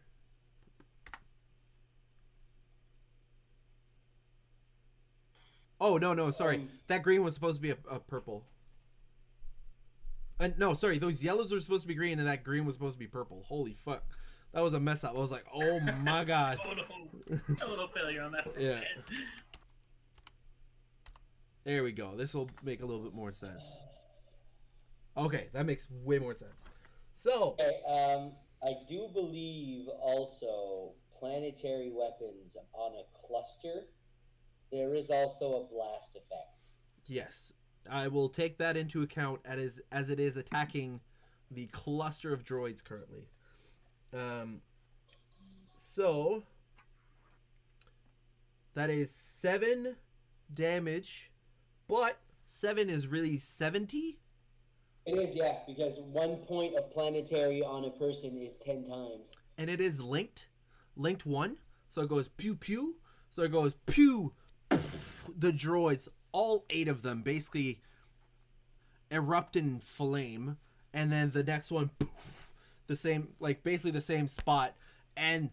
Oh, no, sorry. That green was supposed to be a purple. No, sorry. Those yellows were supposed to be green, and that green was supposed to be purple. Holy fuck. That was a mess up. I was like, oh my god. Total failure on that. Yeah. There we go. This will make a little bit more sense. Okay, that makes way more sense. So, Okay, I do believe also planetary weapons on a cluster, there is also a blast effect. yes, I will take that into account as it is attacking the cluster of droids currently. So that is 7 damage, but 7 is really 70. It is, yeah, because 1 point of planetary on a person is 10 times. And it is linked 1, so it goes pew pew, so it goes pew, poof, the droids, all 8 of them basically erupt in flame, and then the next one, poof, the same, like basically the same spot, and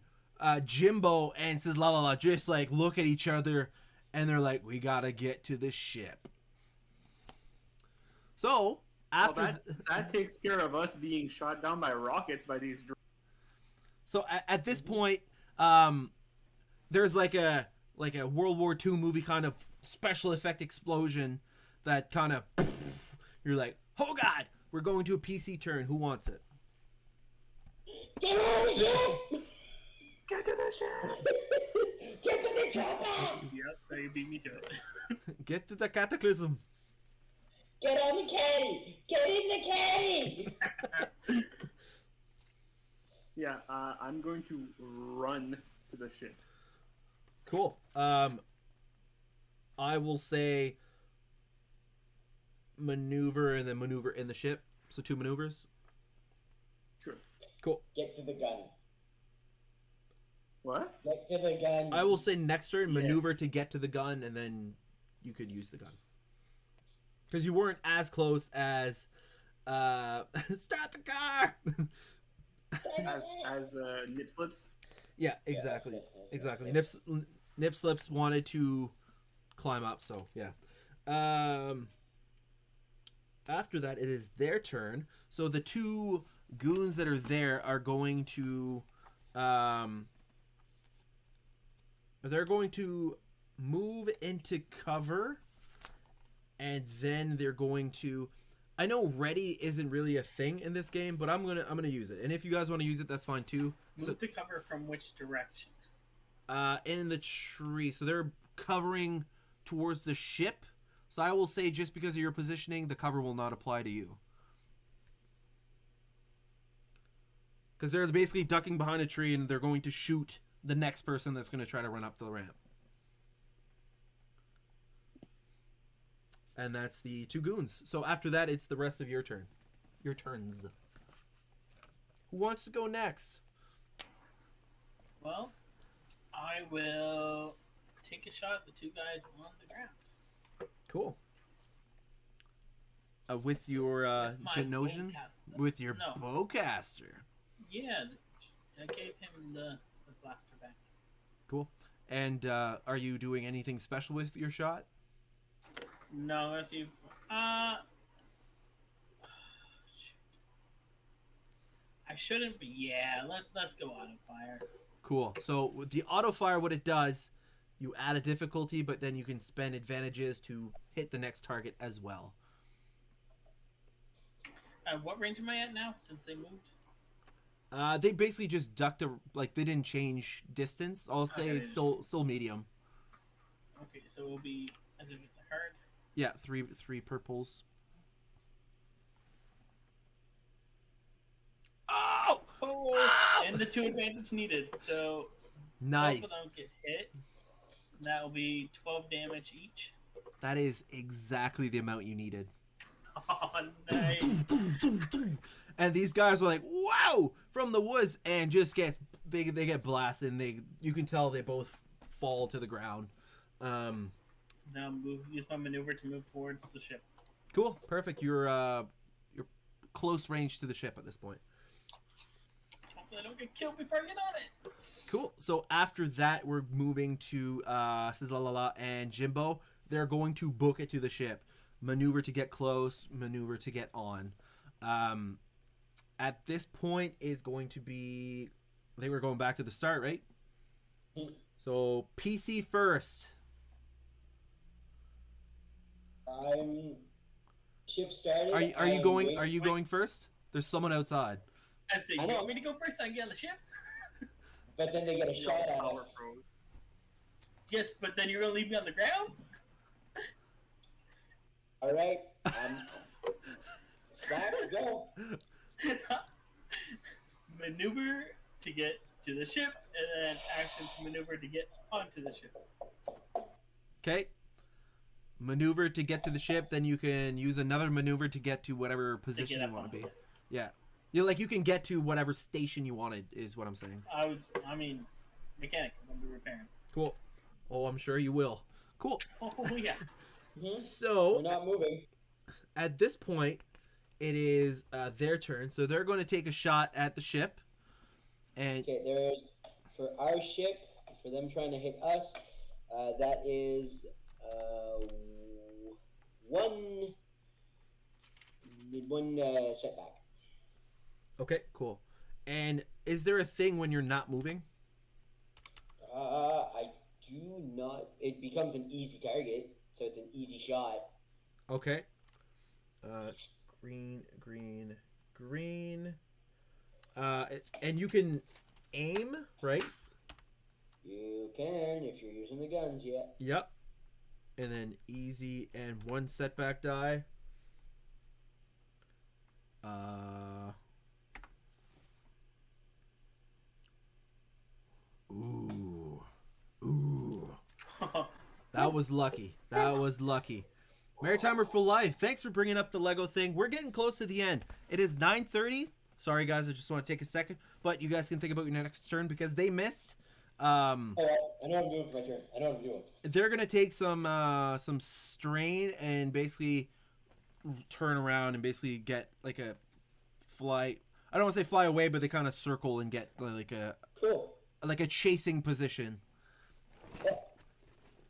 Jimbo and says la la la just like look at each other, and they're like, we gotta get to the ship. So after that takes care of us being shot down by rockets by these droids. So at this point, there's like a World War II movie kind of special effect explosion that kind of, you're like, oh god, we're going to a PC turn. Who wants it? Get on the ship! Get to the ship! Get to the chopper! Yep, they beat me to it. Get to the cataclysm. Get on the caddy! Get in the caddy! Yeah, I'm going to run to the ship. Cool. I will say maneuver and then maneuver in the ship. So 2 maneuvers. Sure. Cool. Get to the gun. What? Get to the gun. I will say next turn maneuver Yes. to get to the gun, and then you could use the gun. Because you weren't as close as Start the car. as Nip Slips. Yeah, exactly. that's Exactly. right. Nip Slips wanted to climb up, so yeah. After that, it is their turn. So the two goons that are there are going to, they're going to move into cover, and then they're going to. I know ready isn't really a thing in this game, but I'm gonna use it. And if you guys want to use it, that's fine too. Move to cover from which direction? In the tree. So they're covering towards the ship. So I will say, just because of your positioning, the cover will not apply to you. Because they're basically ducking behind a tree and they're going to shoot the next person that's going to try to run up the ramp. And that's the two goons. So after that, it's the rest of your turn. Your turns. Who wants to go next? Well, I will take a shot at the two guys on the ground. Cool. With your My Genosian? bowcaster. With your No. bowcaster. Yeah, I gave him the blaster back. Cool. And are you doing anything special with your shot? No, let's see. Shoot. I shouldn't, but yeah, let's go auto fire. Cool. So with the auto fire, what it does, you add a difficulty, but then you can spend advantages to hit the next target as well. What range am I at now since they moved? They basically just ducked like they didn't change distance. I'll say Okay. it's still medium. Okay, so it will be as if it's a hard. Yeah, three purples. Oh! Oh, and the 2 advantage needed. So Nice. both of them get hit. That will be 12 damage each. That is exactly the amount you needed. Oh, nice. And these guys are like, wow, from the woods, and just they get blasted, and you can tell they both fall to the ground. Now use my maneuver to move towards the ship. Cool, perfect. You're close range to the ship at this point. Hopefully I don't get killed before I get on it. Cool. So after that, we're moving to Sizzlalala and Jimbo. They're going to book it to the ship. Maneuver to get close, maneuver to get on. At this point is going to be, I think we're going back to the start, right? So PC first. I'm ship started. Are you going first? There's someone outside. I say, I you know. want me to go first? I can get on the ship. But then they get a shot at Power us. pros. Yes, but then you're gonna leave me on the ground. All right. Slack, go. Maneuver to get to the ship, and then action to maneuver to get onto the ship. Okay. Maneuver to get to the ship, then you can use another maneuver to get to whatever To position get you up want on to be. it. Yeah. You can get to whatever station you wanted is what I'm saying. I mean, mechanic. I'm gonna be repairing. Cool. Oh, I'm sure you will. Cool. Oh yeah. We're So not moving. at this point, it is their turn. So they're going to take a shot at the ship. And Okay, there's for our ship, for them trying to hit us, that is one setback. okay, cool. And is there a thing when you're not moving? I do not. It becomes an easy target, so it's an easy shot. Okay. Green, green, green. And you can aim, right? You can if you're using the guns. Yeah. Yep. And then easy and one setback die. Ooh. Ooh. That was lucky. That was lucky. Maritimer for life. Thanks for bringing up the Lego thing. We're getting close to the end. It is 9:30. Sorry, guys. I just want to take a second. But you guys can think about your next turn because they missed. Oh, I know what I'm doing for my turn. I know what I'm doing. They're going to take some strain and basically turn around and basically get like a fly. I don't want to say fly away, but they kind of circle and get Cool. like a chasing position. Yeah.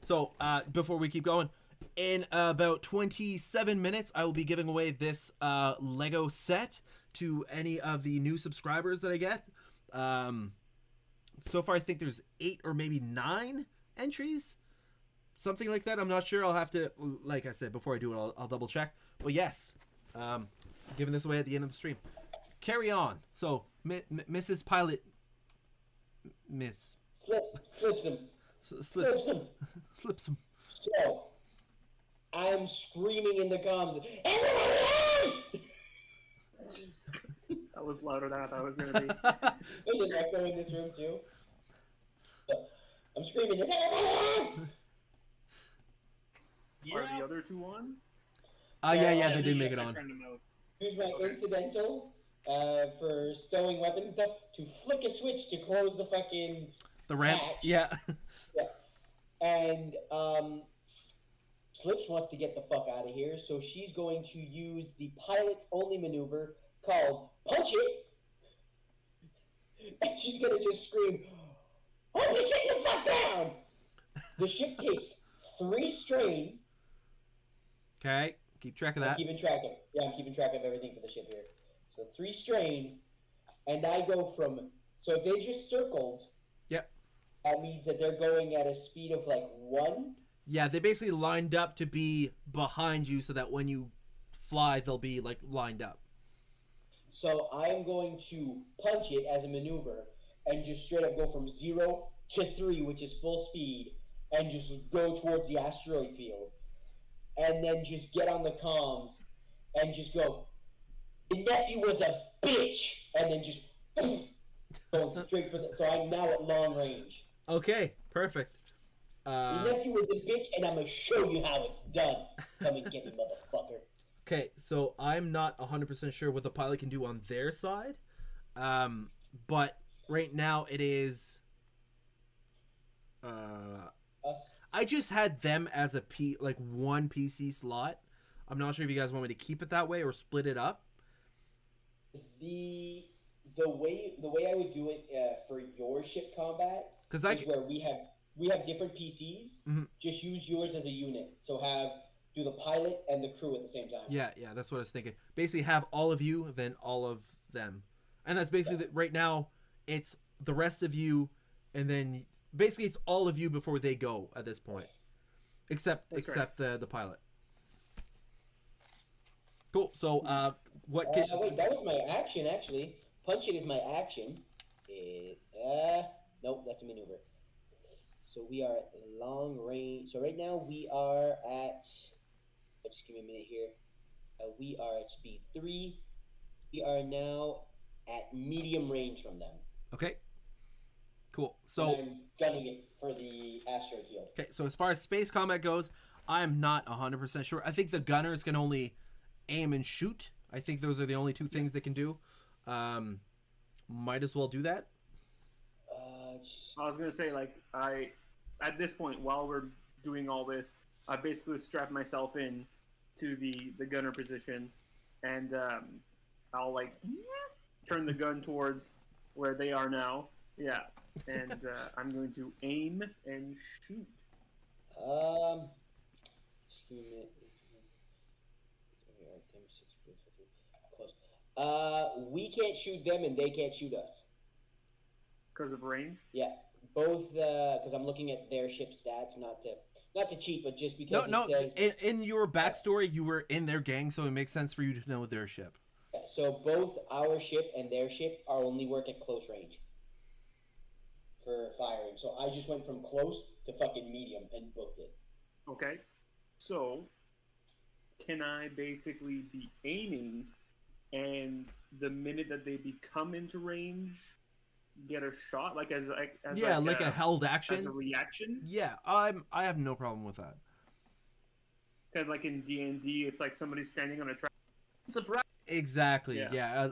So before we keep going, in about 27 minutes, I will be giving away this Lego set to any of the new subscribers that I get. So far, I think there's 8 or maybe 9 entries. Something like that. I'm not sure. I'll have to, like I said, before I do it, I'll double check. But yes, giving this away at the end of the stream. Carry on. So, Mrs. Pilot, Miss. Slips him. Slips him. Slips him. So, I'm screaming in the comms. That was louder than I thought it was going to be. There's an echo in this room too. So, I'm screaming. Are the other two on? Yeah, they did make it on. Use my incidental for stowing weapons and stuff to flick a switch to close the fucking The ramp. hatch. Yeah. And Slips wants to get the fuck out of here, so she's going to use the pilot's only maneuver called Punch It. And she's gonna just scream, "Hold me sit the fuck down!" The ship takes 3 strain. Okay. Keep track of I'm that. keeping track of everything for the ship here. So 3 strain, and I go from. So if they just circled, Yep. that means that they're going at a speed of like 1. Yeah, they basically lined up to be behind you so that when you fly, they'll be like lined up. So I'm going to punch it as a maneuver and just straight up go from 0 to 3, which is full speed, and just go towards the asteroid field. And then just get on the comms and just go, "The nephew was a bitch!" And then just go straight for the. So I'm now at long range. Okay, perfect. The nephew was a bitch, and I'm going to show you how it's done. Come and get me, motherfucker. Okay, so I'm not 100% sure what the pilot can do on their side. But right now it is... Us. I just had them as a one PC slot. I'm not sure if you guys want me to keep it that way or split it up. The way I would do it for your ship combat is where we have different PCs. Mm-hmm. Just use yours as a unit. So do the pilot and the crew at the same time. Yeah, that's what I was thinking. Basically have all of you, then all of them. And that's basically right now it's the rest of you, and then basically it's all of you before they go at this point. Except the pilot. Cool. So what can wait, that was my action actually. Punch it is my action. Nope, that's a maneuver. So we are at long range. So right now we are at. Just give me a minute here. We are at speed 3. We are now at medium range from them. Okay. Cool. So and I'm gunning it for the asteroid field. Okay, so as far as space combat goes, I'm not 100% sure. I think the gunners can only aim and shoot. I think those are the only 2 things they can do. Might as well do that. I was gonna say, at this point, while we're doing all this, I basically strap myself in to the gunner position, and I'll turn the gun towards where they are now. Yeah, and I'm going to aim and shoot. Close. We can't shoot them, and they can't shoot us. Because of range? Yeah, both. Because I'm looking at their ship stats, not to cheat, but just because it says. In your backstory, you were in their gang, so it makes sense for you to know their ship. Yeah, so both our ship and their ship are only work at close range for firing. So I just went from close to fucking medium and booked it. Okay. So, can I basically be aiming, and the minute that they become into range, get a shot, as a held action, as a reaction? Yeah, I have no problem with that. Because in D&D, it's like somebody standing on a track. Surprise! Exactly. Yeah,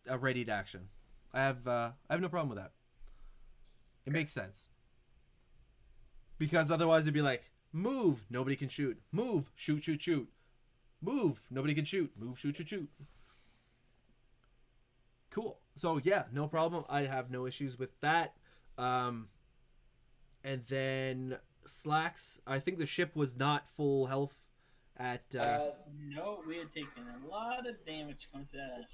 a readied action. I have no problem with that. It makes sense. Because otherwise it'd be like, move, nobody can shoot. Move, shoot. Move. Nobody can shoot. Move, shoot, shoot, shoot. Cool. So yeah, no problem. I have no issues with that. And then Slacks. I think the ship was not full health at. No, we had taken a lot of damage coming to that asteroid.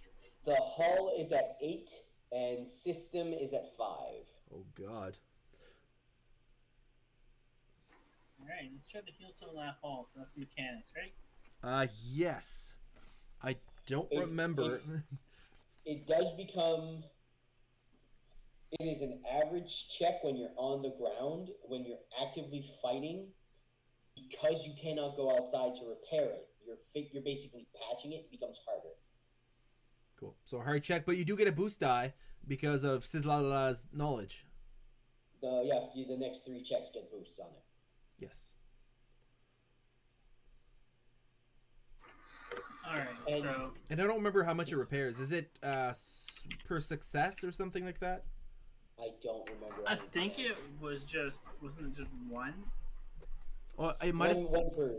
The hull is at 8, and system is at 5. Oh God. Alright, let's try to heal some of that hull. So that's mechanics, right? Yes. I don't remember. It does become. It is an average check when you're on the ground, when you're actively fighting, because you cannot go outside to repair it. You're basically patching it. It becomes harder. Cool. So a hard check, but you do get a boost die because of Sizzlala's knowledge. The next 3 checks get boosts on it. Yes. Alright, so. And I don't remember how much it repairs. Is it per success or something like that? I don't remember. I think it was just. Wasn't it just 1? Well, it might have. One per.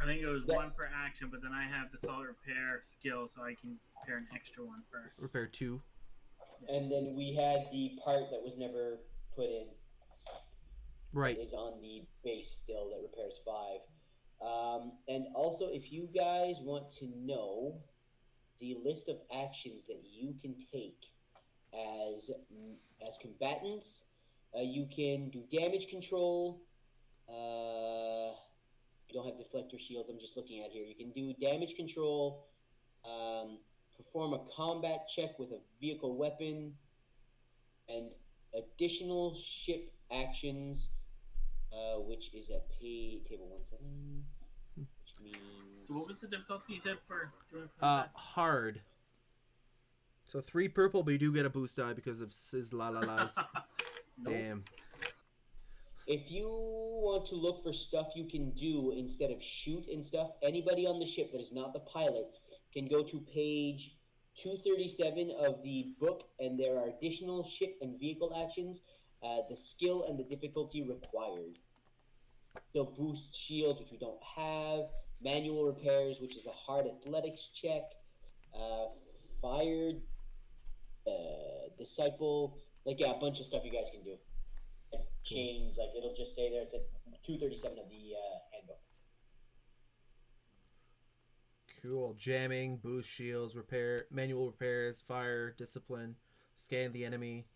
I think it was 1 per action, but then I have the solid repair skill, so I can repair an extra 1 per. Repair 2. And then we had the part that was never put in. Right. Is on the base still that repairs 5. And also, if you guys want to know the list of actions that you can take as combatants, you can do damage control. You don't have deflector shields. I'm just looking at here. You can do damage control. Perform a combat check with a vehicle weapon, and additional ship actions. Which is at table 17, which means. So what was the difficulty you said for doing? Hard. So 3 purple, but you do get a boost die because of Sizzlala's. Nope. Damn. If you want to look for stuff you can do instead of shoot and stuff, anybody on the ship that is not the pilot can go to page 237 of the book, and there are additional ship and vehicle actions. The skill and the difficulty required. So boost shields, which we don't have. Manual repairs, which is a hard athletics check. Fired, disciple, a bunch of stuff you guys can do. And change, it'll just say there, it's at 237 of the handbook. Cool. Jamming, boost shields, repair, manual repairs, fire, discipline, scan the enemy.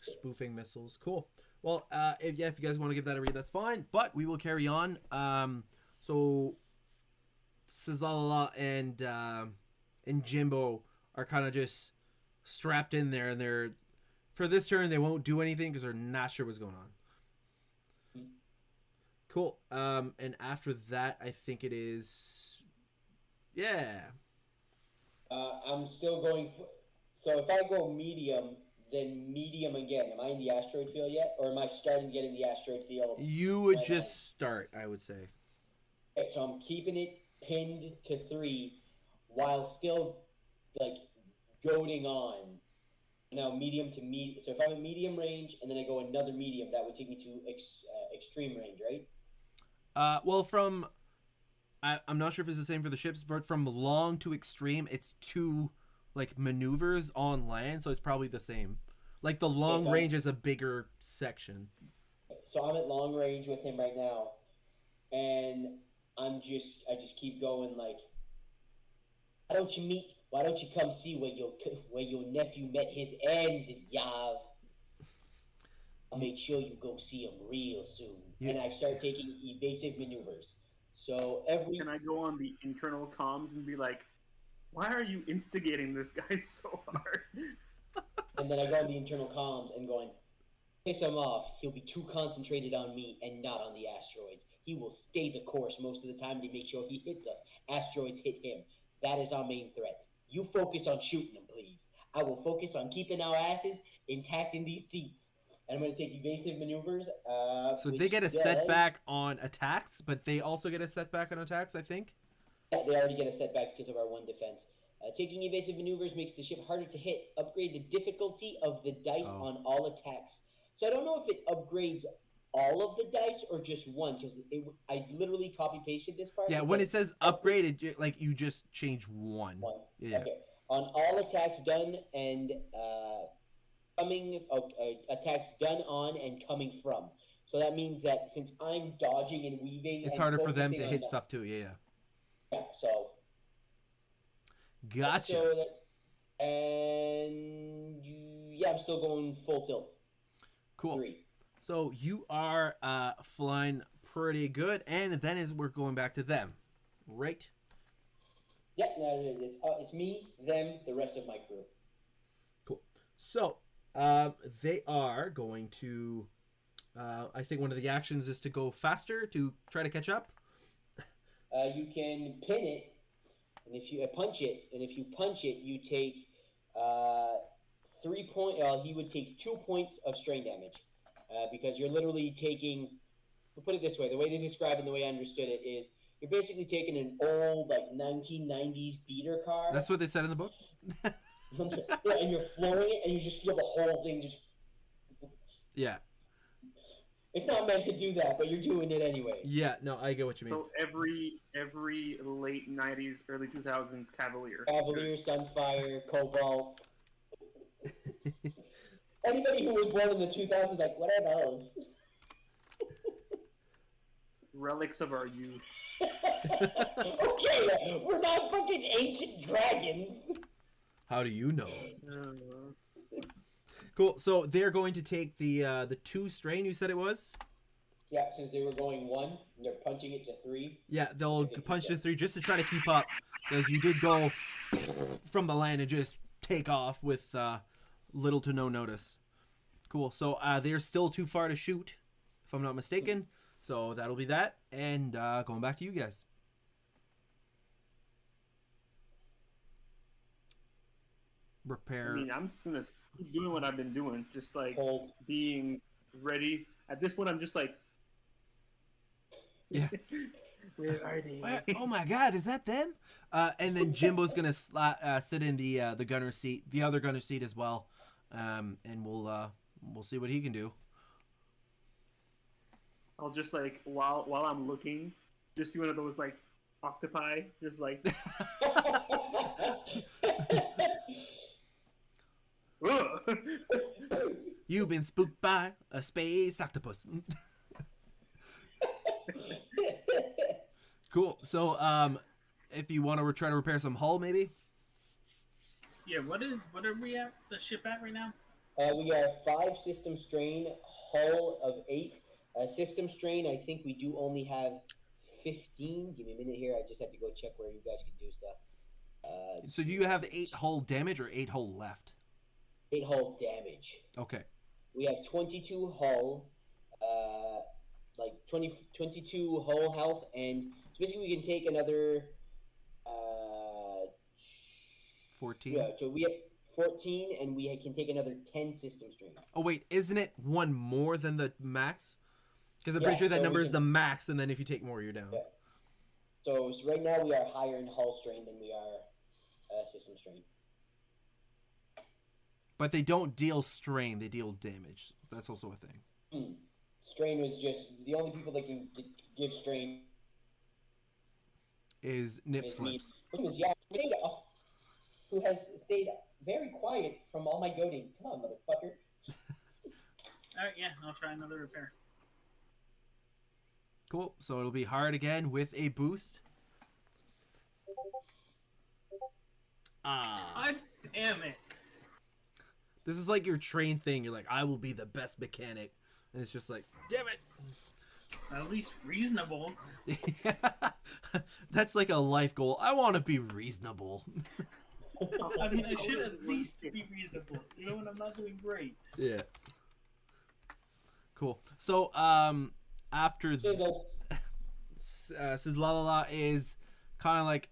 Spoofing missiles. Cool. Well, if you guys want to give that a read, that's fine. But we will carry on. So Sizzlala and Jimbo are kind of just strapped in there, and they're for this turn they won't do anything because they're not sure what's going on. Cool. And after that, I think it is. Yeah. I'm still going for. So if I go medium. Then medium again. Am I in the asteroid field yet? Or am I starting to get in the asteroid field? You would just start, I would say. Okay, so I'm keeping it pinned to 3 while still, goading on. Now, medium to medium. So if I'm at medium range and then I go another medium, that would take me to extreme range, right? Well, from... I'm not sure if it's the same for the ships, but from long to extreme, it's 2... maneuvers on land, so it's probably the same. The long range is a bigger section. So I'm at long range with him right now, and I just keep going why don't you come see where your nephew met his end, Yav? I'll make sure you go see him real soon. Yeah. And I start taking evasive maneuvers. So Can I go on the internal comms and be like, why are you instigating this guy so hard? And then I go on the internal comms and going, piss him off. He'll be too concentrated on me and not on the asteroids. He will stay the course most of the time to make sure he hits us. Asteroids hit him. That is our main threat. You focus on shooting them, please. I will focus on keeping our asses intact in these seats. And I'm going to take evasive maneuvers. So they get a setback on attacks, but they also get a setback on attacks, I think? Yeah, they already get a setback because of our 1 defense. Taking evasive maneuvers makes the ship harder to hit. Upgrade the difficulty of the dice on all attacks. So I don't know if it upgrades all of the dice or just one? Because I literally copy pasted this part. Yeah, It's when like, it says upgrade, like you just change one. one. Yeah. Okay. On all attacks done and attacks done on and coming from. So that means that since I'm dodging and weaving, It's and harder for them to focusing hit on stuff too. Yeah. Yeah. So. Gotcha. So that, and yeah, I'm still going full tilt. Cool. 3. So you are flying pretty good, and then we're going back to them, right? Yeah, no, it's me, them, the rest of my crew. Cool. So they are going to. I think one of the actions is to go faster to try to catch up. You can pin it, and if you punch it, you take 3 point. He would take 2 points of strain damage, because you're literally taking. We'll put it this way: the way they describe it, and the way I understood it is, you're basically taking an old 1990s beater car. That's what they said in the book. Yeah, and you're flooring it, and you just feel the whole thing just. Yeah. It's not meant to do that, but you're doing it anyway. Yeah. No, I get what you mean. So every late '90s, early 2000s Cavalier. Cavalier, Sunfire, Cobalt. Anybody who was born in the 2000s, like, what are those? Relics of our youth. Okay, we're not fucking ancient dragons. How do you know? Cool. So they're going to take the 2 strain. You said it was. Yeah, since they were going 1, and they're punching it to 3. Yeah, they'll punch to 3 just to try to keep up, because you did go from the land and just take off with little to no notice. Cool. So they're still too far to shoot, if I'm not mistaken. So that'll be that, and going back to you guys. Repair. I mean, I'm just gonna keep doing what I've been doing, just like Hold. being ready. At this point, I'm just like, Yeah. where are they? Oh my God, is that them? And then Jimbo's gonna sit in the gunner seat, the other gunner seat as well, and we'll see what he can do. I'll just like while I'm looking, just see one of those like octopi, just like. Ugh. You've been spooked by a space octopus. Cool. So, if you want to try to repair some hull, maybe. Yeah, what are we at the ship at right now? We are 5 system strain, hull of 8. System strain, I think we do only have 15. Give me a minute here. I just had to go check where you guys can do stuff. So, do you have 8 hull damage or 8 hull left? 8 hull damage. Okay. We have 22 hull, 22 hull health, and so basically we can take another 14. Yeah, so we have 14, and we can take another 10 system strain. Oh wait, isn't it one more than the max? Because I'm pretty sure that so number we is the max, and then if you take more, you're down. Yeah. So right now we are higher in hull strain than we are system strain. But they don't deal strain; they deal damage. That's also a thing. Strain was just the only people that can give strain Is nip slips. Who is Yada, who has stayed very quiet from all my goading. Come on, motherfucker. Alright, yeah, I'll try another repair. Cool. So it'll be hard again with a boost. God damn it. This is like your train thing. You're like, I will be the best mechanic. And it's just like, damn it. At least reasonable. That's like a life goal. I want to be reasonable. I mean, I should at least be reasonable. You know when I'm not doing great. Yeah. Cool. So, after Sizlalala is kind of like,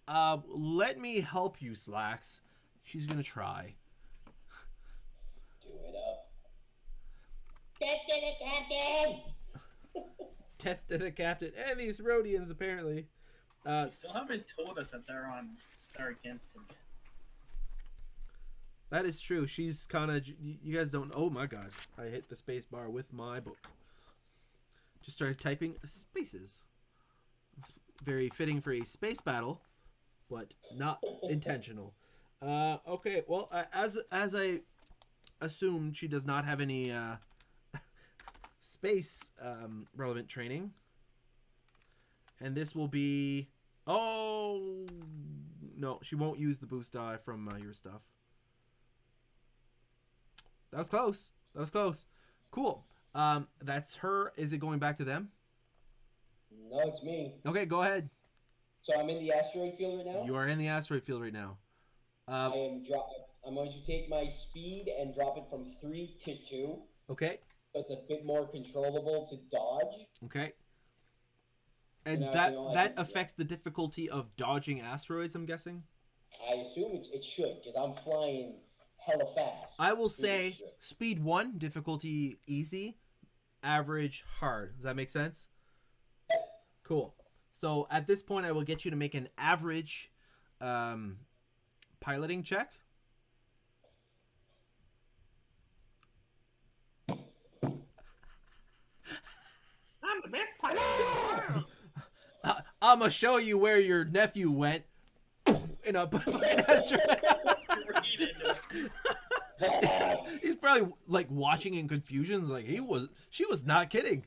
let me help you, Slacks. She's gonna try. Do it up. Death to the captain! Death to the captain and these Rhodians, apparently. Still haven't told us that they're against him. That is true. She's kind of. You guys don't. Oh my god! I hit the space bar with my book. just started typing spaces. It's very fitting for a space battle, but not intentional. Okay, well, as I assumed, she does not have any space relevant training, and this will be. Oh no, she won't use the boost die from your stuff. That was close. That was close. Cool. That's her. Is it going back to them? No, it's me. Okay, go ahead. So I'm in the asteroid field right now. You are in the asteroid field right now. I'm going to take my speed and drop it from 3 to 2. Okay. So it's a bit more controllable to dodge. Okay. And You know, that you know, that affects the difficulty of dodging asteroids, I'm guessing? I assume it should, because I'm flying hella fast. I will say speed 1, difficulty easy, average hard. Does that make sense? Yeah. Cool. So at this point, I will get you to make an average piloting check. I'm the best pilot in the world. I'm going to show you where your nephew went. In a asteroid. He's probably like watching in confusion. Like she was not kidding.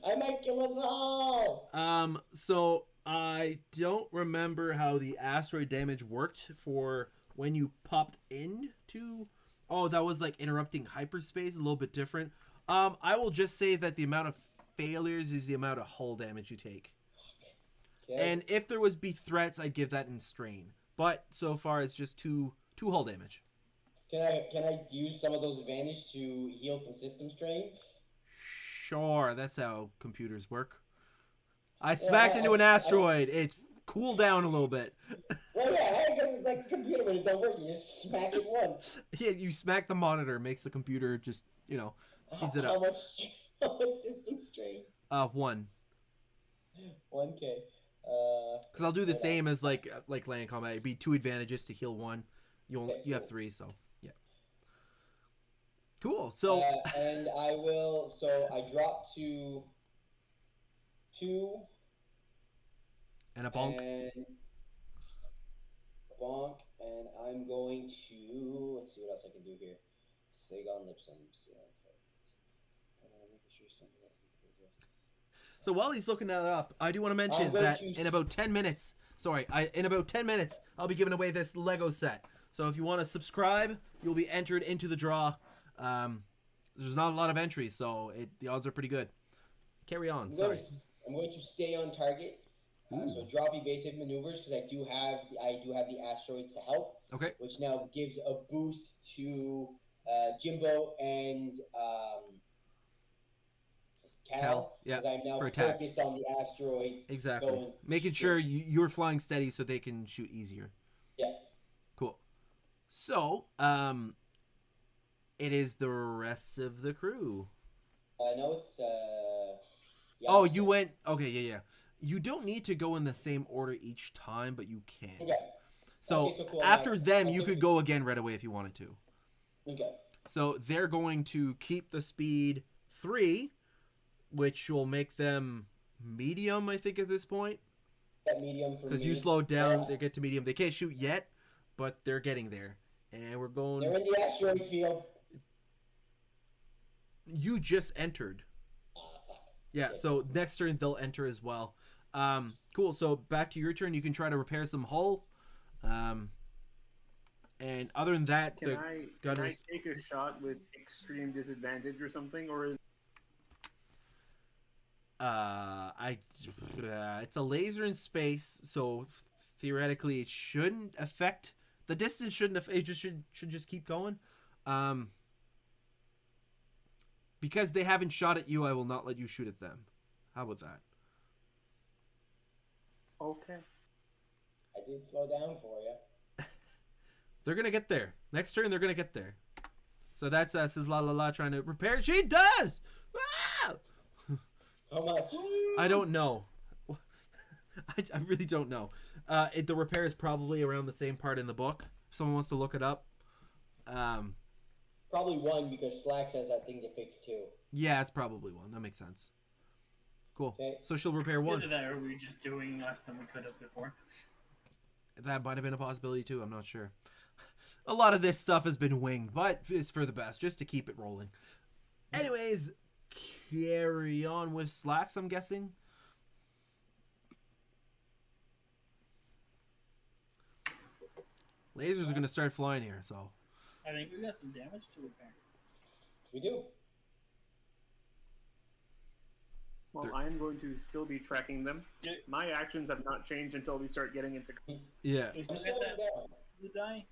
I might kill us all. So I don't remember how the asteroid damage worked for when you popped into. Oh, that was like interrupting hyperspace. A little bit different. I will just say that the amount of failures is the amount of hull damage you take. Okay. And if there was be threats, I'd give that in strain. But so far, it's just two hull damage. Can I use some of those advantages to heal some system strain? Sure, that's how computers work. I smacked into an asteroid. It cooled down a little bit. Well, yeah, I guess it's like a computer when it don't work. You just smack it once. Yeah, you smack the monitor, makes the computer just, speeds it up. How much system strain? 1. 1K. Because I'll do the same as like land combat. It'd be 2 advantages to heal 1. You have 3, so yeah. Cool. So and I will. So I drop to 2 and a bonk. And bonk, and I'm going to let's see what else I can do here. Sagon lips on So while he's looking that up, I do want to mention that in about 10 minutes, I'll be giving away this Lego set. So if you want to subscribe, you'll be entered into the draw. There's not a lot of entries, so the odds are pretty good. Carry on. I'm going to stay on target. So drop evasive maneuvers because I do have the asteroids to help. Okay. Which now gives a boost to Jimbo and Cal. Yeah. I'm now for attacks. focused on the asteroids. Exactly. Making sure you're flying steady so they can shoot easier. Yeah. Cool. So, it is the rest of the crew. No, it's Oh, you went. Okay, yeah. You don't need to go in the same order each time, but you can. Okay. So cool. after them, you could go again right away if you wanted to. Okay. So they're going to keep the speed 3, which will make them medium, I think, at this point. That medium for me. Because you slowed down, they get to medium. They can't shoot yet, but they're getting there. And we're going. They're in the asteroid field. You just entered. Yeah, so next turn they'll enter as well. Cool. So back to your turn. You can try to repair some hull. And other than that, Can I take a shot with extreme disadvantage or something, or is it's a laser in space, so theoretically it shouldn't affect the distance. It just should just keep going. Because they haven't shot at you, I will not let you shoot at them. How about that? okay? I did slow down for you. They're gonna get there. Next turn, they're gonna get there. So that's says La La La trying to repair. She does. Ah! How much? I don't know. I really don't know. The repair is probably around the same part in the book. If someone wants to look it up. Probably 1 because Slacks has that thing to fix too. Yeah, it's probably 1. That makes sense. Cool. Okay. So she'll repair one. Either that or we were just doing less than we could have before. That might have been a possibility too. I'm not sure. A lot of this stuff has been winged, but it's for the best, just to keep it rolling. Anyways, carry on with Slacks, I'm guessing. Lasers are going to start flying here, so. I think we got some damage to repair. We do. Well, They're- I am going to still be tracking them. Yeah. My actions have not changed until we start getting into. Yeah. We I'm still got slowing that down. blue die?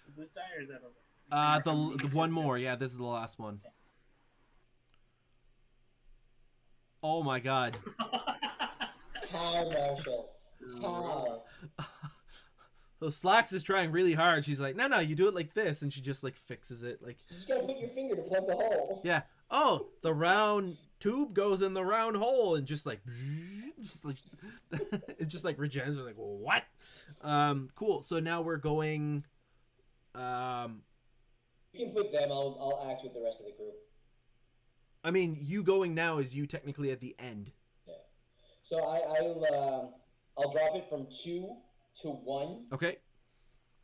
The blue die, or is that over? The one more. Yeah, this is the last one. Oh my god. How, Marshall? How? So Slacks is trying really hard. She's like, no, you do it like this, and she just like fixes it. Like, You just gotta put your finger to plug the hole. yeah. Oh, the round tube goes in the round hole, and just like it just like regens. We're like, well, what? Cool. So now we're going. You can put them. I'll act with the rest of the group. I mean, you going now is you technically at the end. So I'll drop it from 2 to 1. Okay.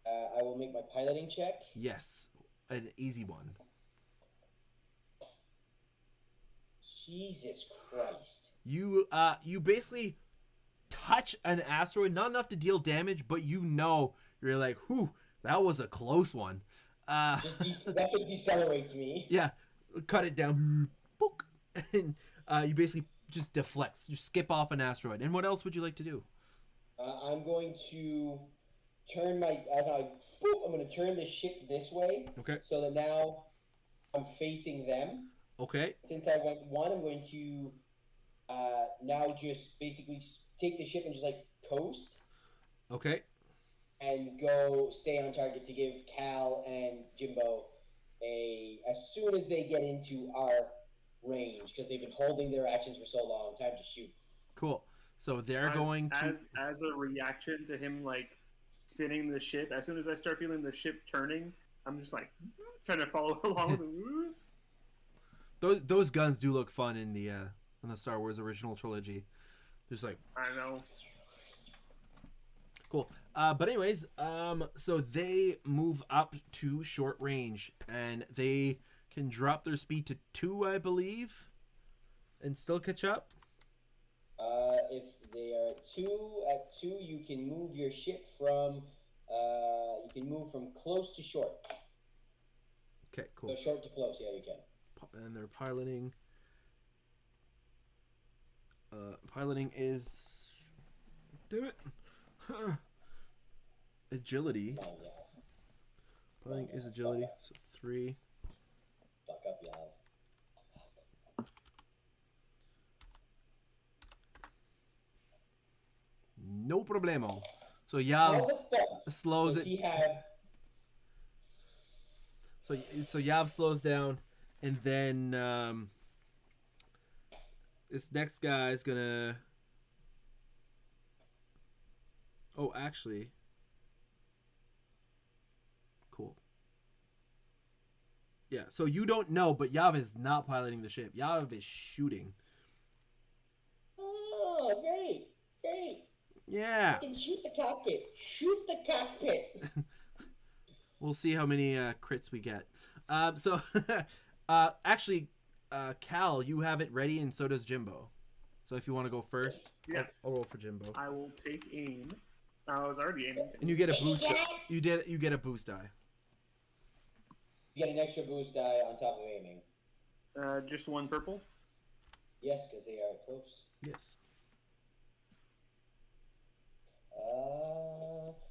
I will make my piloting check. Yes, an easy one. Jesus Christ. You basically touch an asteroid, not enough to deal damage, but you're like, whew, that was a close one. That just decelerates me. Yeah, cut it down, book, and you basically just deflects, you skip off an asteroid. And what else would you like to do? I'm going to turn I'm going to turn the ship this way. Okay. So that now I'm facing them. Okay. Since I went 1, I'm going to now just basically take the ship and just like coast Okay. and go stay on target to give Cal and Jimbo as soon as they get into our range, because they've been holding their actions for so long, time to shoot. Cool. So they're going to. As a reaction to him like spinning the ship. As soon as I start feeling the ship turning, I'm just like trying to follow along with him. Those guns do look fun in the Star Wars original trilogy. Just like, I know. cool. But anyways, so they move up to short range, and they can drop their speed to 2, I believe, and still catch up. If they are at 2, you can move your ship from close to short. Okay, cool. So short to close, yeah, you can. And they're piloting. Piloting is. Damn it. Agility. Come on, yeah. Piloting is agility. So 3. Fuck up, y'all. No problemo. So How Yav the fuck slows does it. he have... So Yav slows down, and then this next guy is gonna. Oh, actually. Cool. Yeah. So you don't know, but Yav is not piloting the ship. Yav is shooting. Oh, great. Yeah. You can shoot the cockpit. Shoot the cockpit. We'll see how many crits we get. So, actually, Cal, you have it ready, and so does Jimbo. So if you want to go first, Yeah. I'll roll for Jimbo. I will take aim. I was already aiming. And you get a Did you boost. get it? You get a boost die. You get an extra boost die on top of aiming. Just 1 purple. Yes, because they are close. Yes.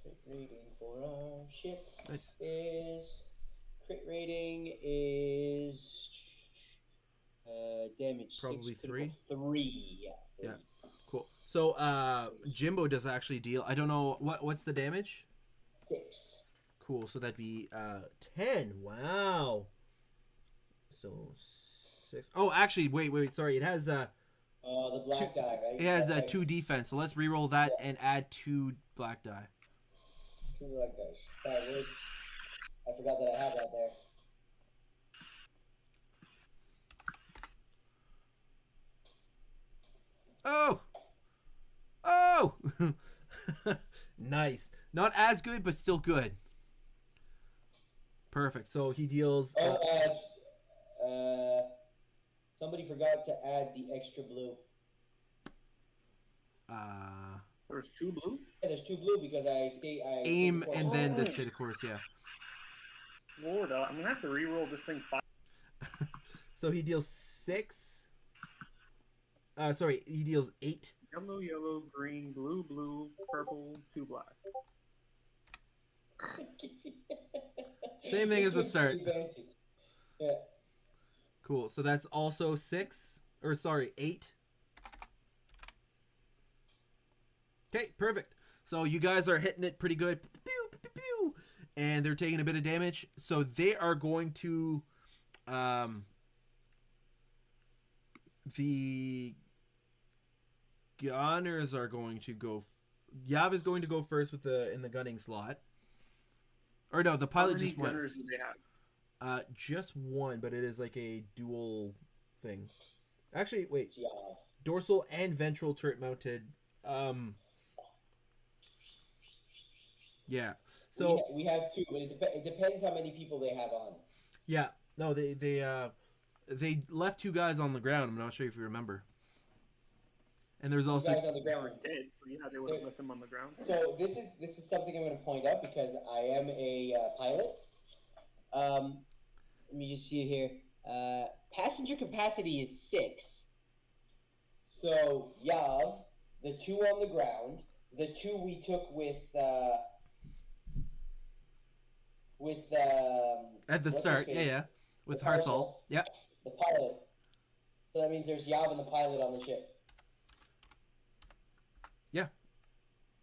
Crit rating for our ship Nice. is damage Probably 6, critical 3. Yeah. 3. Yeah. Cool. So Jimbo does actually deal. I don't know what's the damage. 6. Cool. So that'd be 10. Wow. So 6. Oh, actually, wait. Sorry. It has The black die, right? it has Black die. 2 defense. So let's re-roll that and add 2 black die. 2 black dice. Sorry, I forgot that I had that there. Nice. Not as good, but still good. Perfect. So he deals. Somebody forgot to add the extra blue. There's 2 blue? Yeah, there's 2 blue because I Aim and then the state of course, yeah. Lord, I'm gonna have to re-roll this thing 5. So he deals 6. Sorry, he deals 8. Yellow, yellow, green, blue, blue, purple, 2 black. Same thing as the start. Yeah. Cool. So that's also 6. Or sorry, 8. Okay, perfect. So you guys are hitting it pretty good. Pew, pew, pew, pew. And they're taking a bit of damage. So they are going to the gunners are going to go. Yav is going to go first with in the gunning slot. Or no, the pilot just went. How many gunners do they have? Just one, but it is like a dual thing. Actually, wait. Yeah. Dorsal and ventral turret mounted. Yeah. So we have 2, but it depends how many people they have on. yeah, no, they left 2 guys on the ground. I'm not sure if you remember. And there's also Guys on the They were ground. dead, so yeah, they would have left them on the ground. So this is something I'm going to point out because I am a pilot. Let me just see here. Passenger capacity is 6. So Yav, the 2 on the ground, the 2 we took with at the what's start, his face? yeah, with The Harsal. pilot. Yep. The pilot. So that means there's Yav and the pilot on the ship.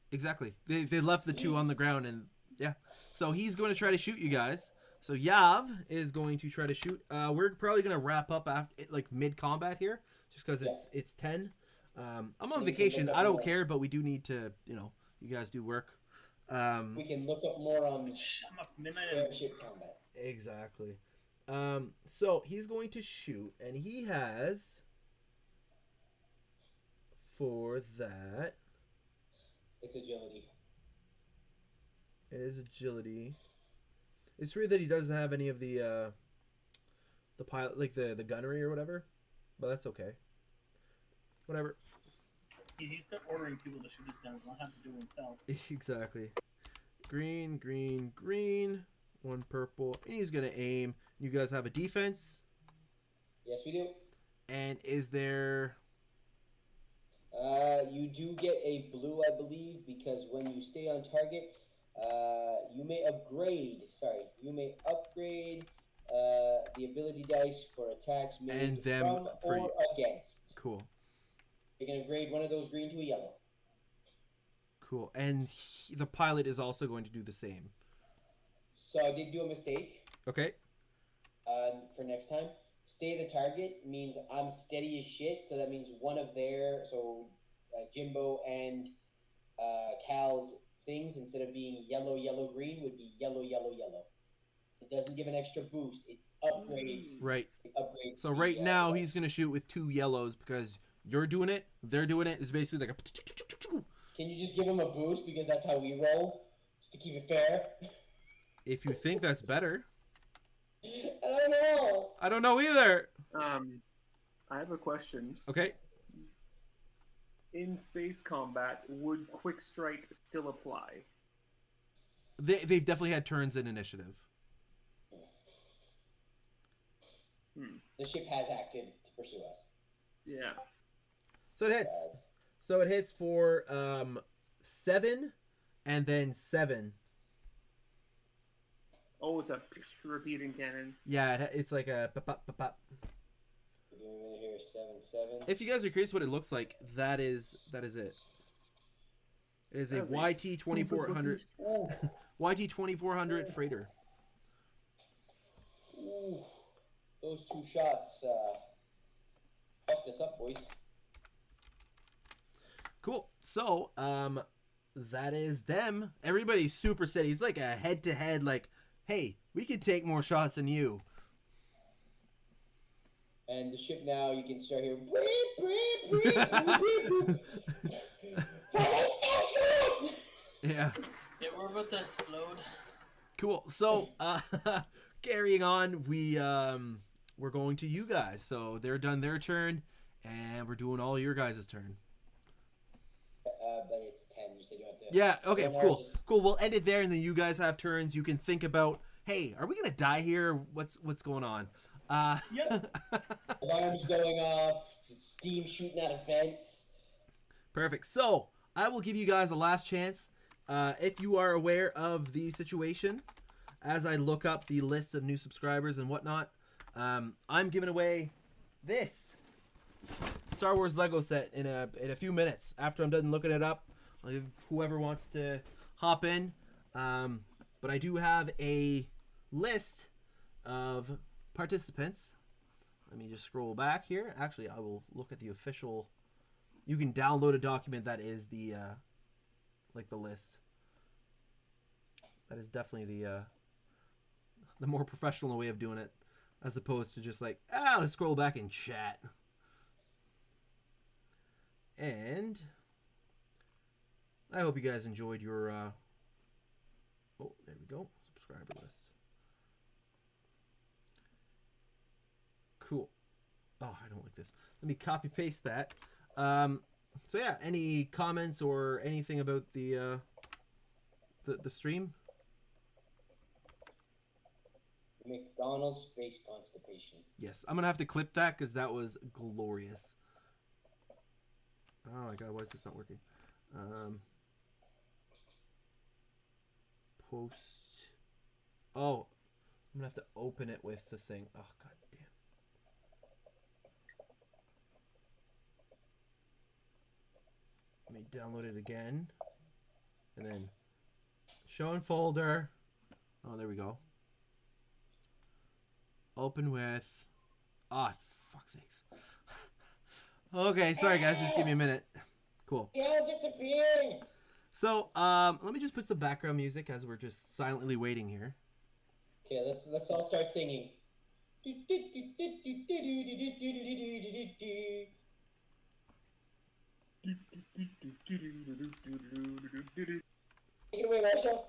Exactly. They left the 2 on the ground, and yeah. So he's going to try to shoot you guys. So Yav is going to try to shoot. We're probably going to wrap up after like mid combat here, just because it's 10. I'm on vacation. I don't care, but we do need to, you guys do work. We can look up more on I'm up midnight. airship combat. Exactly. So he's going to shoot, and he has for that. It's agility. It is agility. It's weird that he doesn't have any of the pilot, like the gunnery or whatever, but that's okay. Whatever. He's used to ordering people to shoot his guns, not have to do it himself. Exactly. Green, green, green. 1 purple, and he's gonna aim. You guys have a defense. Yes, we do. And is there? You do get a blue, I believe, because when you stay on target, you may upgrade. Sorry, you may upgrade the ability dice for attacks made And them from for or against. Cool. You're gonna grade one of those green to a yellow. Cool. And the pilot is also going to do the same. So I did do a mistake. Okay. For next time, stay the target means I'm steady as shit. So that means one of their Jimbo and Cal's things, instead of being yellow, yellow, green, would be yellow, yellow, yellow. It doesn't give an extra boost. It upgrades. Right. It upgrades. So right now he's gonna shoot with 2 yellows because you're doing it, they're doing it. It's basically like a. Can you just give him a boost because that's how we rolled, just to keep it fair? If you think that's better. I don't know. I don't know either. I have a question. Okay. In space combat, would quick strike still apply? They've definitely had turns in initiative. The ship has acted to pursue us. Yeah. So it hits. So it hits for 7 and then 7. Oh, it's a repeating cannon. Yeah, it's like a pop, pop, pop. We're doing it here, 7-7. If you guys are curious what it looks like, that is it. It is a That is a YT 2400 YT 2400 freighter. Ooh, those 2 shots fucked us up, boys. Cool. So, that is them. Everybody's super steady. It's like a head-to-head, like, hey, we could take more shots than you. And the ship now, you can start hearing, breep, breep, breep, breep, breep. Yeah. Yeah, we're about to explode. Cool. So, carrying on, we're going to you guys. So they're done their turn, and we're doing all your guys' turn. But it's 10. You said you want to. Yeah. Okay. Yeah, no, Cool. just- Cool. We'll end it there, and then you guys have turns. You can think about, hey, are we gonna die here? What's going on? Yep. Alarms going off. Steam shooting out of vents. Perfect. So I will give you guys a last chance. If you are aware of the situation, as I look up the list of new subscribers and whatnot, I'm giving away this Star Wars Lego set in a few minutes. After I'm done looking it up, I'll give whoever wants to hop in. But I do have a list of participants. Let me just scroll back here. Actually, I will look at the official. You can download a document that is the like the list. That is definitely the more professional way of doing it, as opposed to just like, let's scroll back and chat. And I hope you guys enjoyed your oh, there we go, subscriber list. Cool. Oh, I don't like this. Let me copy paste that. So yeah, any comments or anything about the stream? McDonald's space constipation. Yes, I'm gonna have to clip that because that was glorious. Oh my god, why is this not working? Post. Oh, I'm gonna have to open it with the thing. Oh god damn. Let me download it again, and then show in folder. Oh, there we go. Open with. Ah, fuck's sakes. Okay, sorry guys, just give me a minute. Cool. You're disappearing. So, let me just put some background music as we're just silently waiting here. Okay, let's all start singing. Take it away, Marshall.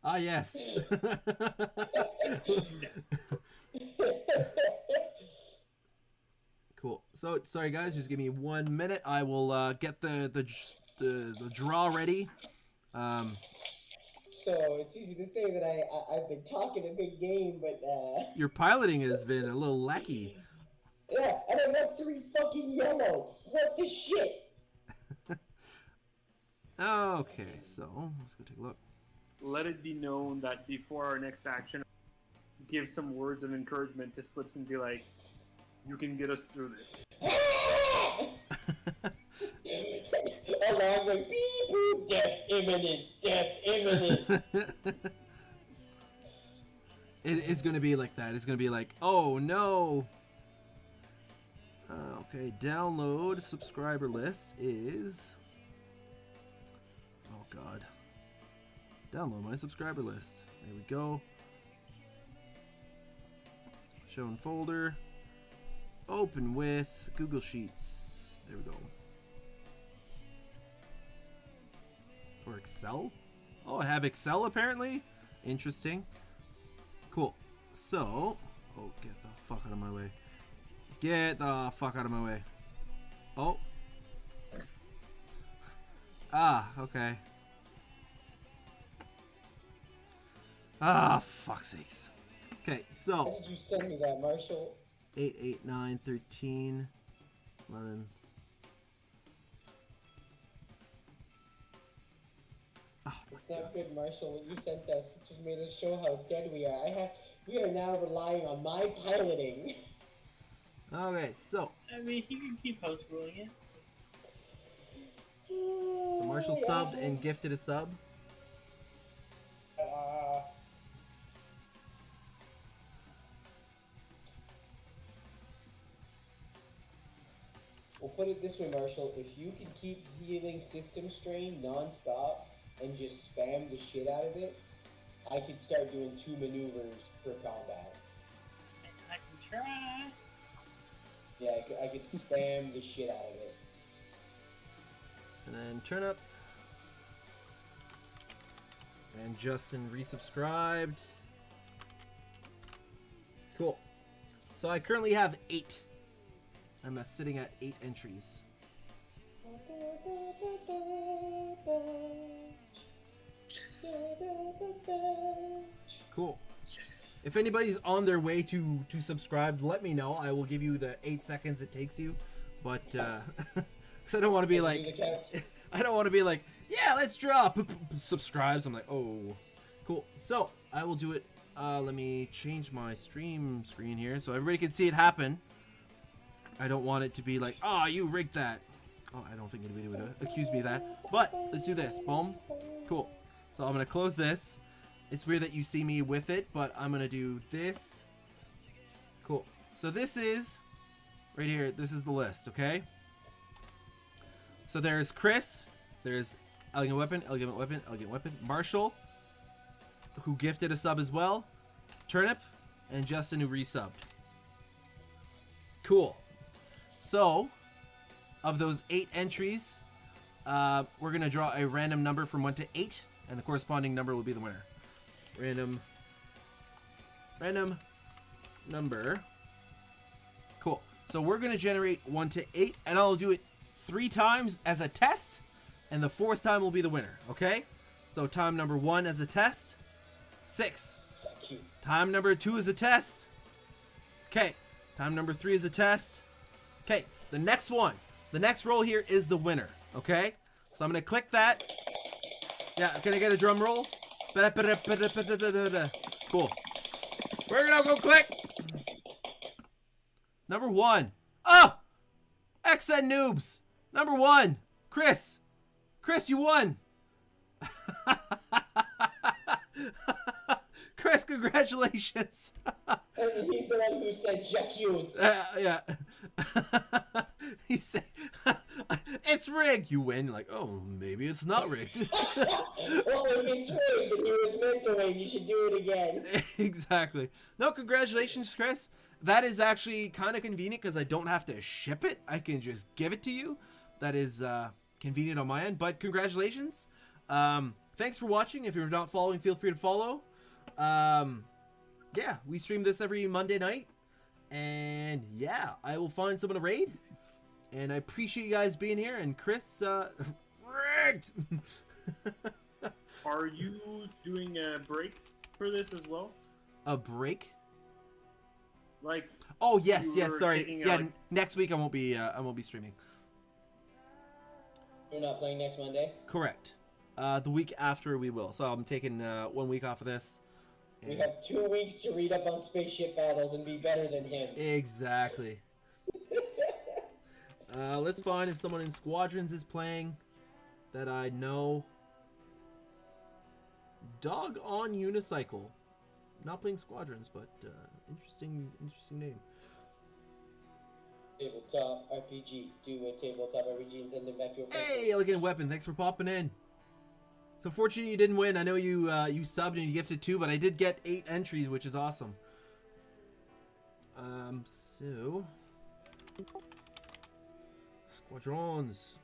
Ah, yes. Cool. So, sorry guys, just give me 1 minute. I will get the draw ready. So it's easy to say that I've been talking a big game, but Your piloting has been a little lacky. yeah, and I got 3 fucking yellow. What the shit? Okay, so let's go take a look. Let it be known that before our next action, give some words of encouragement to Slips and be like, you can get us through this. Alarm like beep boop, death imminent, death imminent. It's gonna be like that. It's gonna be like, oh no. Okay, download subscriber list is. Oh god. Download my subscriber list. There we go. Show in folder. Open with Google Sheets. There we go. Or Excel? Oh, I have Excel apparently? Interesting. Cool. So, oh, get the fuck out of my way. Get the fuck out of my way. Oh. Ah, okay. Ah, fuck's sakes. Okay, so. How did you send me that, Marshall? 8, 8, 9, 13, 11. Oh, It's not good, Marshall. What you sent us it just made us show how dead we are. We are now relying on my piloting. okay, so. I mean, he can keep host ruling it. So Marshall subbed and gifted a sub. We'll put it this way, Marshall. If you can keep healing System Strain non-stop and just spam the shit out of it, I could start doing 2 maneuvers per combat. I can try. Yeah, I could spam the shit out of it. And then Turnip. And Justin resubscribed. Cool. So I currently have 8. I'm sitting at 8 entries. Cool. If anybody's on their way to subscribe, let me know. I will give you the 8 seconds it takes you. But because I don't want to be like, I don't want to be like, yeah, let's drop subscribes. I'm like, oh, cool. So I will do it. Let me change my stream screen here so everybody can see it happen. I don't want it to be like, oh, you rigged that. Oh, I don't think anybody would accuse me of that. But let's do this. Boom. Cool. So I'm going to close this. It's weird that you see me with it, but I'm going to do this. Cool. So this is, right here, this is the list, okay? So there's Chris. There's Elegant Weapon, Elegant Weapon, Elegant Weapon. Marshall, who gifted a sub as well. Turnip, and Justin, who resubbed. Cool. So, of those 8 entries, we're going to draw a random number from 1 to 8, and the corresponding number will be the winner. Random number. Cool. So we're going to generate 1 to 8, and I'll do it 3 times as a test, and the 4th time will be the winner, okay? So time number 1 as a test, 6. Time number 2 is a test. Okay. Time number 3 is a test. Okay. The next one. The next roll here is the winner. Okay. So I'm going to click that. Yeah. Can I get a drum roll? Cool. We're going to go click. Number 1. Oh! XN Noobs. Number 1. Chris. Chris, you won. Chris, congratulations. He's the one who said j'accuse. Yeah. He said, it's rigged. You win. Like, oh, maybe it's not rigged. Well, if it's rigged and he was meant to win, you should do it again. Exactly. No, congratulations, Chris. That is actually kind of convenient because I don't have to ship it. I can just give it to you. That is convenient on my end. But congratulations. Thanks for watching. If you're not following, feel free to follow. Yeah, we stream this every Monday night. And yeah, I will find someone to raid. And I appreciate you guys being here. And Chris, rigged! Are you doing a break for this as well? A break? Like, oh yes, you yes. were Sorry. taking a, Yeah, like- next week I won't be streaming. You're not playing next Monday? Correct. The week after we will. So I'm taking 1 week off of this. We have 2 weeks to read up on spaceship battles and be better than him. Exactly. Let's find if someone in Squadrons is playing that I know. Dog on Unicycle. Not playing Squadrons, but interesting name. Tabletop RPG. Do a tabletop RPG and send them back to your friends. Hey, Elegant Weapon, thanks for popping in. So fortunately you didn't win. I know you you subbed and you gifted 2, but I did get 8 entries, which is awesome. So Squadrons.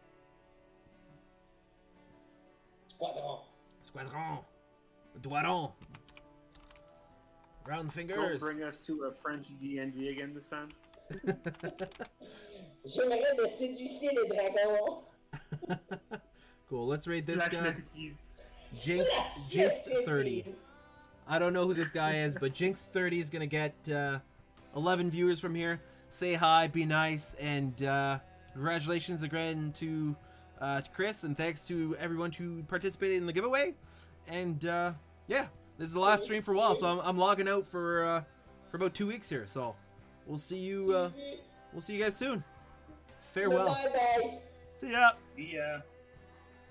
Squadron. Duel. Round Don't fingers. bring us to a French D&D again this time. J'aimerais le séduire les dragons. Cool, let's rate this Slash guy. entities. Jinxed 30. I don't know who this guy is, but Jinxed 30 is gonna get 11 viewers from here. Say hi, be nice, and congratulations again to Chris, and thanks to everyone who participated in the giveaway. And yeah, this is the last stream for a while, so I'm logging out for about 2 weeks here. So we'll see you guys soon. Farewell. Bye bye. See ya. See ya.